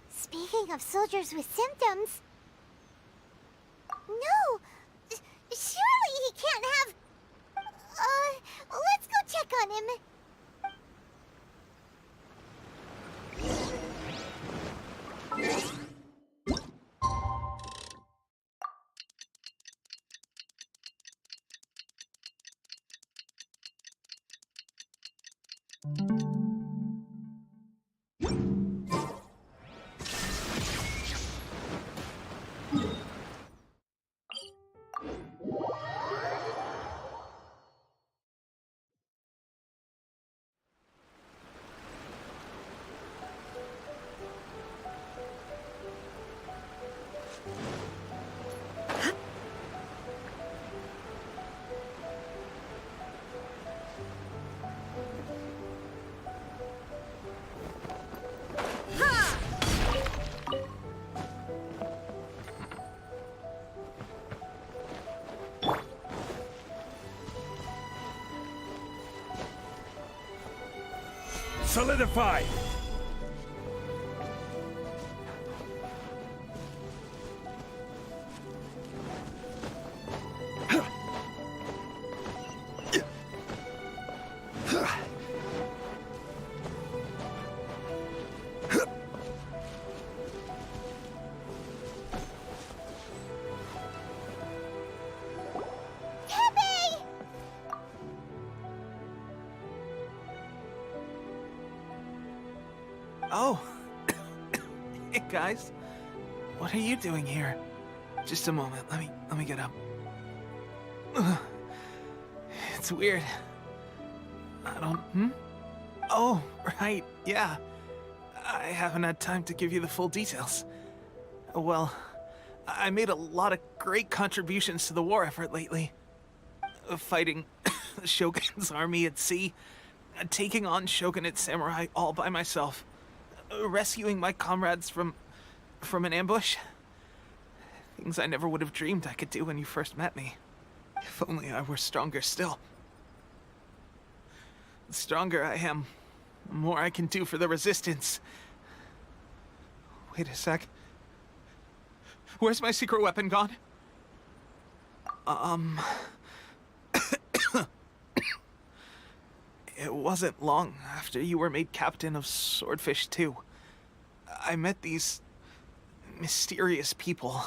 Speaking of soldiers with symptoms... No! Surely he can't have... let's go check on him. Solidify! Oh. Hey, guys. What are you doing here? Just a moment. Let me get up. Ugh. It's weird. I don't... Oh, right. Yeah. I haven't had time to give you the full details. Well, I made a lot of great contributions to the war effort lately. Fighting the Shogun's army at sea, taking on Shogunate samurai all by myself, rescuing my comrades from an ambush. Things I never would have dreamed I could do when you first met me. If only I were stronger still. The stronger I am, the more I can do for the Resistance. Wait a sec. Where's my secret weapon gone? It wasn't long after you were made captain of Swordfish 2. I met these mysterious people.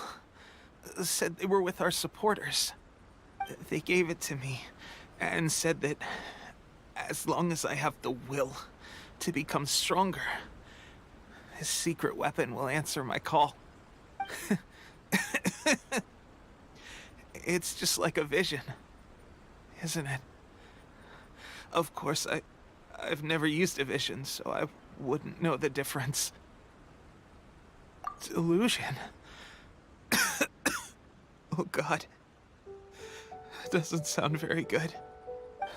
Said they were with our supporters. They gave it to me and said that as long as I have the will to become stronger, his secret weapon will answer my call. It's just like a vision, isn't it? Of course, I've never used a vision, so I wouldn't know the difference. Delusion? Oh God. Doesn't sound very good.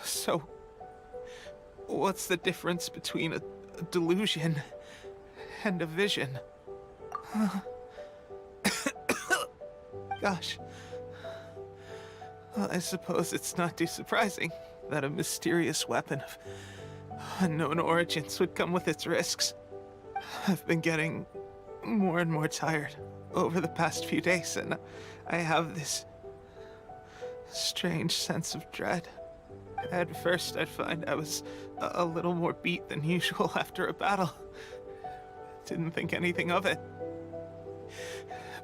So, what's the difference between a delusion and a vision? Gosh. Well, I suppose it's not too surprising that a mysterious weapon of Unknown origins would come with its risks. I've been getting more and more tired over the past few days, and I have this strange sense of dread. At first, I'd find I was a little more beat than usual after a battle. Didn't think anything of it.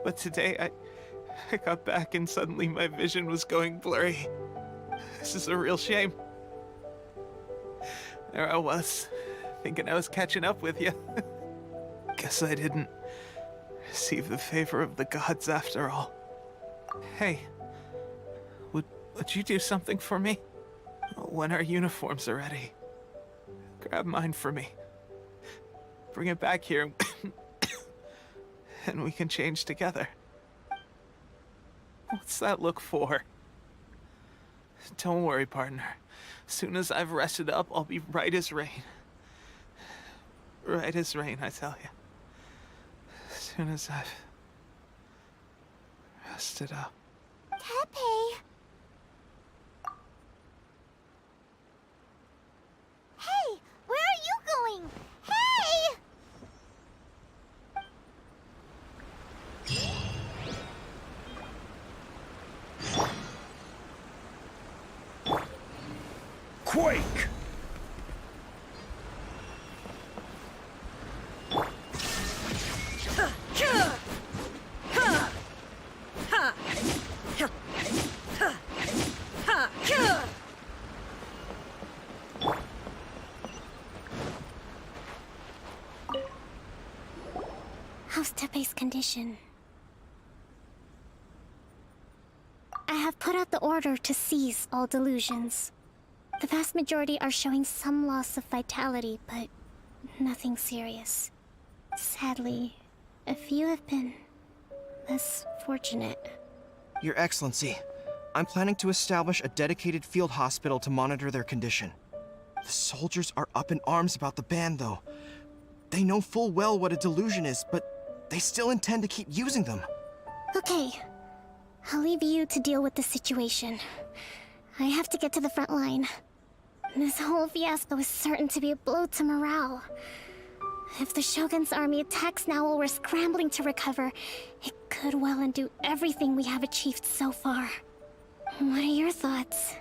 But today, I got back and suddenly my vision was going blurry. This is a real shame. There I was, thinking I was catching up with you. Guess I didn't receive the favor of the gods after all. Hey, would you do something for me? When our uniforms are ready, grab mine for me. Bring it back here, and we can change together. What's that look for? Don't worry, partner. As soon as I've rested up, I'll be right as rain. Right as rain, I tell you. As soon as I've rested up. Tepe! Hey! Where are you going? Hey! Quake! How's Tepe's condition? I have put out the order to seize all delusions. The vast majority are showing some loss of vitality, but nothing serious. Sadly, a few have been less fortunate. Your Excellency, I'm planning to establish a dedicated field hospital to monitor their condition. The soldiers are up in arms about the ban, though. They know full well what a delusion is, but they still intend to keep using them. Okay, I'll leave you to deal with the situation. I have to get to the front line. This whole fiasco is certain to be a blow to morale. If the Shogun's army attacks now while we're scrambling to recover, it could well undo everything we have achieved so far. What are your thoughts?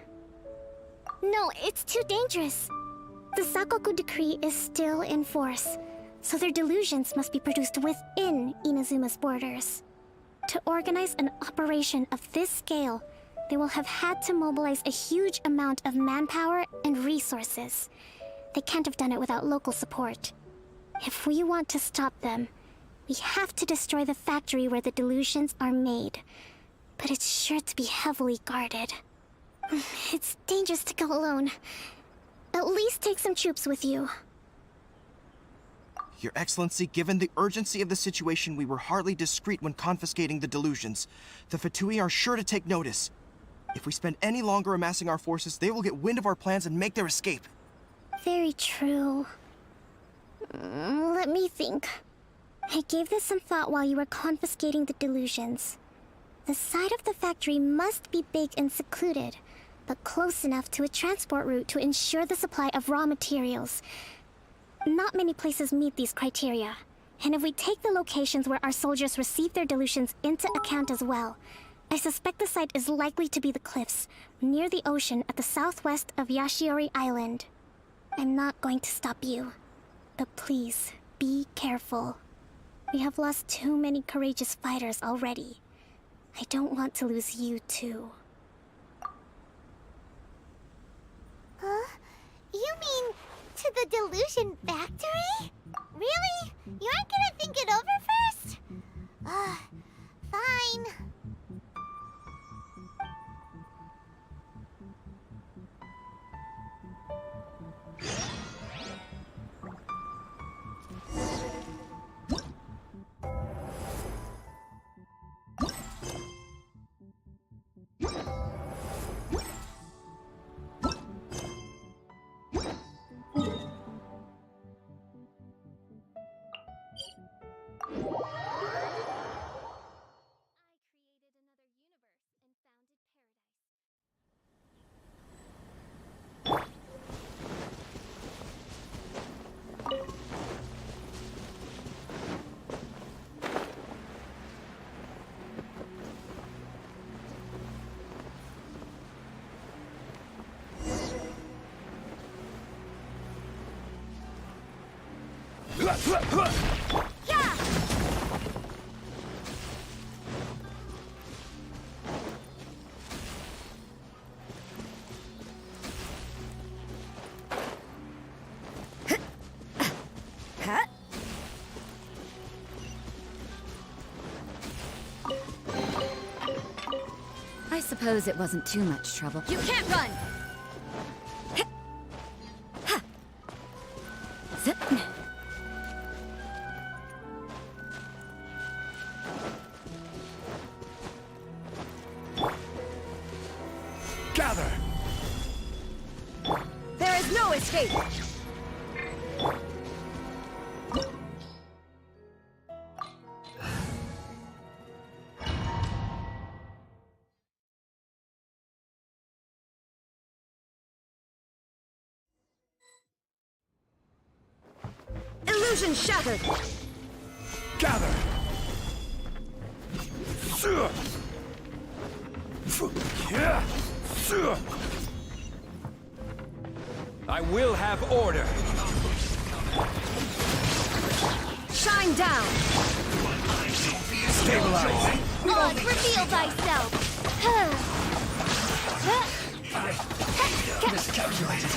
No, it's too dangerous. The Sakoku decree is still in force, so their delusions must be produced within Inazuma's borders. To organize an operation of this scale, they will have had to mobilize a huge amount of manpower and resources. They can't have done it without local support. If we want to stop them, we have to destroy the factory where the delusions are made. But it's sure to be heavily guarded. It's dangerous to go alone. At least take some troops with you. Your Excellency, given the urgency of the situation, we were hardly discreet when confiscating the delusions. The Fatui are sure to take notice. If we spend any longer amassing our forces, they will get wind of our plans and make their escape. Very true. Let me think. I gave this some thought while you were confiscating the delusions. The side of the factory must be big and secluded, but close enough to a transport route to ensure the supply of raw materials. Not many places meet these criteria, and if we take the locations where our soldiers receive their delusions into account as well, I suspect the site is likely to be the cliffs, near the ocean at the southwest of Yashiori Island. I'm not going to stop you, but please, be careful. We have lost too many courageous fighters already. I don't want to lose you too. Huh? You mean to the Delusion factory? Really? You aren't gonna think it over first? Fine. I suppose it wasn't too much trouble. You can't run! Gather! There is no escape! Illusion shattered! Gather! I will have order! Shine down! Stabilize! On, reveal thyself! Miscalculated!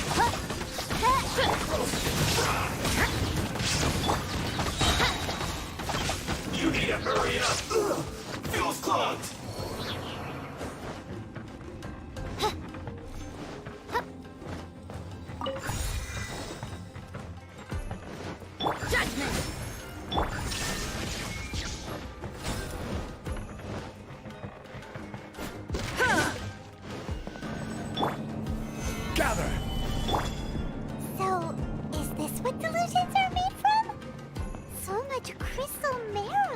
You need to hurry up! Feels clogged! Judgment! Gather! So, is this what delusions are made from? So much crystal marrow.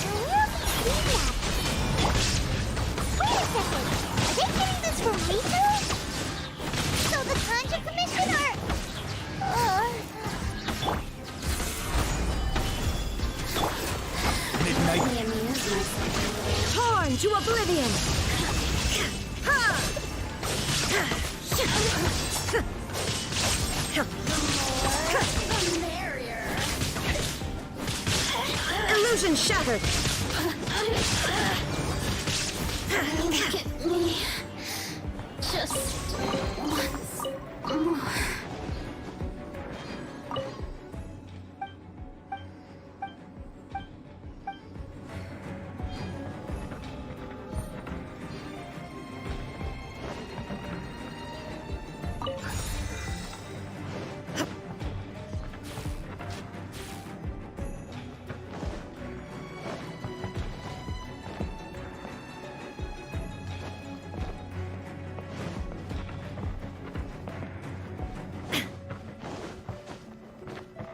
Where have we seen that? Wait a second. Are they getting this from retail? So the Conjure Commission are... Torn to oblivion! Illusion shattered! Get me just once more.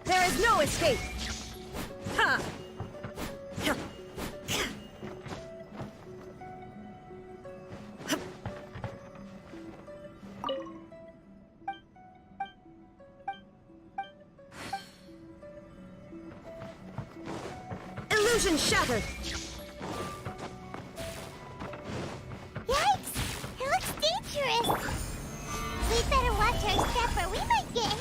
There is no escape! Ha! Illusion shattered! Yikes! It looks dangerous! We better watch our step or we might get hit!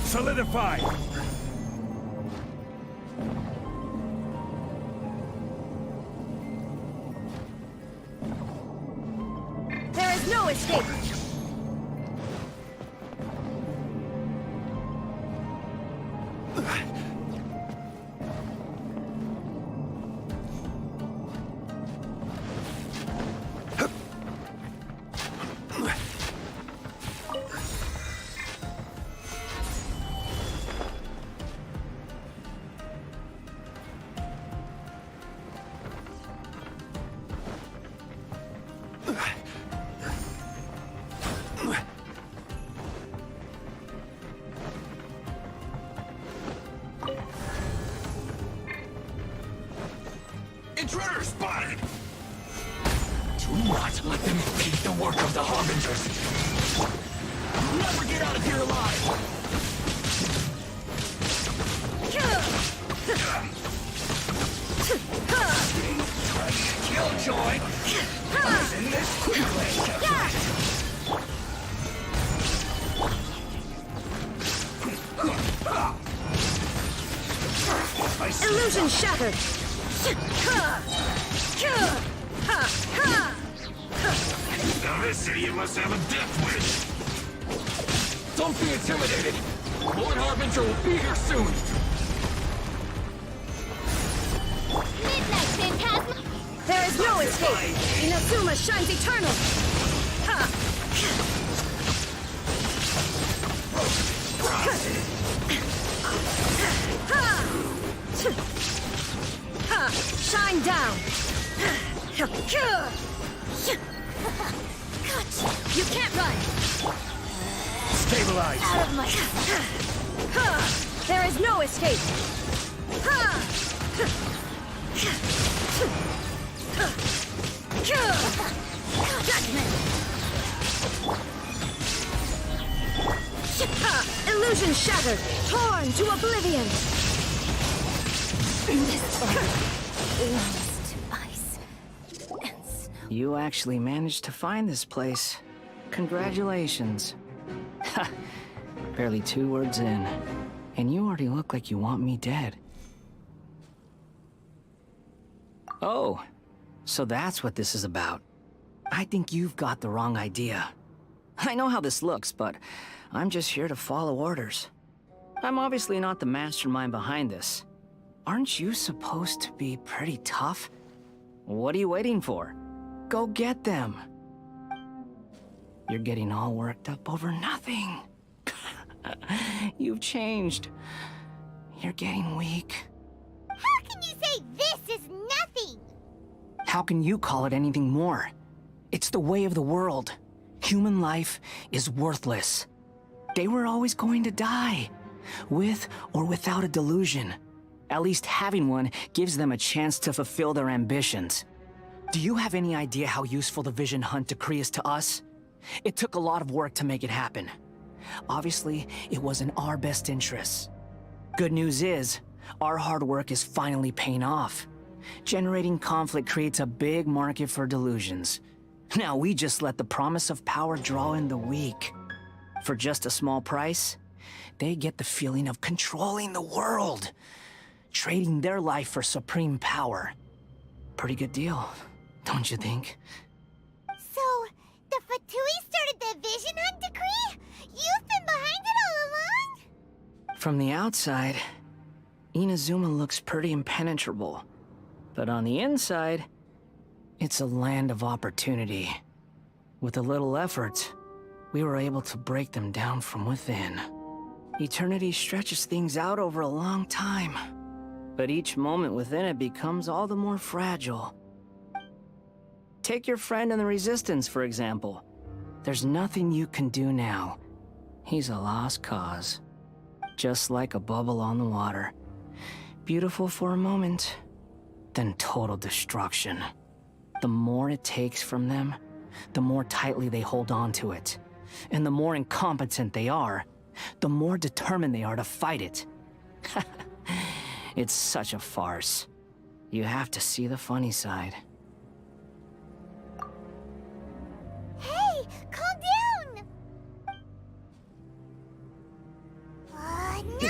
Solidify! There is no escape! Intruder spotted! Do not let them impede the work of the Harbingers! You'll never get out of here alive! Killjoy! Poison this quickly! Illusion shattered! Now this idiot must have a death wish! Don't be intimidated! Lord Harbinger will be here soon! Midnight Phantasma! There is no escape! Inazuma shines eternal! Shine down! You can't run! Stabilize! Out of my... There is no escape! Judgment! Illusion shattered! Torn to oblivion! You actually managed to find this place. Congratulations. Ha! Barely 2 words in, and you already look like you want me dead. Oh, so that's what this is about. I think you've got the wrong idea. I know how this looks, but I'm just here to follow orders. I'm obviously not the mastermind behind this. Aren't you supposed to be pretty tough? What are you waiting for? Go get them. You're getting all worked up over nothing. You've changed. You're getting weak. How can you say this is nothing? How can you call it anything more? It's the way of the world. Human life is worthless. They were always going to die, with or without a delusion. At least having one gives them a chance to fulfill their ambitions. Do you have any idea how useful the Vision Hunt decree is to us? It took a lot of work to make it happen. Obviously, it was in our best interests. Good news is, our hard work is finally paying off. Generating conflict creates a big market for delusions. Now we just let the promise of power draw in the weak. For just a small price, they get the feeling of controlling the world, trading their life for supreme power. Pretty good deal, don't you think? So, the Fatui started the Vision Hunt decree? You've been behind it all along? From the outside, Inazuma looks pretty impenetrable. But on the inside, it's a land of opportunity. With a little effort, we were able to break them down from within. Eternity stretches things out over a long time, but each moment within it becomes all the more fragile. Take your friend in the Resistance, for example. There's nothing you can do now. He's a lost cause. Just like a bubble on the water. Beautiful for a moment, then total destruction. The more it takes from them, the more tightly they hold on to it. And the more incompetent they are, the more determined they are to fight it. It's such a farce. You have to see the funny side. Hey, calm down! No!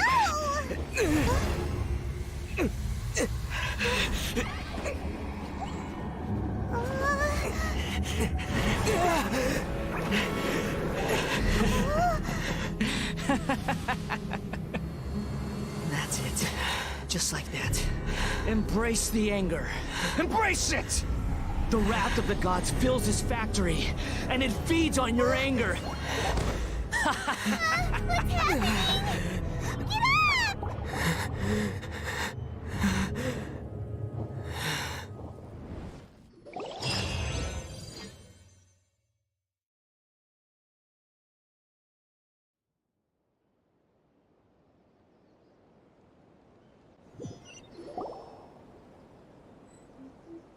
That's it. Just like that. Embrace the anger. Embrace it! The wrath of the gods fills his factory, and it feeds on your anger. What's happening? Get up!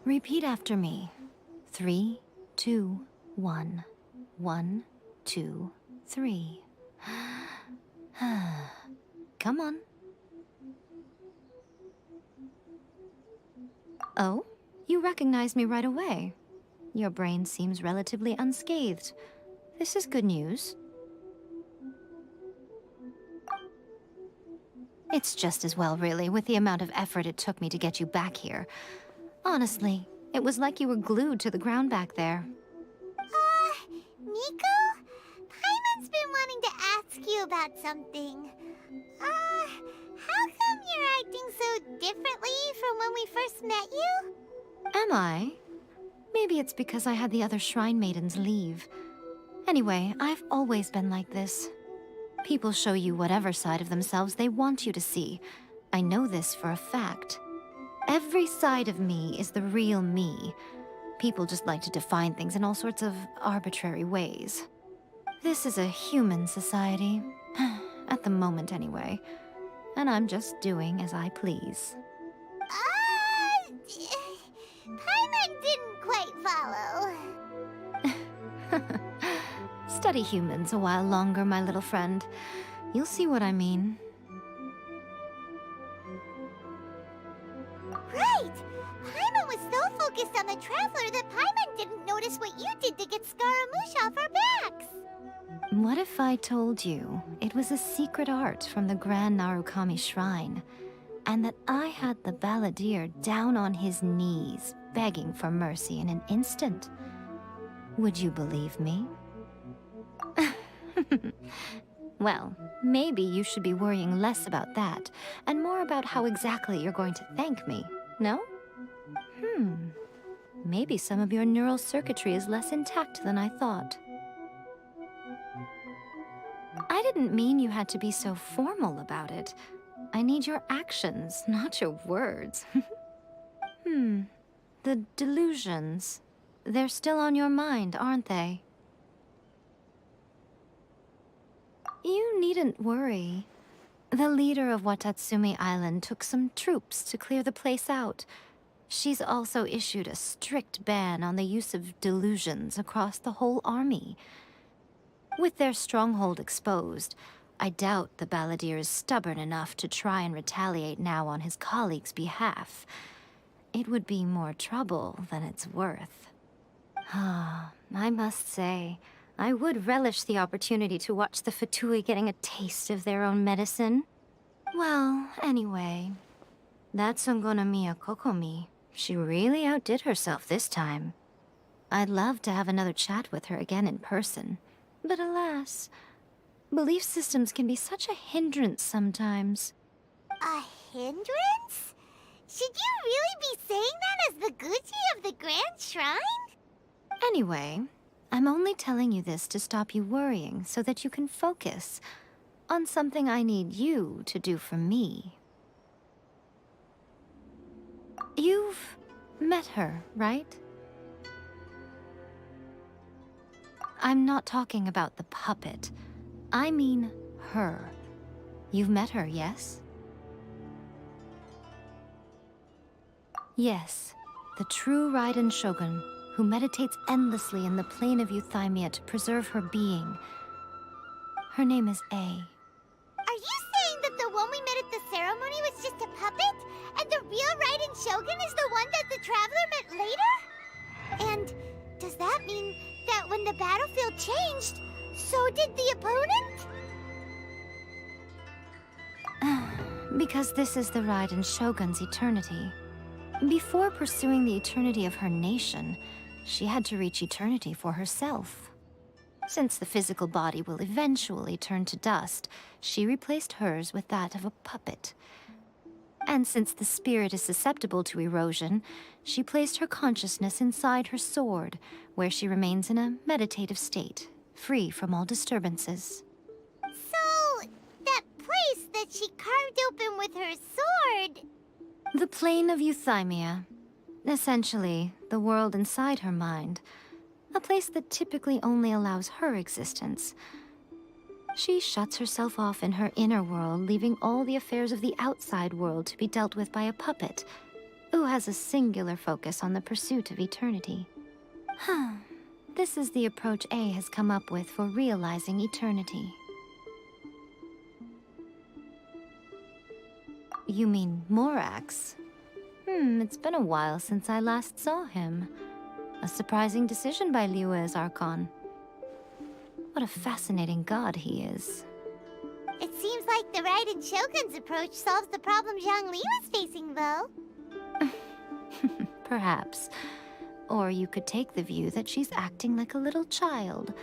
Repeat after me. 3, 2, 1. 1, 2, 3. Come on. Oh? You recognized me right away. Your brain seems relatively unscathed. This is good news. It's just as well, really, with the amount of effort it took me to get you back here. Honestly, it was like you were glued to the ground back there. Nico? Paimon's been wanting to ask you about something. How come you're acting so differently from when we first met you? Am I? Maybe it's because I had the other shrine maidens leave. Anyway, I've always been like this. People show you whatever side of themselves they want you to see. I know this for a fact. Every side of me is the real me. People just like to define things in all sorts of arbitrary ways. This is a human society. At the moment, anyway. And I'm just doing as I please. Paimon didn't quite follow. Study humans a while longer, my little friend. You'll see what I mean. Right! Paimon was so focused on the Traveler that Paimon didn't notice what you did to get Scaramouche off our backs! What if I told you it was a secret art from the Grand Narukami Shrine, and that I had the balladeer down on his knees, begging for mercy in an instant? Would you believe me? Well, maybe you should be worrying less about that, and more about how exactly you're going to thank me, no? Maybe some of your neural circuitry is less intact than I thought. I didn't mean you had to be so formal about it. I need your actions, not your words. The delusions. They're still on your mind, aren't they? You needn't worry. The leader of Watatsumi Island took some troops to clear the place out. She's also issued a strict ban on the use of delusions across the whole army. With their stronghold exposed, I doubt the balladeer is stubborn enough to try and retaliate now on his colleagues' behalf. It would be more trouble than it's worth. I must say, I would relish the opportunity to watch the Fatui getting a taste of their own medicine. Well, anyway, that Songonomiya Kokomi, she really outdid herself this time. I'd love to have another chat with her again in person. But alas, belief systems can be such a hindrance sometimes. A hindrance? Should you really be saying that as the Gucci of the Grand Shrine? Anyway, I'm only telling you this to stop you worrying so that you can focus on something I need you to do for me. You've met her, right? I'm not talking about the puppet. I mean her. You've met her, yes? Yes, the true Raiden Shogun, who meditates endlessly in the plane of Euthymia to preserve her being. Her name is A. Are you saying that the one we met at the ceremony was just a puppet? And the real Raiden Shogun is the one that the Traveler met later? And does that mean that when the battlefield changed, so did the opponent? Because this is the Raiden Shogun's eternity. Before pursuing the eternity of her nation, she had to reach eternity for herself. Since the physical body will eventually turn to dust, she replaced hers with that of a puppet. And since the spirit is susceptible to erosion, she placed her consciousness inside her sword, where she remains in a meditative state, free from all disturbances. So, that place that she carved open with her sword... The plane of Euthymia. Essentially, the world inside her mind. A place that typically only allows her existence. She shuts herself off in her inner world, leaving all the affairs of the outside world to be dealt with by a puppet, who has a singular focus on the pursuit of eternity. This is the approach A has come up with for realizing eternity. You mean Morax? It's been a while since I last saw him. A surprising decision by Liyue's Archon. What a fascinating god he is. It seems like the Raiden Shogun's approach solves the problem Zhang Li was facing, though. Perhaps. Or you could take the view that she's acting like a little child,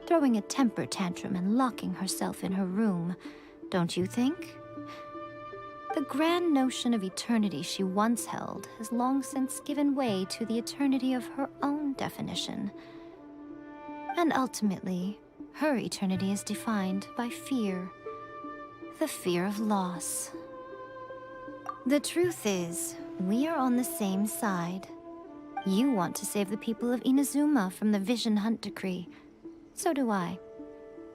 throwing a temper tantrum and locking herself in her room. Don't you think? The grand notion of eternity she once held has long since given way to the eternity of her own definition. And ultimately, her eternity is defined by fear. The fear of loss. The truth is, we are on the same side. You want to save the people of Inazuma from the Vision Hunt decree. So do I.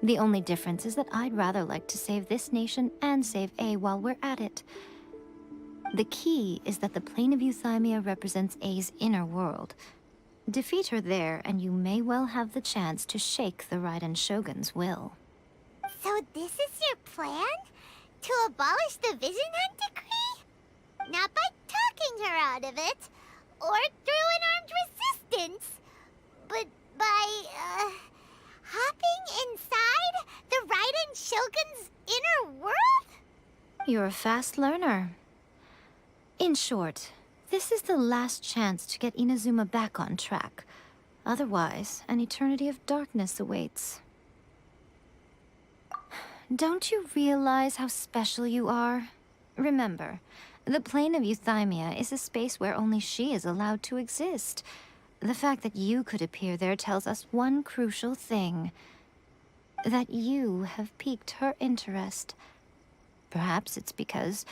The only difference is that I'd rather like to save this nation and save A while we're at it. The key is that the plane of Euthymia represents A's inner world. Defeat her there, and you may well have the chance to shake the Raiden Shogun's will. So this is your plan? To abolish the Vision Hunt decree? Not by talking her out of it, or through an armed resistance, but by, hopping inside the Raiden Shogun's inner world? You're a fast learner. In short, this is the last chance to get Inazuma back on track. Otherwise, an eternity of darkness awaits. Don't you realize how special you are? Remember, the plane of Euthymia is a space where only she is allowed to exist. The fact that you could appear there tells us one crucial thing. That you have piqued her interest. Perhaps it's because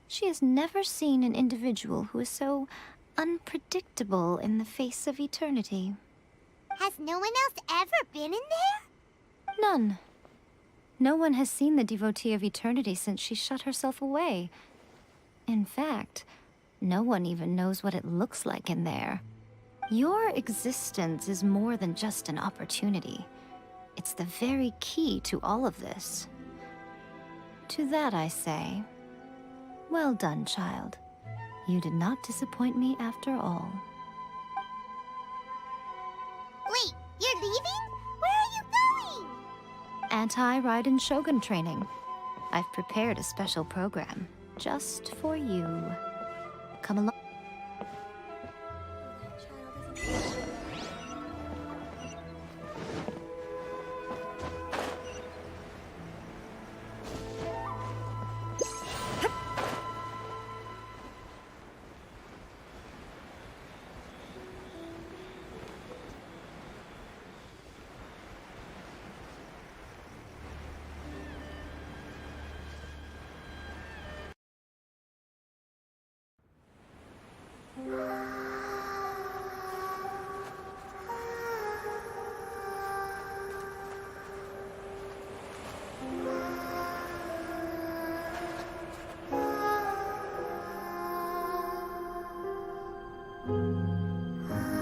she has never seen an individual who is so unpredictable in the face of eternity. Has no one else ever been in there? None. No one has seen the devotee of eternity since she shut herself away. In fact, no one even knows what it looks like in there. Your existence is more than just an opportunity. It's the very key to all of this. To that I say, well done, child. You did not disappoint me after all. Wait, you're leaving? Where are you going? Anti-Raiden Shogun training. I've prepared a special program just for you. Come along.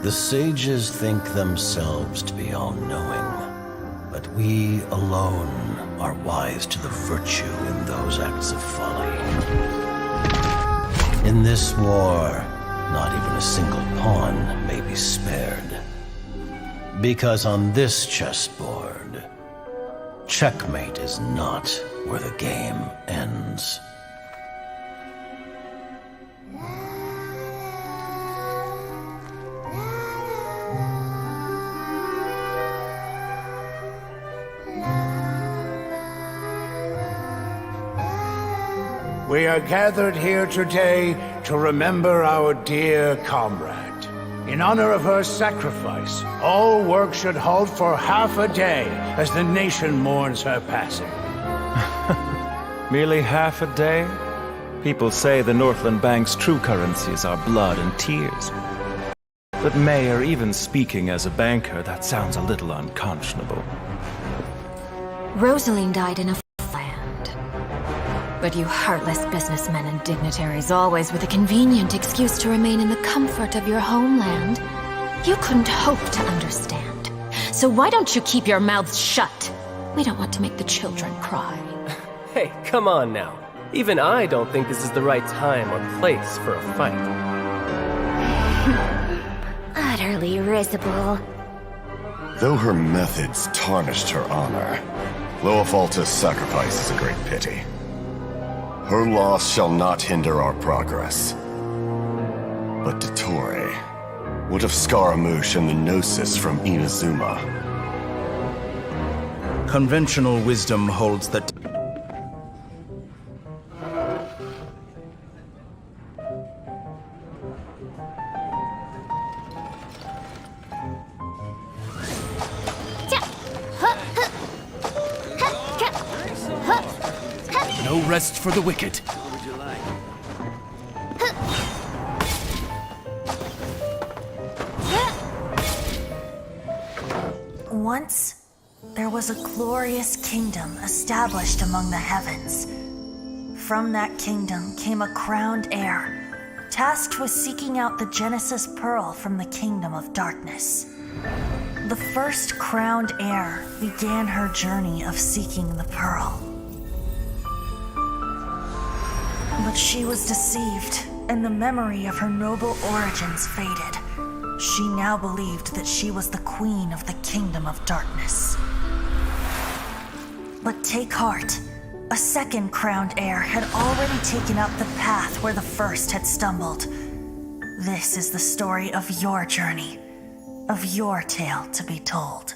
The sages think themselves to be all-knowing, but we alone are wise to the virtue in those acts of folly. In this war, not even a single pawn may be spared. Because on this chessboard, checkmate is not where the game ends. We are gathered here today to remember our dear comrade. In honor of her sacrifice, all work should halt for half a day as the nation mourns her passing. Merely half a day? People say the Northland Bank's true currencies are blood and tears. But Mayor, even speaking as a banker, that sounds a little unconscionable. Rosaline died in a land. But you heartless businessmen and dignitaries, always with a convenient excuse to remain in the comfort of your homeland, you couldn't hope to understand. So why don't you keep your mouths shut? We don't want to make the children cry. Hey, come on now. Even I don't think this is the right time or place for a fight. Utterly risible. Though her methods tarnished her honor, Loafalta's sacrifice is a great pity. Her loss shall not hinder our progress. But Dottore, what of Scaramouche and the Gnosis from Inazuma? Conventional wisdom holds that... No rest for the wicked. Once, there was a glorious kingdom established among the heavens. From that kingdom came a crowned heir, tasked with seeking out the Genesis Pearl from the kingdom of darkness. The first crowned heir began her journey of seeking the pearl. But she was deceived, and the memory of her noble origins faded. She now believed that she was the queen of the kingdom of darkness. But take heart. A second crowned heir had already taken up the path where the first had stumbled. This is the story of your journey, of your tale to be told.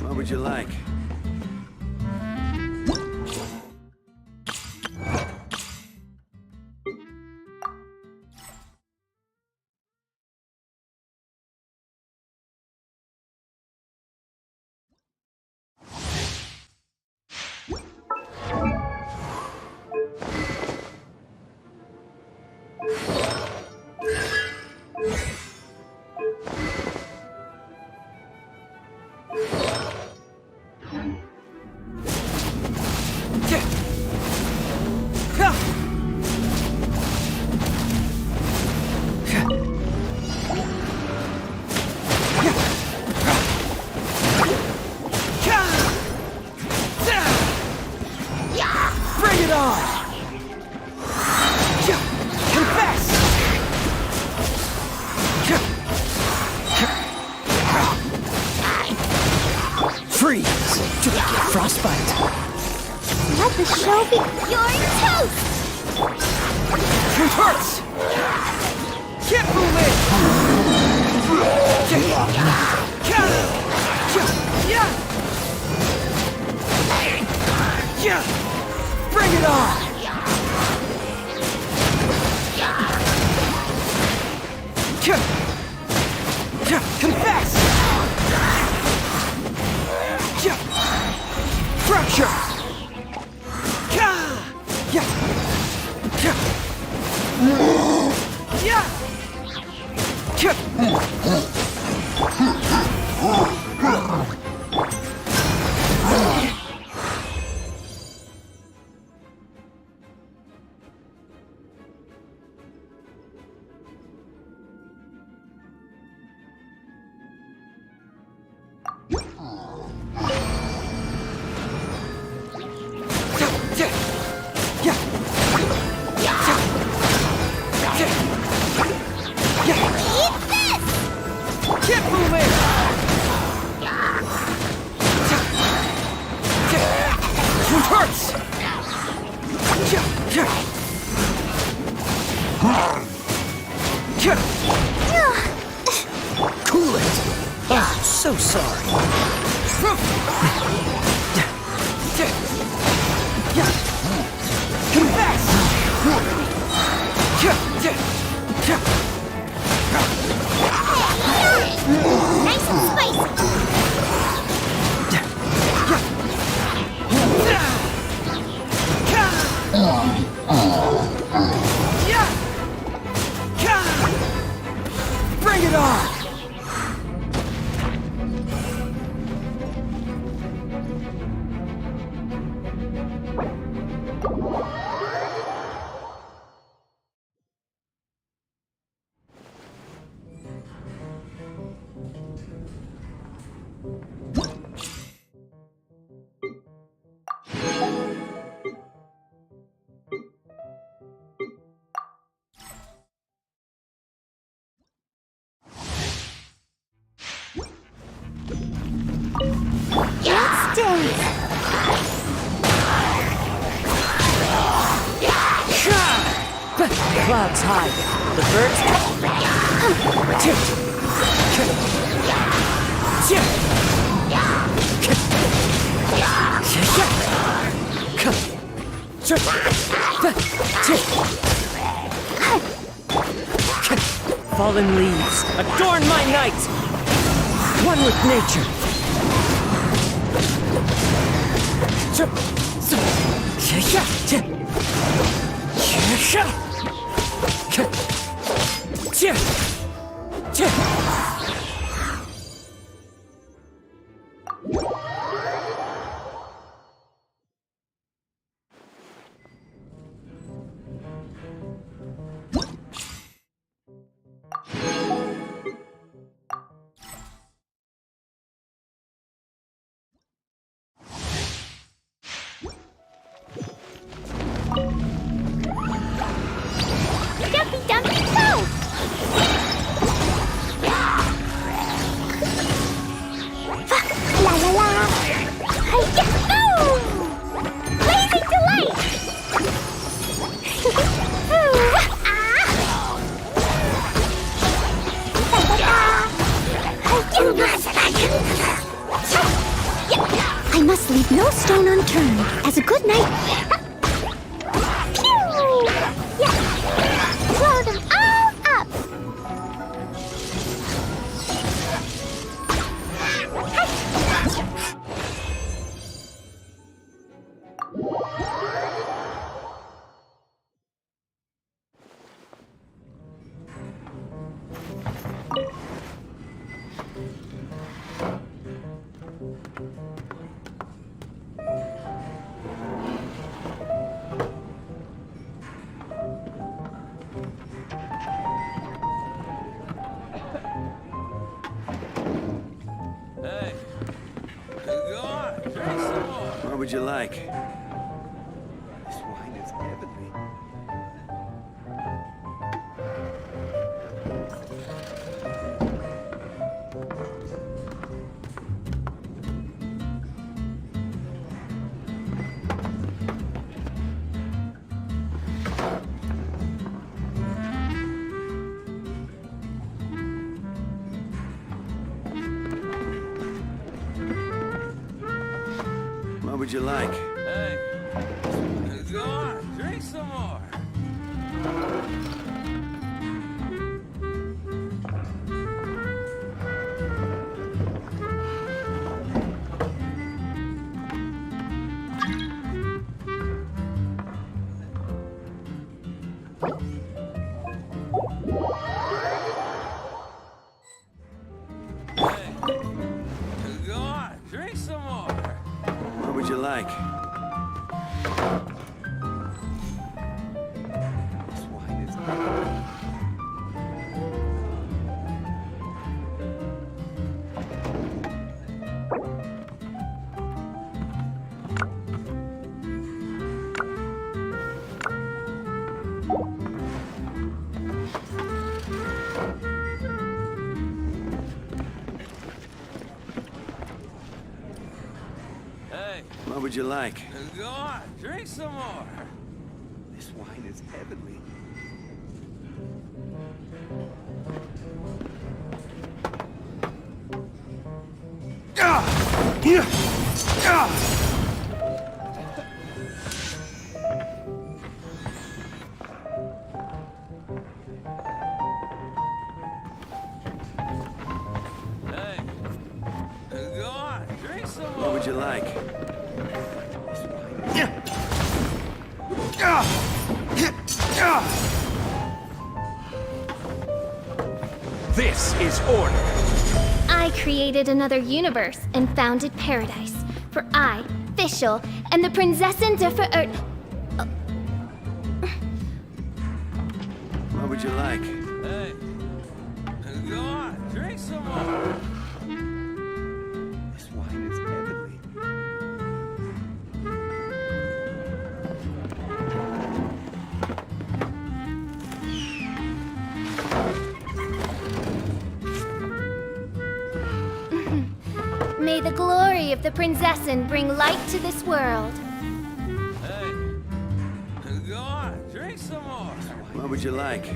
What would you like? Cool it! Oh, so sorry. Confess! Nice and spicy! Bring it on! Let's dance! Clouds high. The birds... Fallen leaves, adorn my night! One with nature. I must leave no stone unturned as a good night. Pew! Yeah. Blow them all up. Hey, go on, drink some more. What would you like? This wine is heavenly. What would you like? Hey, go on, drink some more. you like? This wine is... What would you like? Go on, drink some more. This wine is heavenly. Hey, go on, drink some more. What would you like? This is order. I created another universe and founded paradise. For I, Fischl, and the Prinzessin der Ver... What would you like? Hey, go on, drink some more. This wine is heavenly. May the glory of the Prinzessin bring light to this world. Hey, go on, drink some more. What would you like?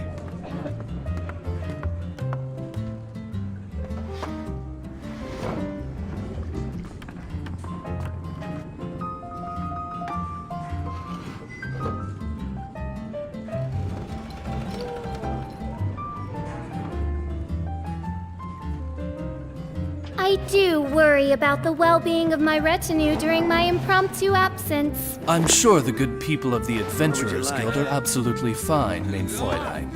I do worry about the well-being of my retinue during my impromptu absence. I'm sure the good people of the Adventurers Guild are absolutely fine, main Fräulein.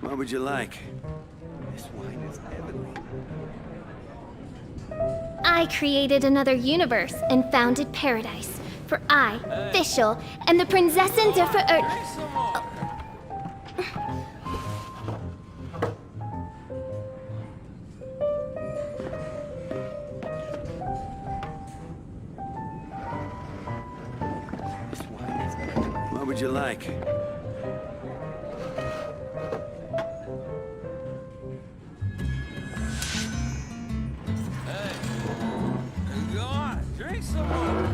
What would you like? This wine is heavenly. I created another universe and founded paradise. For I, Fischl, and the Prinzessin der Ver... What would you like? Go on, drink some more.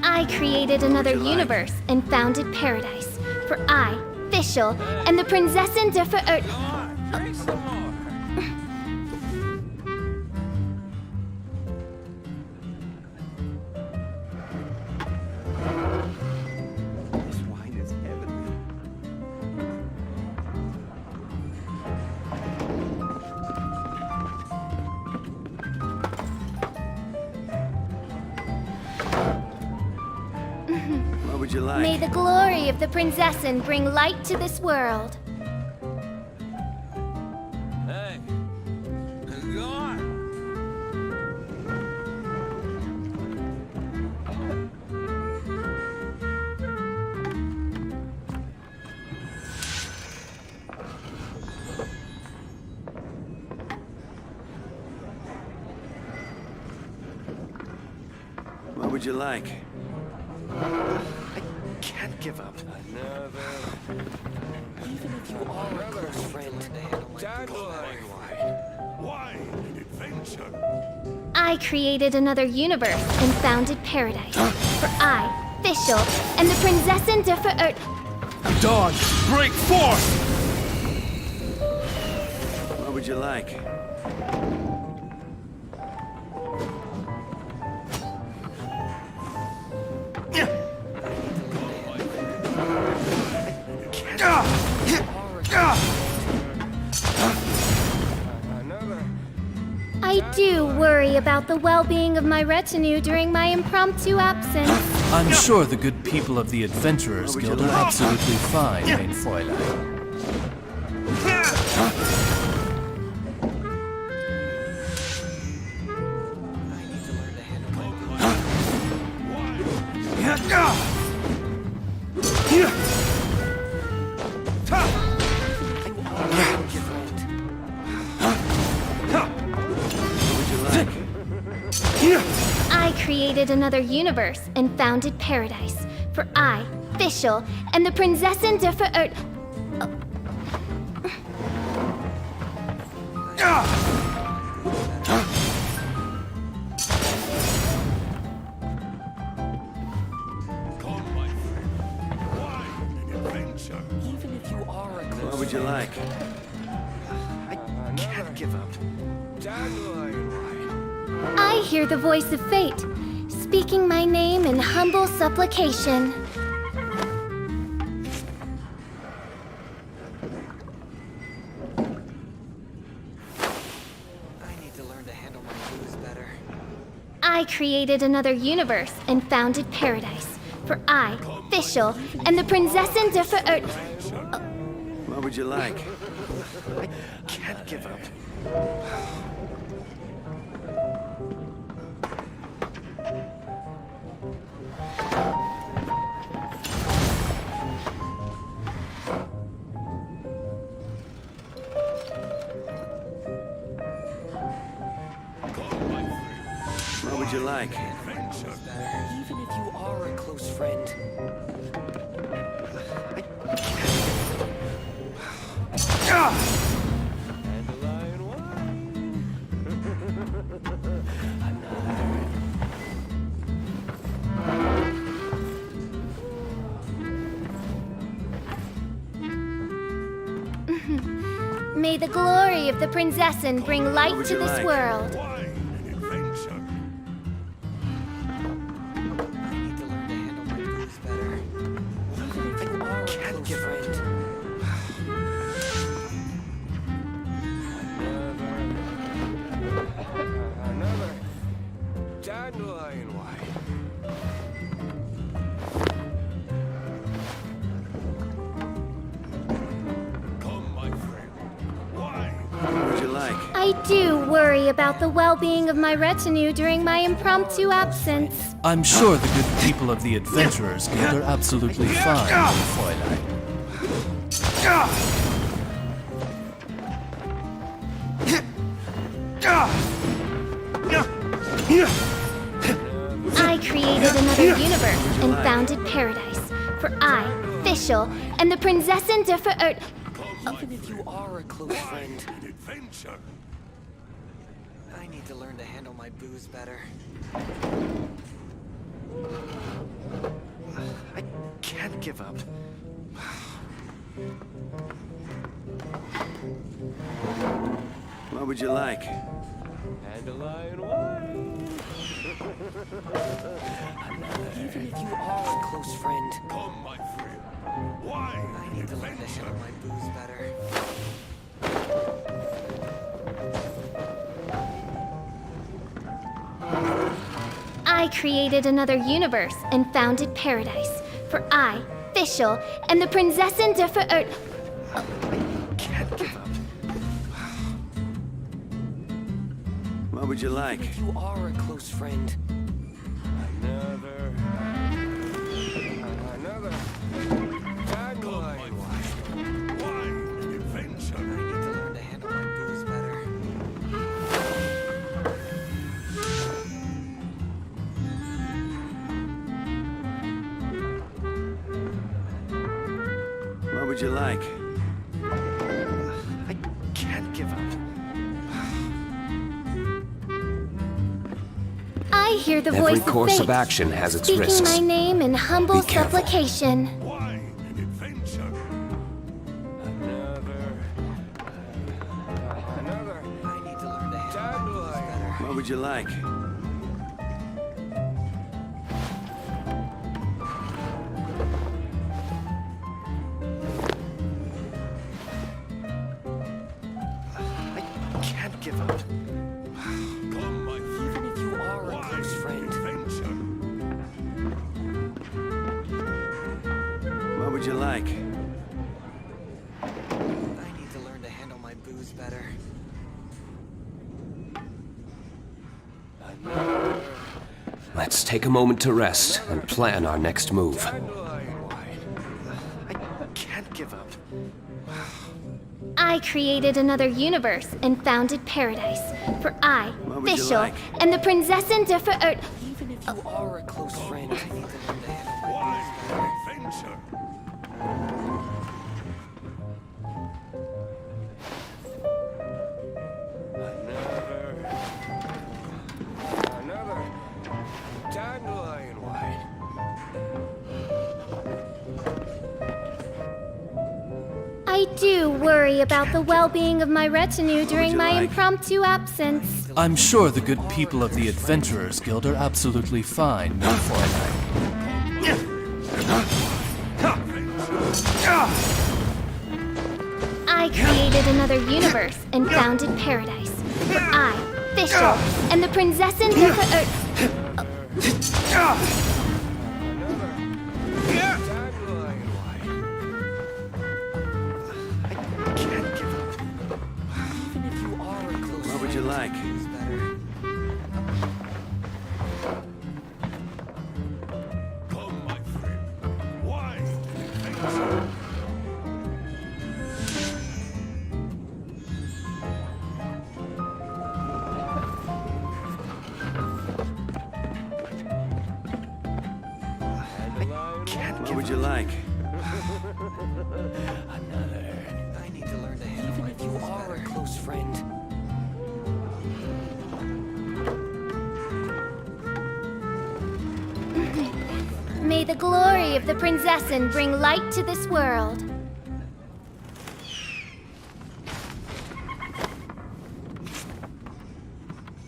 I created another universe and founded paradise. For I, Fischl, and the Prinzessin der Ver... Drink some more. This wine is heavenly. What would you like? May the glory of the Prinzessin bring light to this world. Hey, go on. What would you like? Can't give up. Even if you are a close friend, Why adventure? I created another universe and founded paradise. For I, Fischl, and the Prinzessin der Ver... Dawn, break forth! would you like? I do worry about the well-being of my retinue during my impromptu absence. I'm sure the good people of the Adventurers Guild are absolutely fine, mein Fräulein. I created another universe and founded paradise. For I, Fischl, and the Prinzessin der Verirrt... Even if you are a what would you like? I can't give up. I hear the voice of fate, speaking my name in humble supplication. I need to learn to handle my booze better. I created another universe and founded paradise. For I, Fischl, and the Prinzessin der Verirrt... What would you like? I can't give up. What would you like? Even if you are a close friend. May the glory of the Prinzessin bring light to this world. I do worry about the well-being of my retinue during my impromptu absence. I'm sure the good people of the Adventurers Guild are absolutely fine, mein Fräulein. I created another universe and founded paradise. For I, Fischl, and the Prinzessin der Verirrt... Even if you are a close friend. I need to learn to handle my booze better. I can't give up. What would you like? Dandelion wine. Even if you are a close friend. Come, my friend. Wine. I need to learn to handle my booze better. I created another universe and founded paradise. For I, Fischl, and the Prinzessin der Verirrt... I can't give up. What would you like? Even if you are a close friend. Another dandelion wine. Wine and adventure. I need to learn to handle my booze better. What would you like? I can't give up. I hear the voice of fate. Every course of action has its risks. Speaking my name in humble supplication. Wine and adventure. Another What would you like? I can't give up. Even if you are a close friend. What would you like? I need to learn to handle my booze better. Let's take a moment to rest and plan our next move. I can't give up. I created another universe and founded paradise. For I, Fischl, and the Prinzessin der Verirrt. Even if you are a close friend, I need to learn to handle my booze better. Another dandelion white. I do worry about the well-being of my retinue during my impromptu absence. I'm sure the good people of the Adventurers Guild are absolutely fine, mein Fräulein. I created another universe and founded paradise. For I, Fischl, and the Prinzessin der Verirrt. What would you like? Come, my friend. Why? What would you like? Another. I need to learn to handle even if you are a close friend. May the glory of the Prinzessin bring light to this world.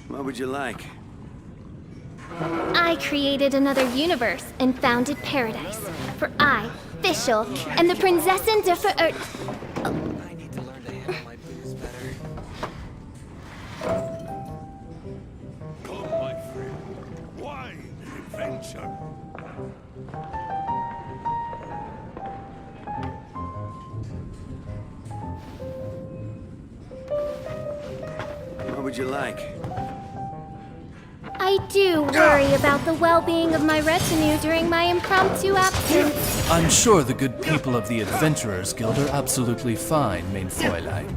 What would you like? I created another universe and founded paradise. For I, Fischl, and the Prinzessin der Verirrt. I need to learn to handle my booze better. Come, my friend. Wine and adventure. What would you like? I do worry about the well-being of my retinue during my impromptu absence. I'm sure the good people of the Adventurers Guild are absolutely fine, mein Fräulein.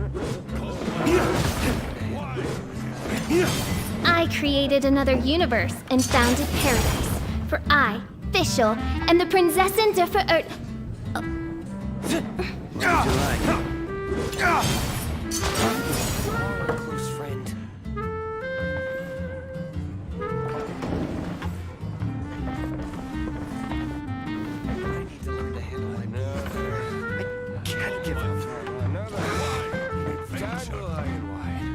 I created another universe and founded paradise. For I, Fischl, and the Prinzessin der Verirrt. What would you like? Close friend. I need to learn to handle my booze better. I can't give up. Another dandelion white.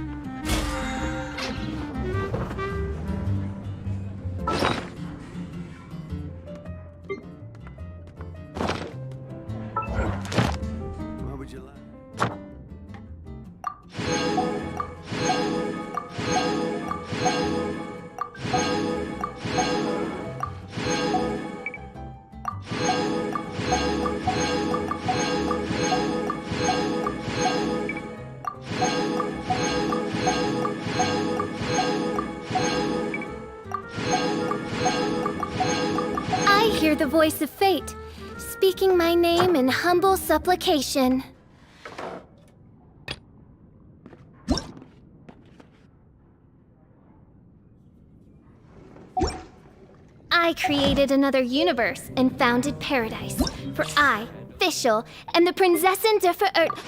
What would you like? I hear the voice of fate, speaking my name in humble supplication. I created another universe and founded paradise. For I, Fischl, and the Prinzessin der Verirrt.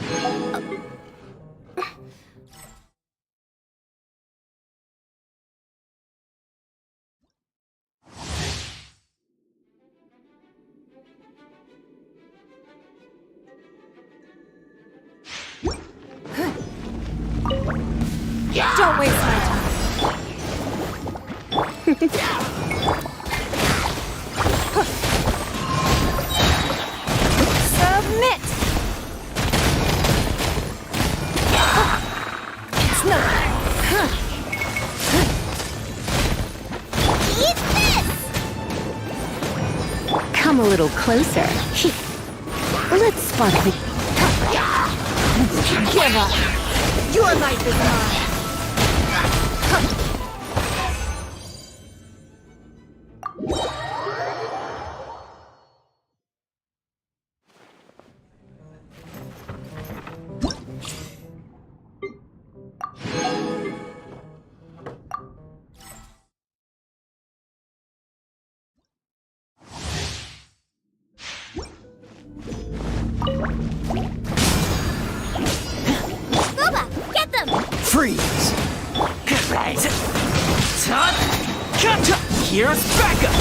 Don't waste my time. Submit! It's nothing. Eat this! Come a little closer. Let's spot the... Give up! Your life is mine! Freeze! Here's backup!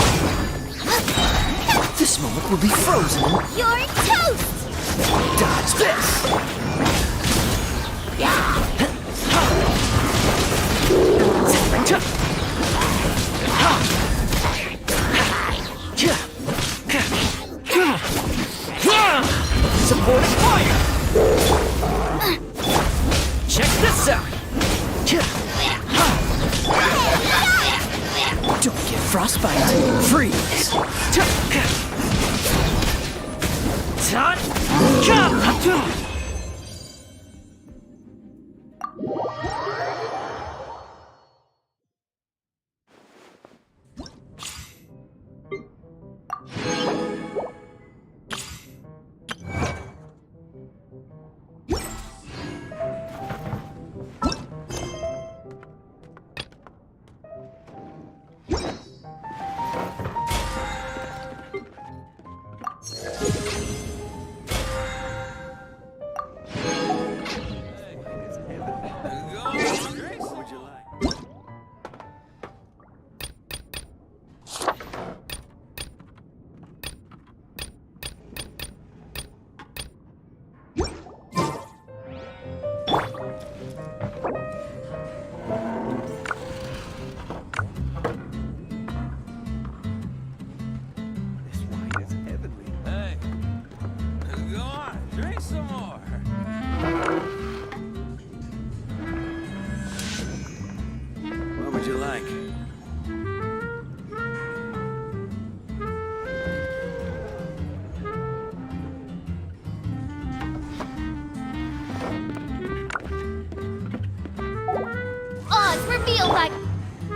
This moment will be frozen. You're toast! Dodge this! Supporting fire! Check this out! Don't get frostbite. Freeze.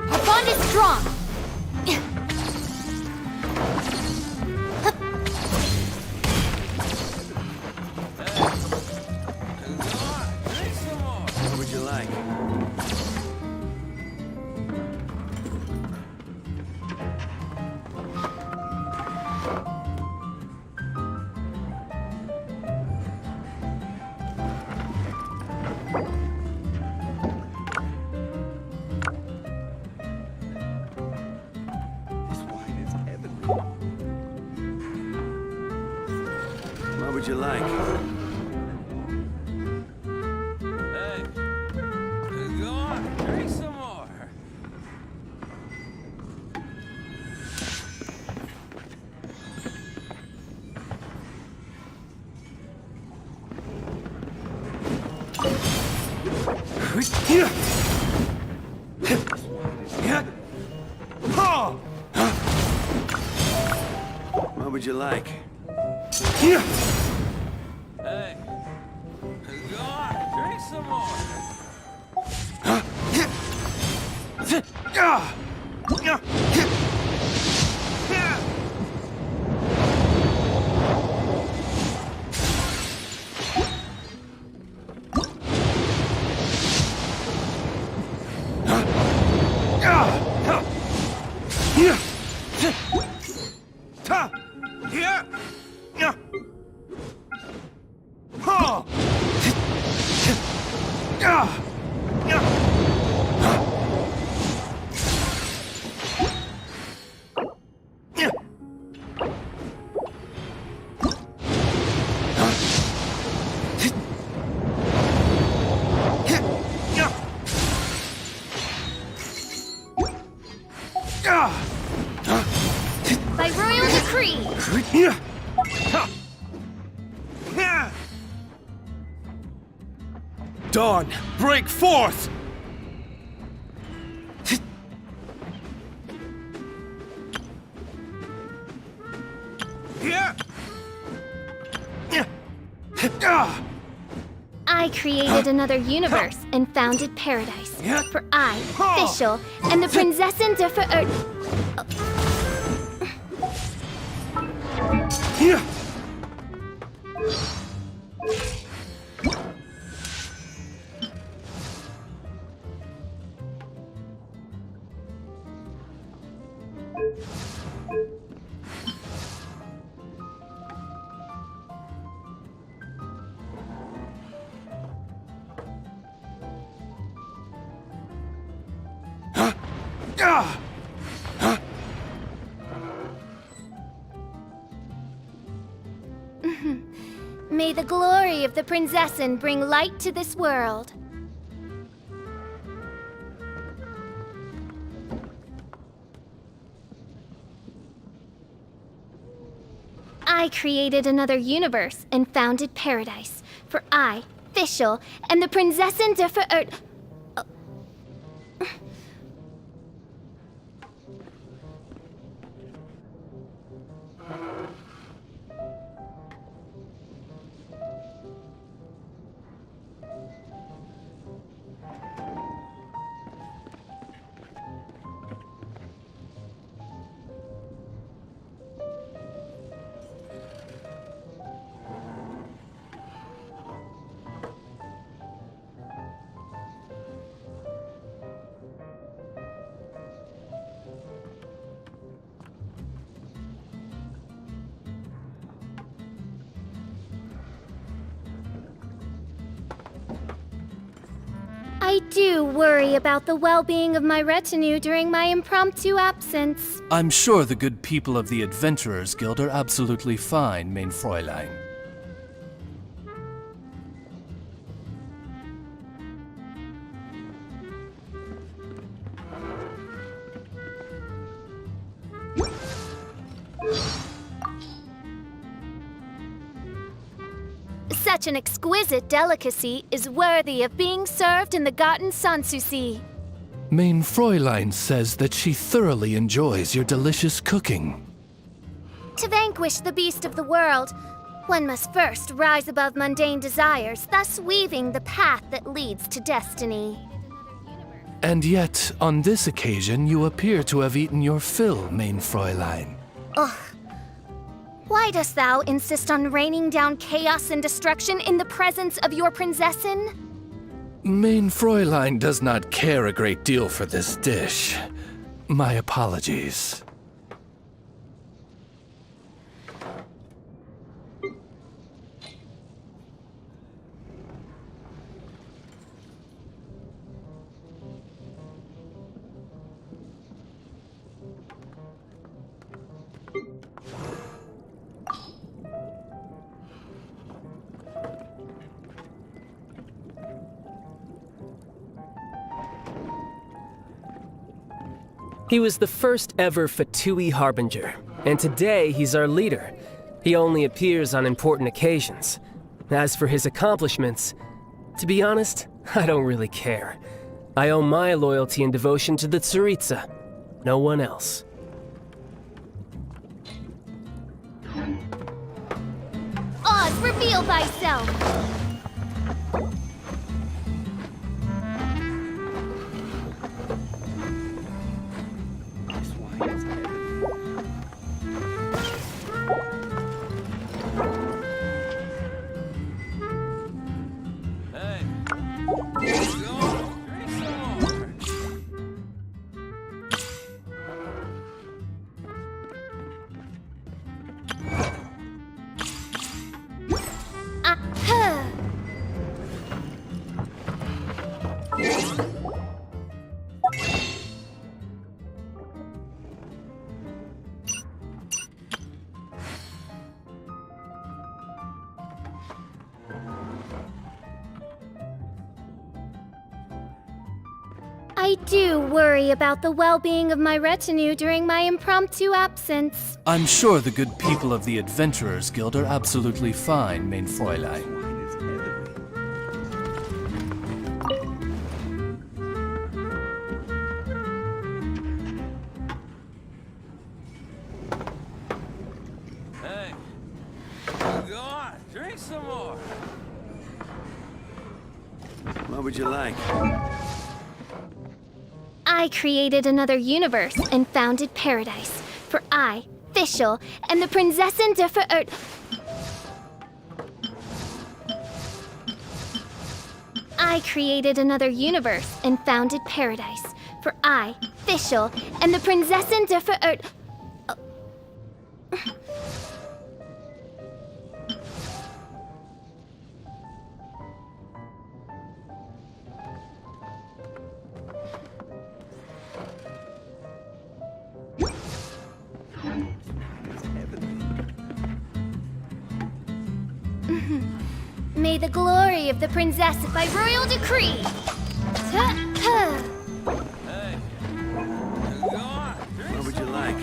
Our bond is strong. What would you like? What would you like? Hey, go on, drink some more. What would you like? Hey, go on, drink some more. dawn, break forth! I created another universe and founded paradise. For I, Fischl, and the Prinzessin May the glory of the Prinzessin bring light to this world. I created another universe and founded paradise. For I, Fischl, and the Prinzessin I do worry about the well-being of my retinue during my impromptu absence. I'm sure the good people of the Adventurers Guild are absolutely fine, mein Fräulein. Such an exquisite delicacy is worthy of being served in the Garten Sanssouci. Mein Fräulein says that she thoroughly enjoys your delicious cooking. To vanquish the beast of the world, one must first rise above mundane desires, thus weaving the path that leads to destiny. And yet, on this occasion, you appear to have eaten your fill, mein Fräulein. Ugh. Why dost thou insist on raining down chaos and destruction in the presence of your Prinzessin? Mein Fräulein does not care a great deal for this dish. My apologies. He was the first ever Fatui Harbinger, and today he's our leader. He only appears on important occasions. As for his accomplishments, to be honest, I don't really care. I owe my loyalty and devotion to the Tsaritsa, no one else. Oz, reveal thyself! I do worry about the well-being of my retinue during my impromptu absence. I'm sure the good people of the Adventurers Guild are absolutely fine, mein Fräulein. would you like? I created another universe and founded paradise. For I, Fischl, am the Prinzessin der Verirrt. I created another universe and founded paradise. For I, Fischl, am the Prinzessin der Verirrt. May the glory of the princess by royal decree. What would you like?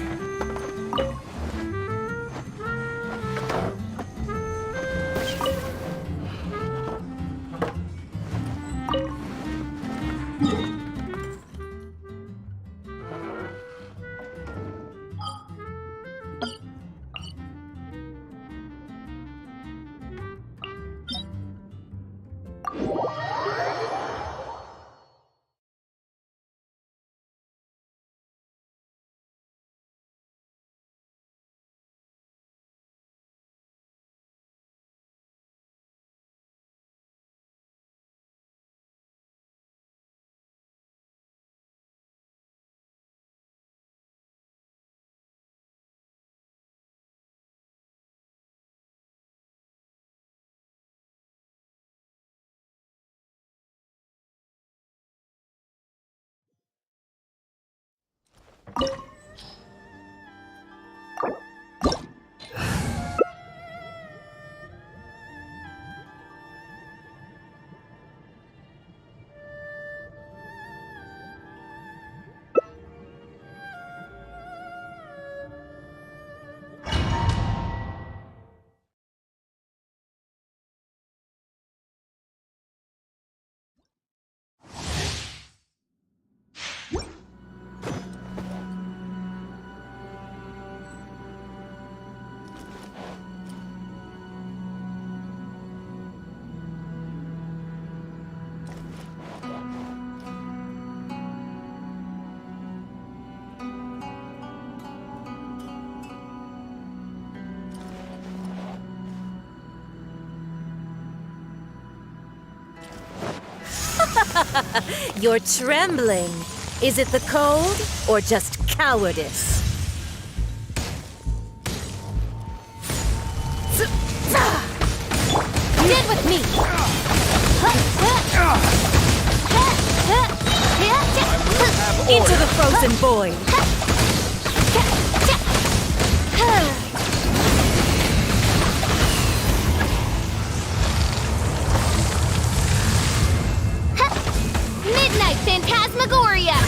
You're trembling. Is it the cold or just cowardice? Get with me! Into the frozen void! Midnight Phantasmagoria!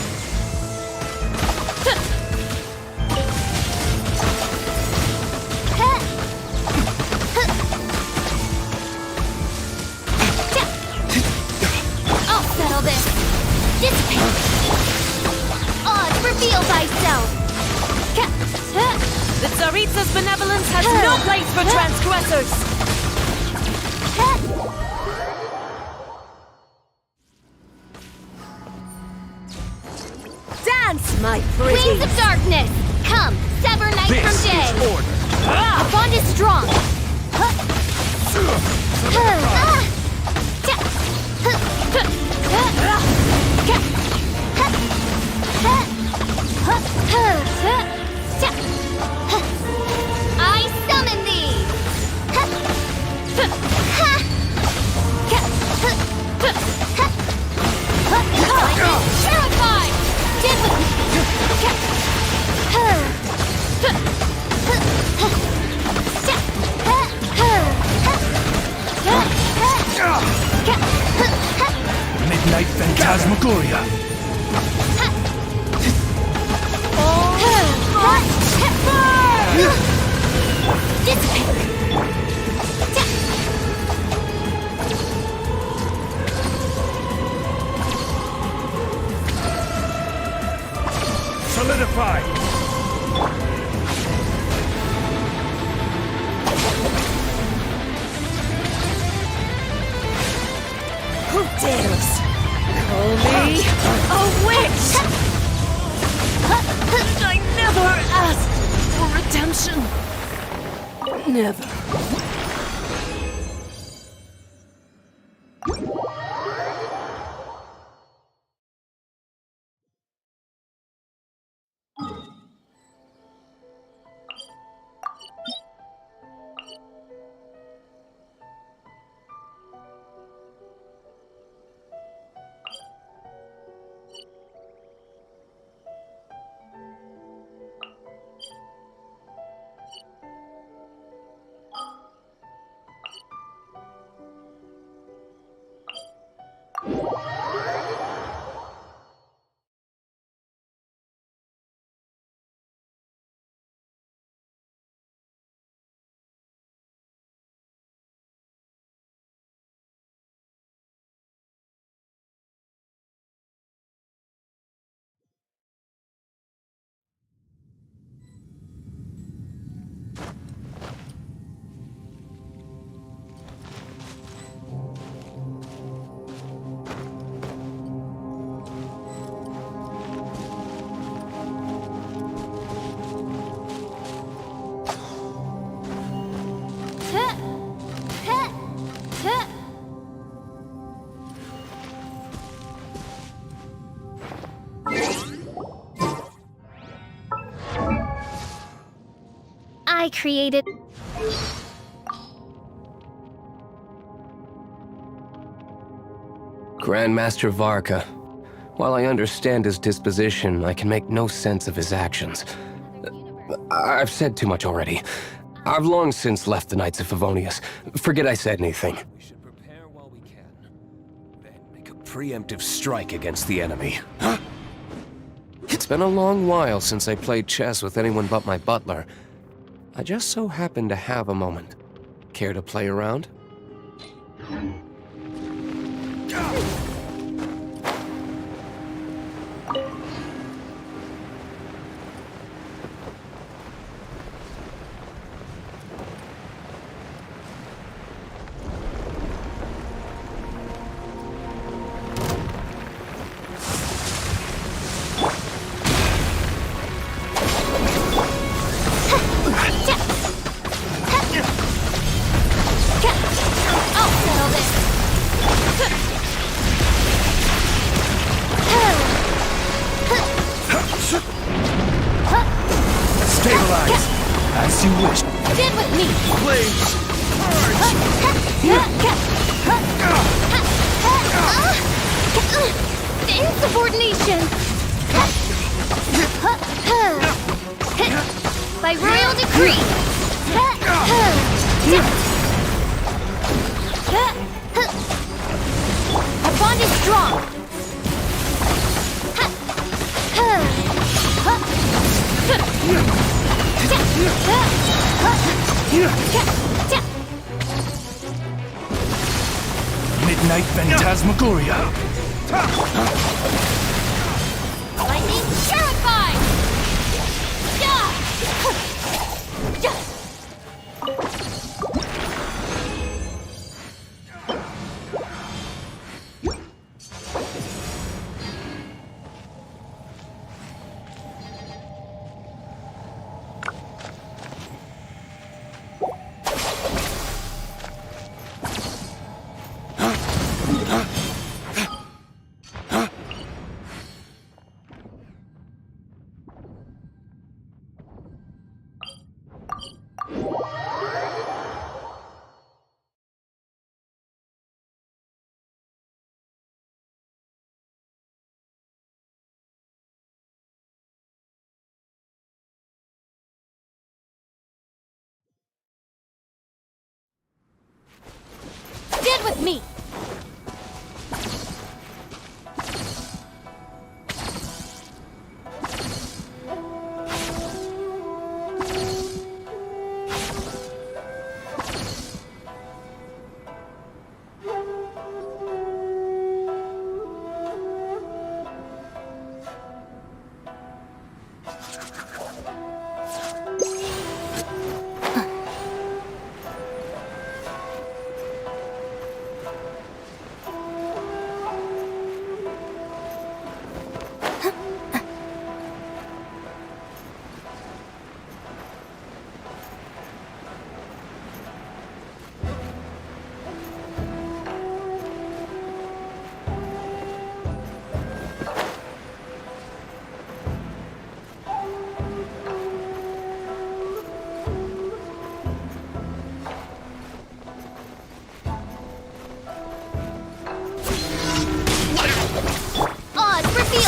I'll settle this. Dissipate. Odds, reveal thyself. The Tsaritsa's benevolence has no place for transgressors! Dance, my pretty! Wings of darkness! Come, sever night from day! This is order! The bond is strong! I summon thee! Terrified! Get with me! Midnight Phantasmagoria! Solidify! Who dares? Redemption? Never. I created... Grandmaster Varka. While I understand his disposition, I can make no sense of his actions. I've said too much already. I've long since left the Knights of Favonius. Forget I said anything. We should prepare while we can. Then make a preemptive strike against the enemy. It's been a long while since I played chess with anyone but my butler. I just so happen to have a moment. Care to play around? By royal decree! Our bond is strong! Midnight Phantasmagoria! Lightning terrified! Stand with me!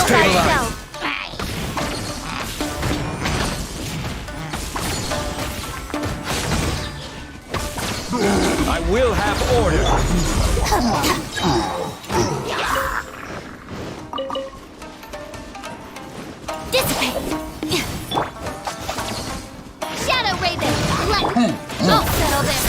thyself! I will have order! Dissipate! Shadow Raven! Light! I'll settle this!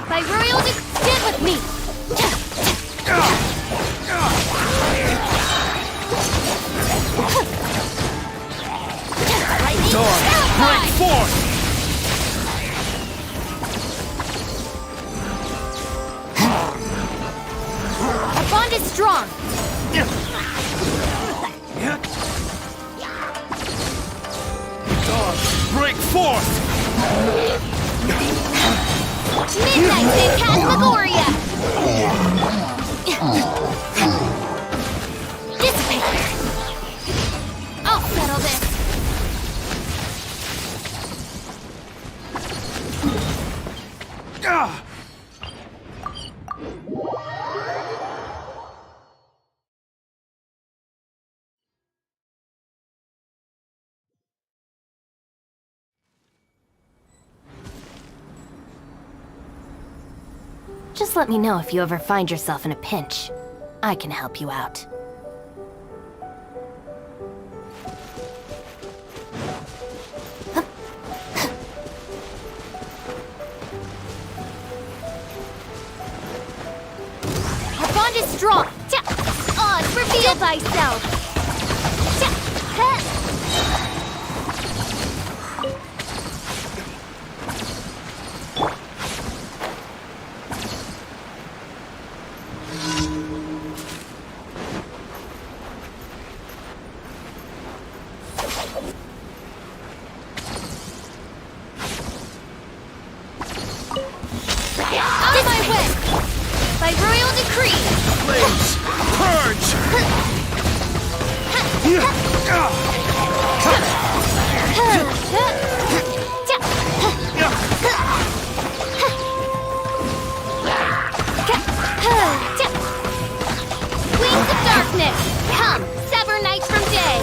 My royal stand with me! Dawn, break forth! Our bond is strong! Dawn, break forth! Midnight Phantasmagoria! Dissipate! I'll settle this! Just let me know if you ever find yourself in a pinch. I can help you out. Our bond is strong! Oz, reveal thyself! By royal decree! Flames, purge! Wings of darkness! Come, sever night from day!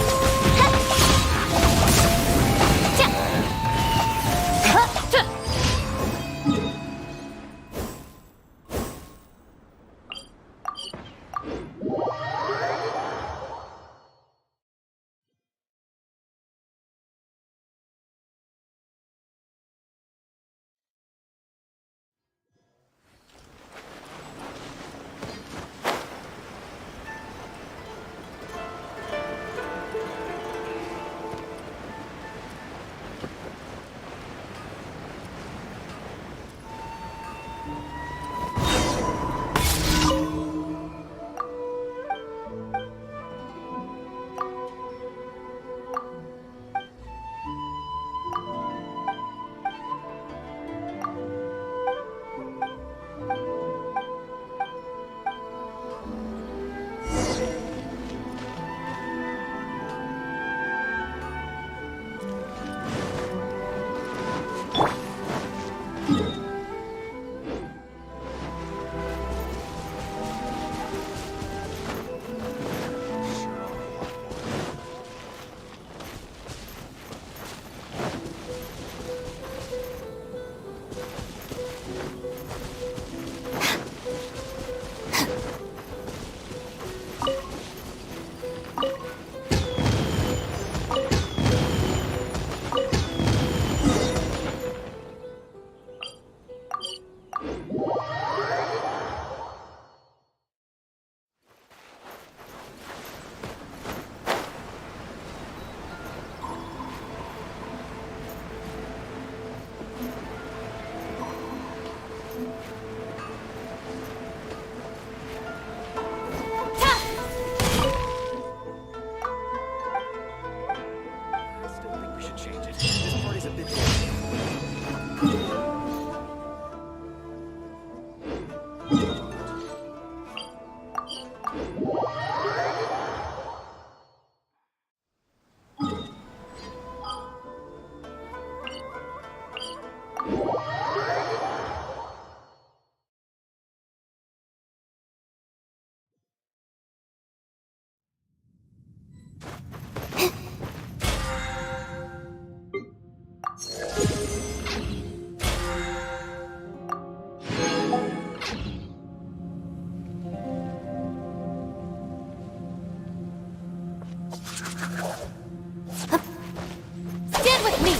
Stand with me!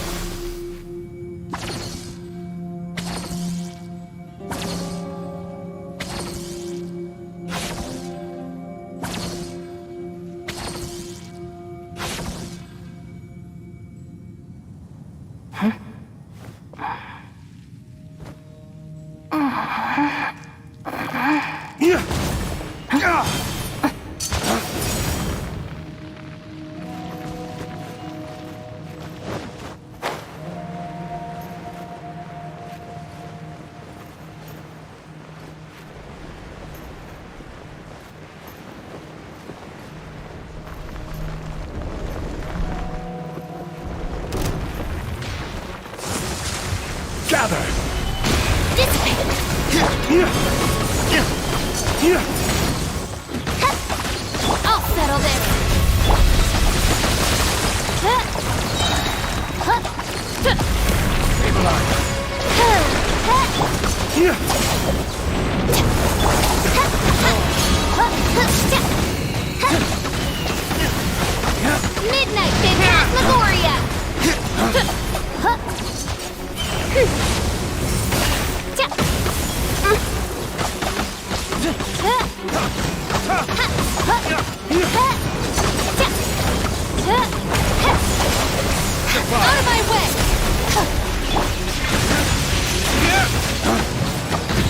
Gather! I'll settle this! Midnight Phantasmagoria! Out of my way!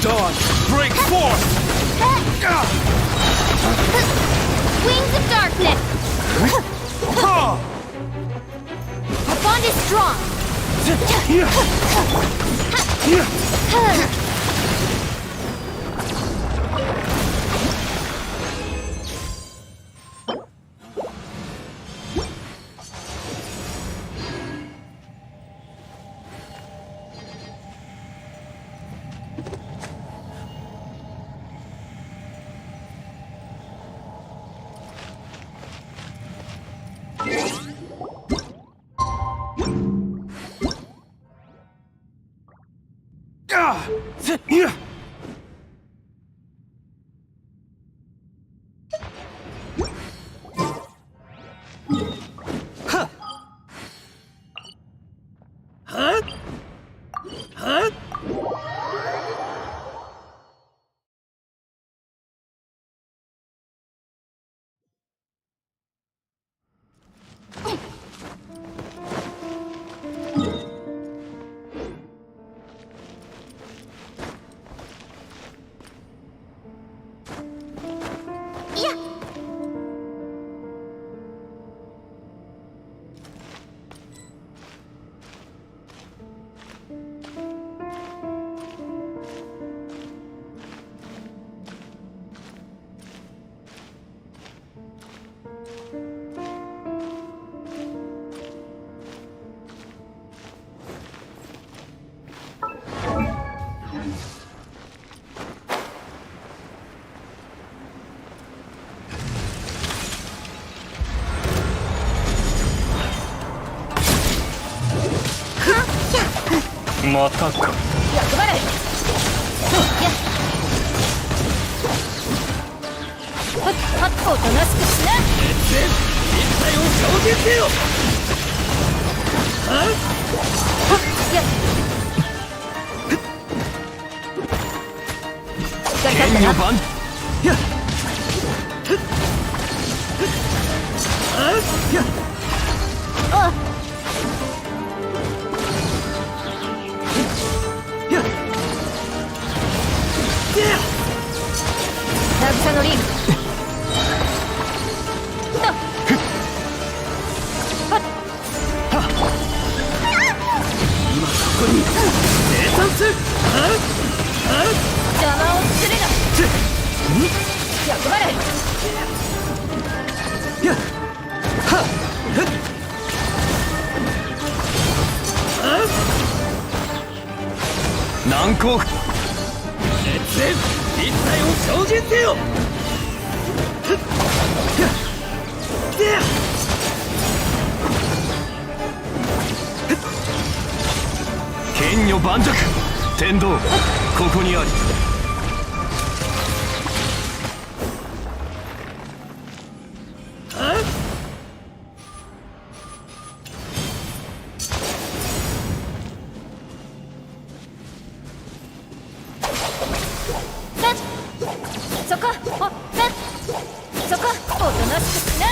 Dawn, break forth! Wings of darkness! Our bond is strong!またか。欲張れ。おとなしくしな。一体を上げてよ。剣の番。渚のリング。邪魔をするな。役払い。難攻熱演立体を精進せよ。剣女盤石天道ここにあり。そこ、そこ、おとなしくしな。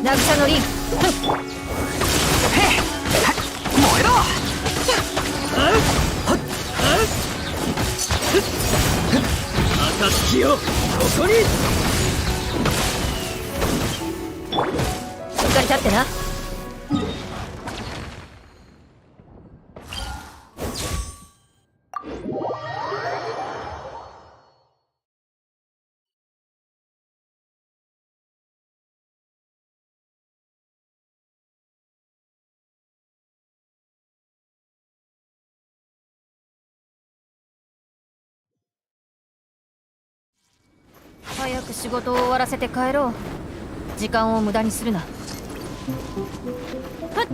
渚のリン。燃えろ。暁よ、ここに。しっかり立ってな。早く仕事を終わらせて帰ろう。時間を無駄にするな。はっ。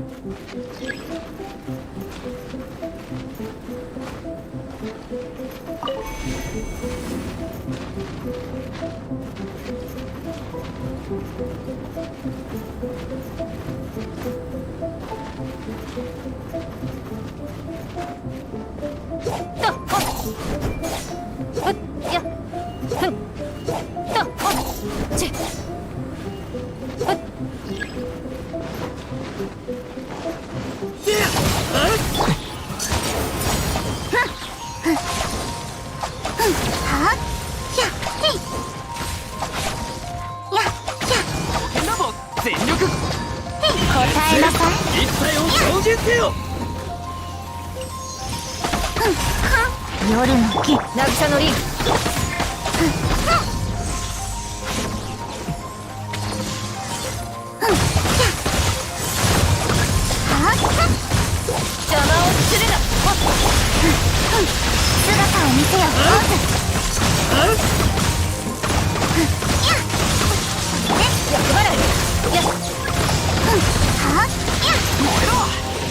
夜の木、渚のリン。邪魔をするな。姿を見せよ。役払い。燃えろ。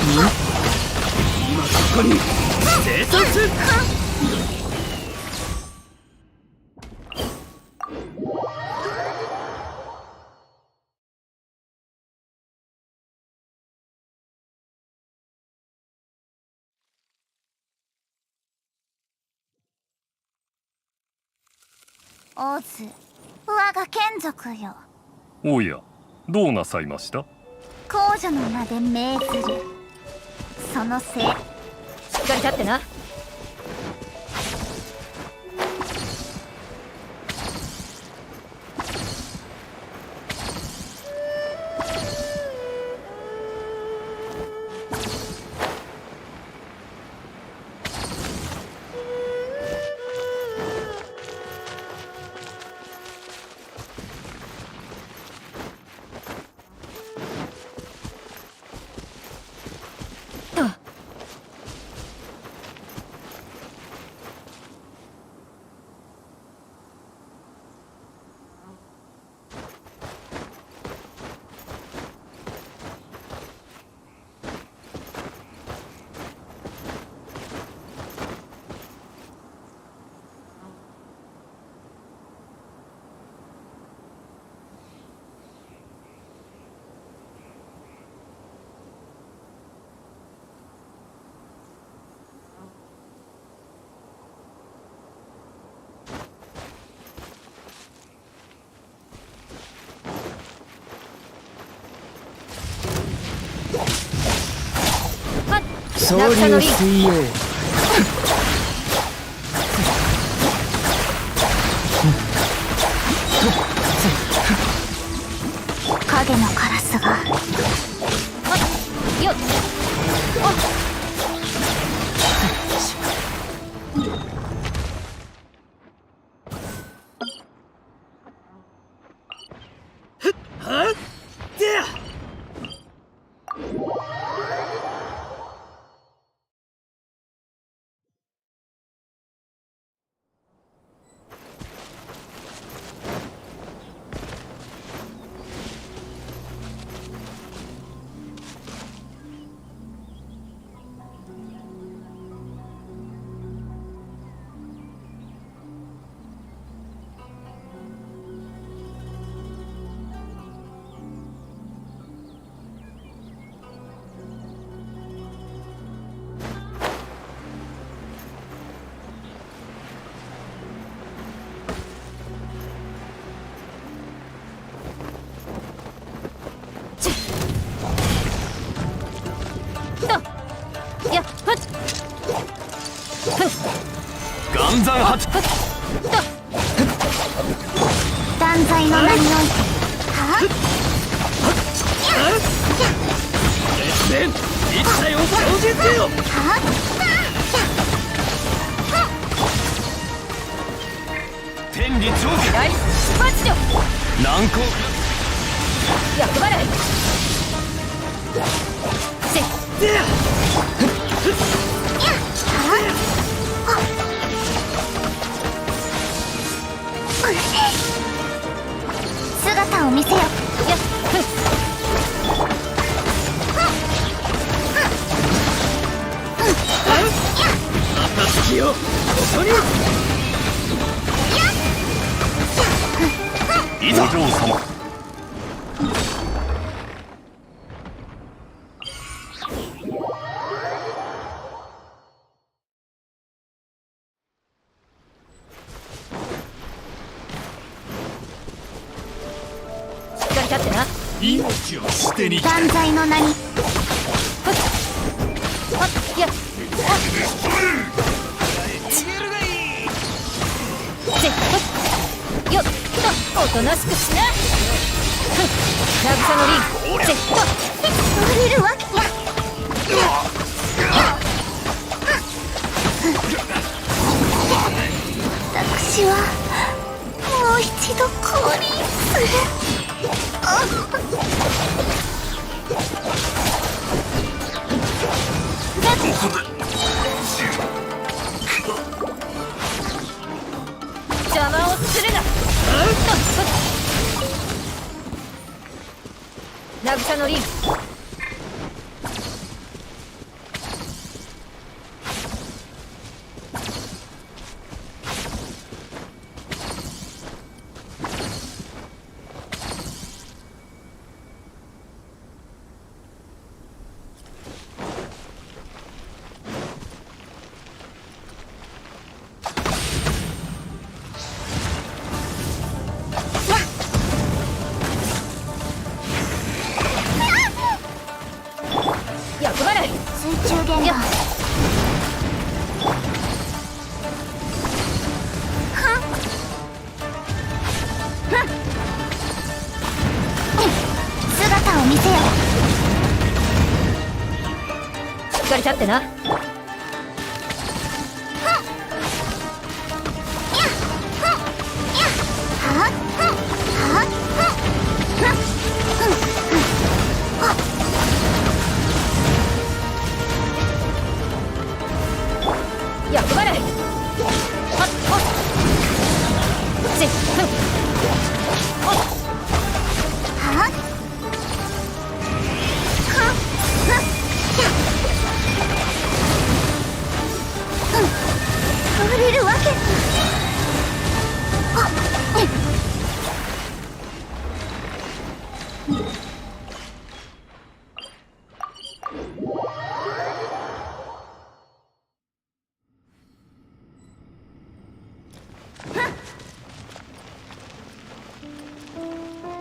今ここに生突。オズ、我が眷属よ。おや、どうなさいました？公女の名で命ずる。そのせい。しっかり立ってな。総流水泳影のカラスがよっはっでや岩山発断罪の名においては熱弁一切を生じせよは天理長家大出発力難攻役払いせでや姿を見せよ暁よここにいざお嬢様立ってな命を捨てに断罪の名にやっよっとおとなしくしな渚のリンセット取れるわけや私はもう一度降臨する邪魔をするな渚のリン水中言語姿を見せよしっかり立ってな役払い取れるわけ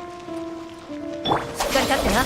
しっかり立ってな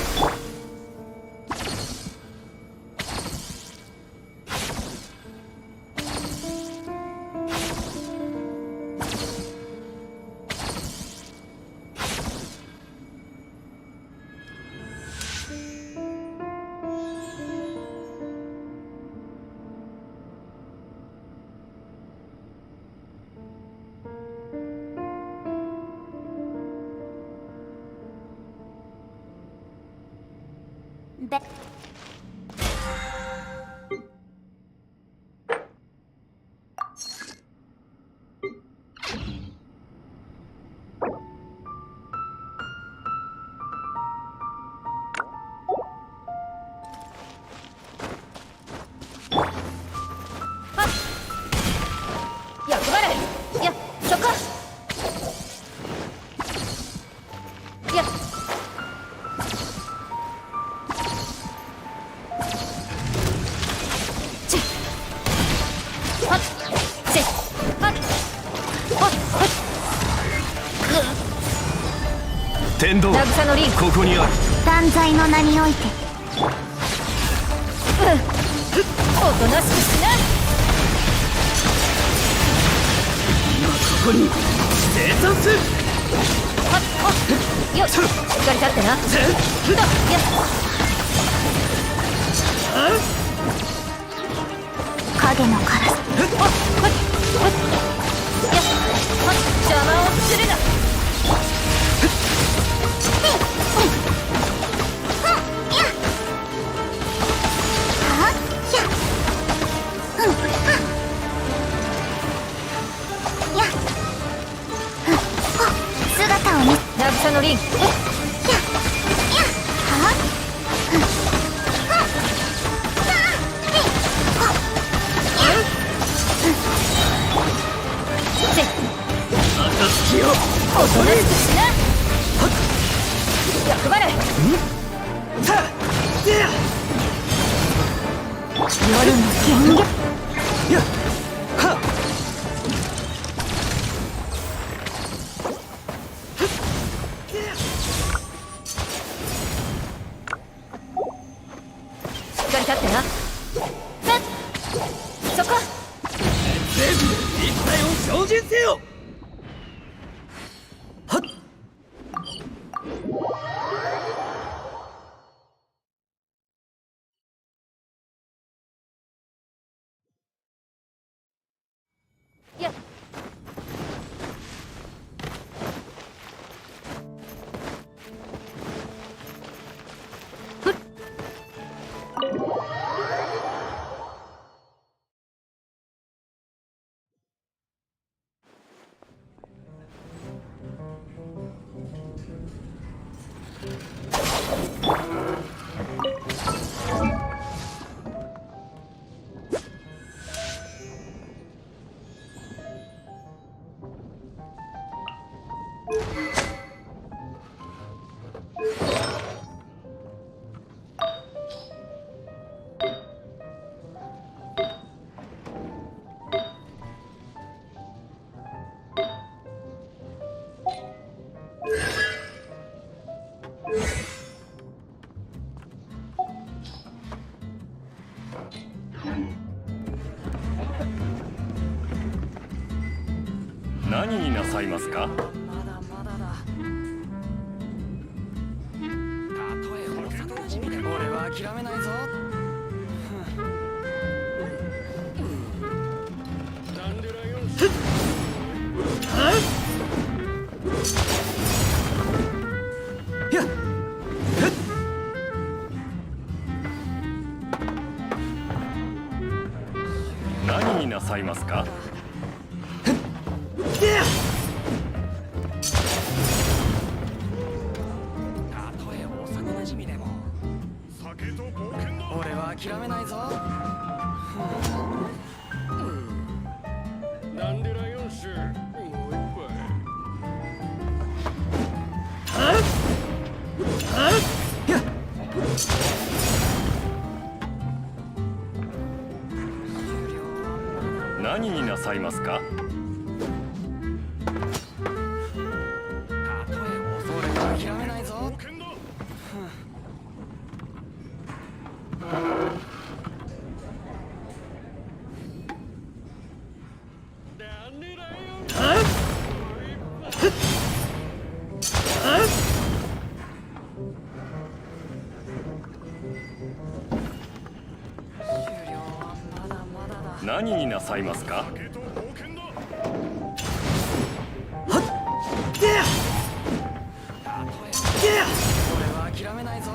天道、ここにある。断罪の名において。おとなしくしな。今ここに生産す。よし、しっかり立ってな。影のカラス。邪魔をするな。姿を見渚のリン。暁をおとなしくしな。役払い。夜の権力。しっかり立ってな。そこ。全部一体を精進せよ。何になさいますか？俺は諦めないぞ。何になさいますか？俺は諦めないぞ。ダンデラヨンシュ、もう一杯。何になさいますか？俺は諦めないぞ。何になさいますか？俺は諦めないぞ。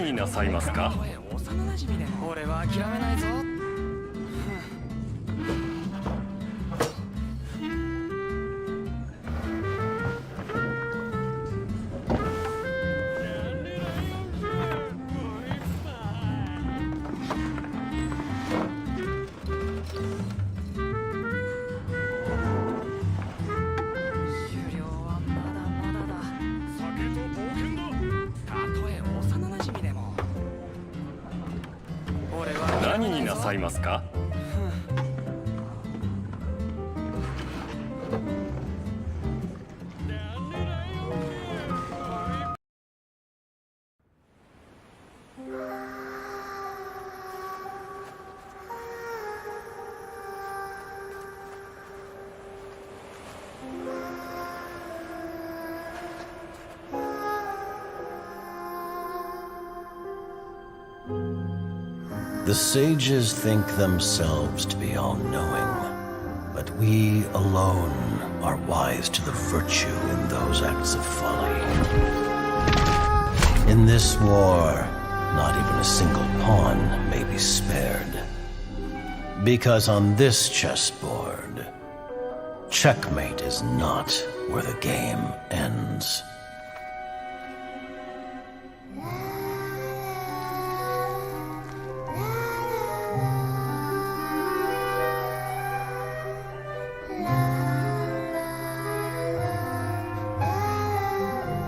になさいますか？俺は諦めないぞ。何になさいますか？The sages think themselves to be all-knowing, but we alone are wise to the virtue in those acts of folly. In this war, not even a single pawn may be spared. Because on this chessboard, checkmate is not where the game ends.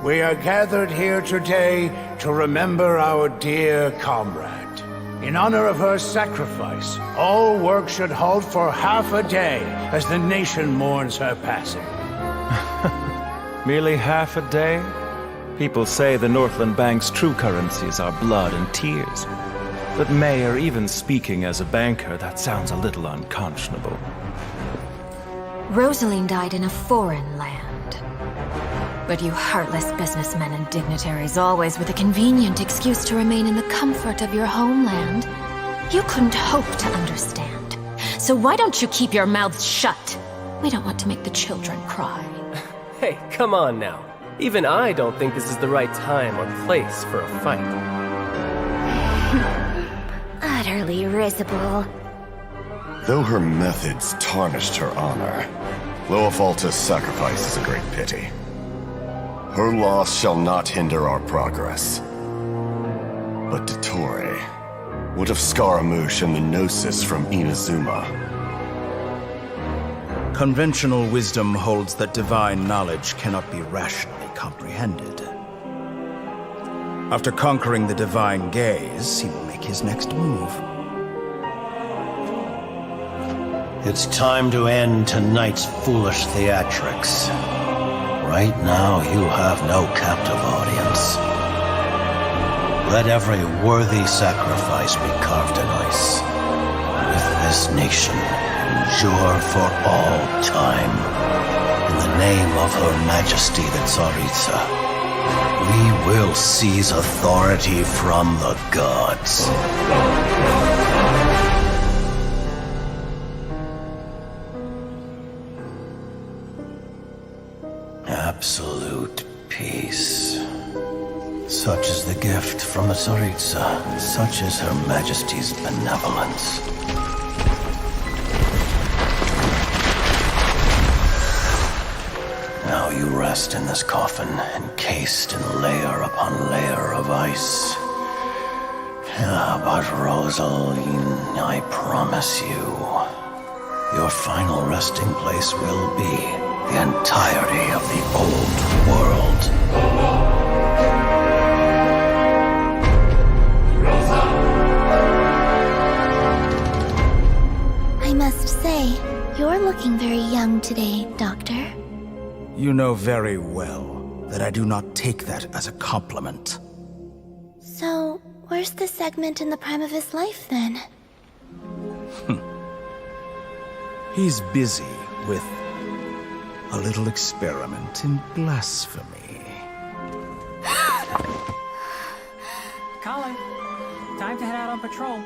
We are gathered here today to remember our dear comrade. In honor of her sacrifice, all work should halt for half a day as the nation mourns her passing. Merely half a day? People say the Northland Bank's true currencies are blood and tears. But Mayor, even speaking as a banker, that sounds a little unconscionable. Rosaline died in a foreign land. But you heartless businessmen and dignitaries, always with a convenient excuse to remain in the comfort of your homeland, you couldn't hope to understand. So why don't you keep your mouths shut? We don't want to make the children cry. Hey, come on now. Even I don't think this is the right time or place for a fight. Utterly risible. Though her methods tarnished her honor, Øfficial's sacrifice is a great pity. Her loss shall not hinder our progress. But Dottore, what of Scaramouche and the Gnosis from Inazuma? Conventional wisdom holds that divine knowledge cannot be rationally comprehended. After conquering the divine gaze, he will make his next move. It's time to end tonight's foolish theatrics. Right now, you have no captive audience. Let every worthy sacrifice be carved in ice. With this nation, endure for all time. In the name of Her Majesty the Tsaritsa, we will seize authority from the gods. Absolute peace. Such is the gift from the Tsaritsa. Such is Her Majesty's benevolence. Now you rest in this coffin, encased in layer upon layer of ice. Yeah, but Rosaline, I promise you, your final resting place will be the entirety of the old world. I must say, you're looking very young today, Doctor. You know very well that I do not take that as a compliment. So, where's the segment in the prime of his life, then? He's busy with a little experiment in blasphemy. Colin, time to head out on patrol.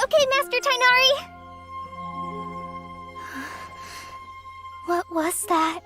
Okay, Master Tainari! What was that?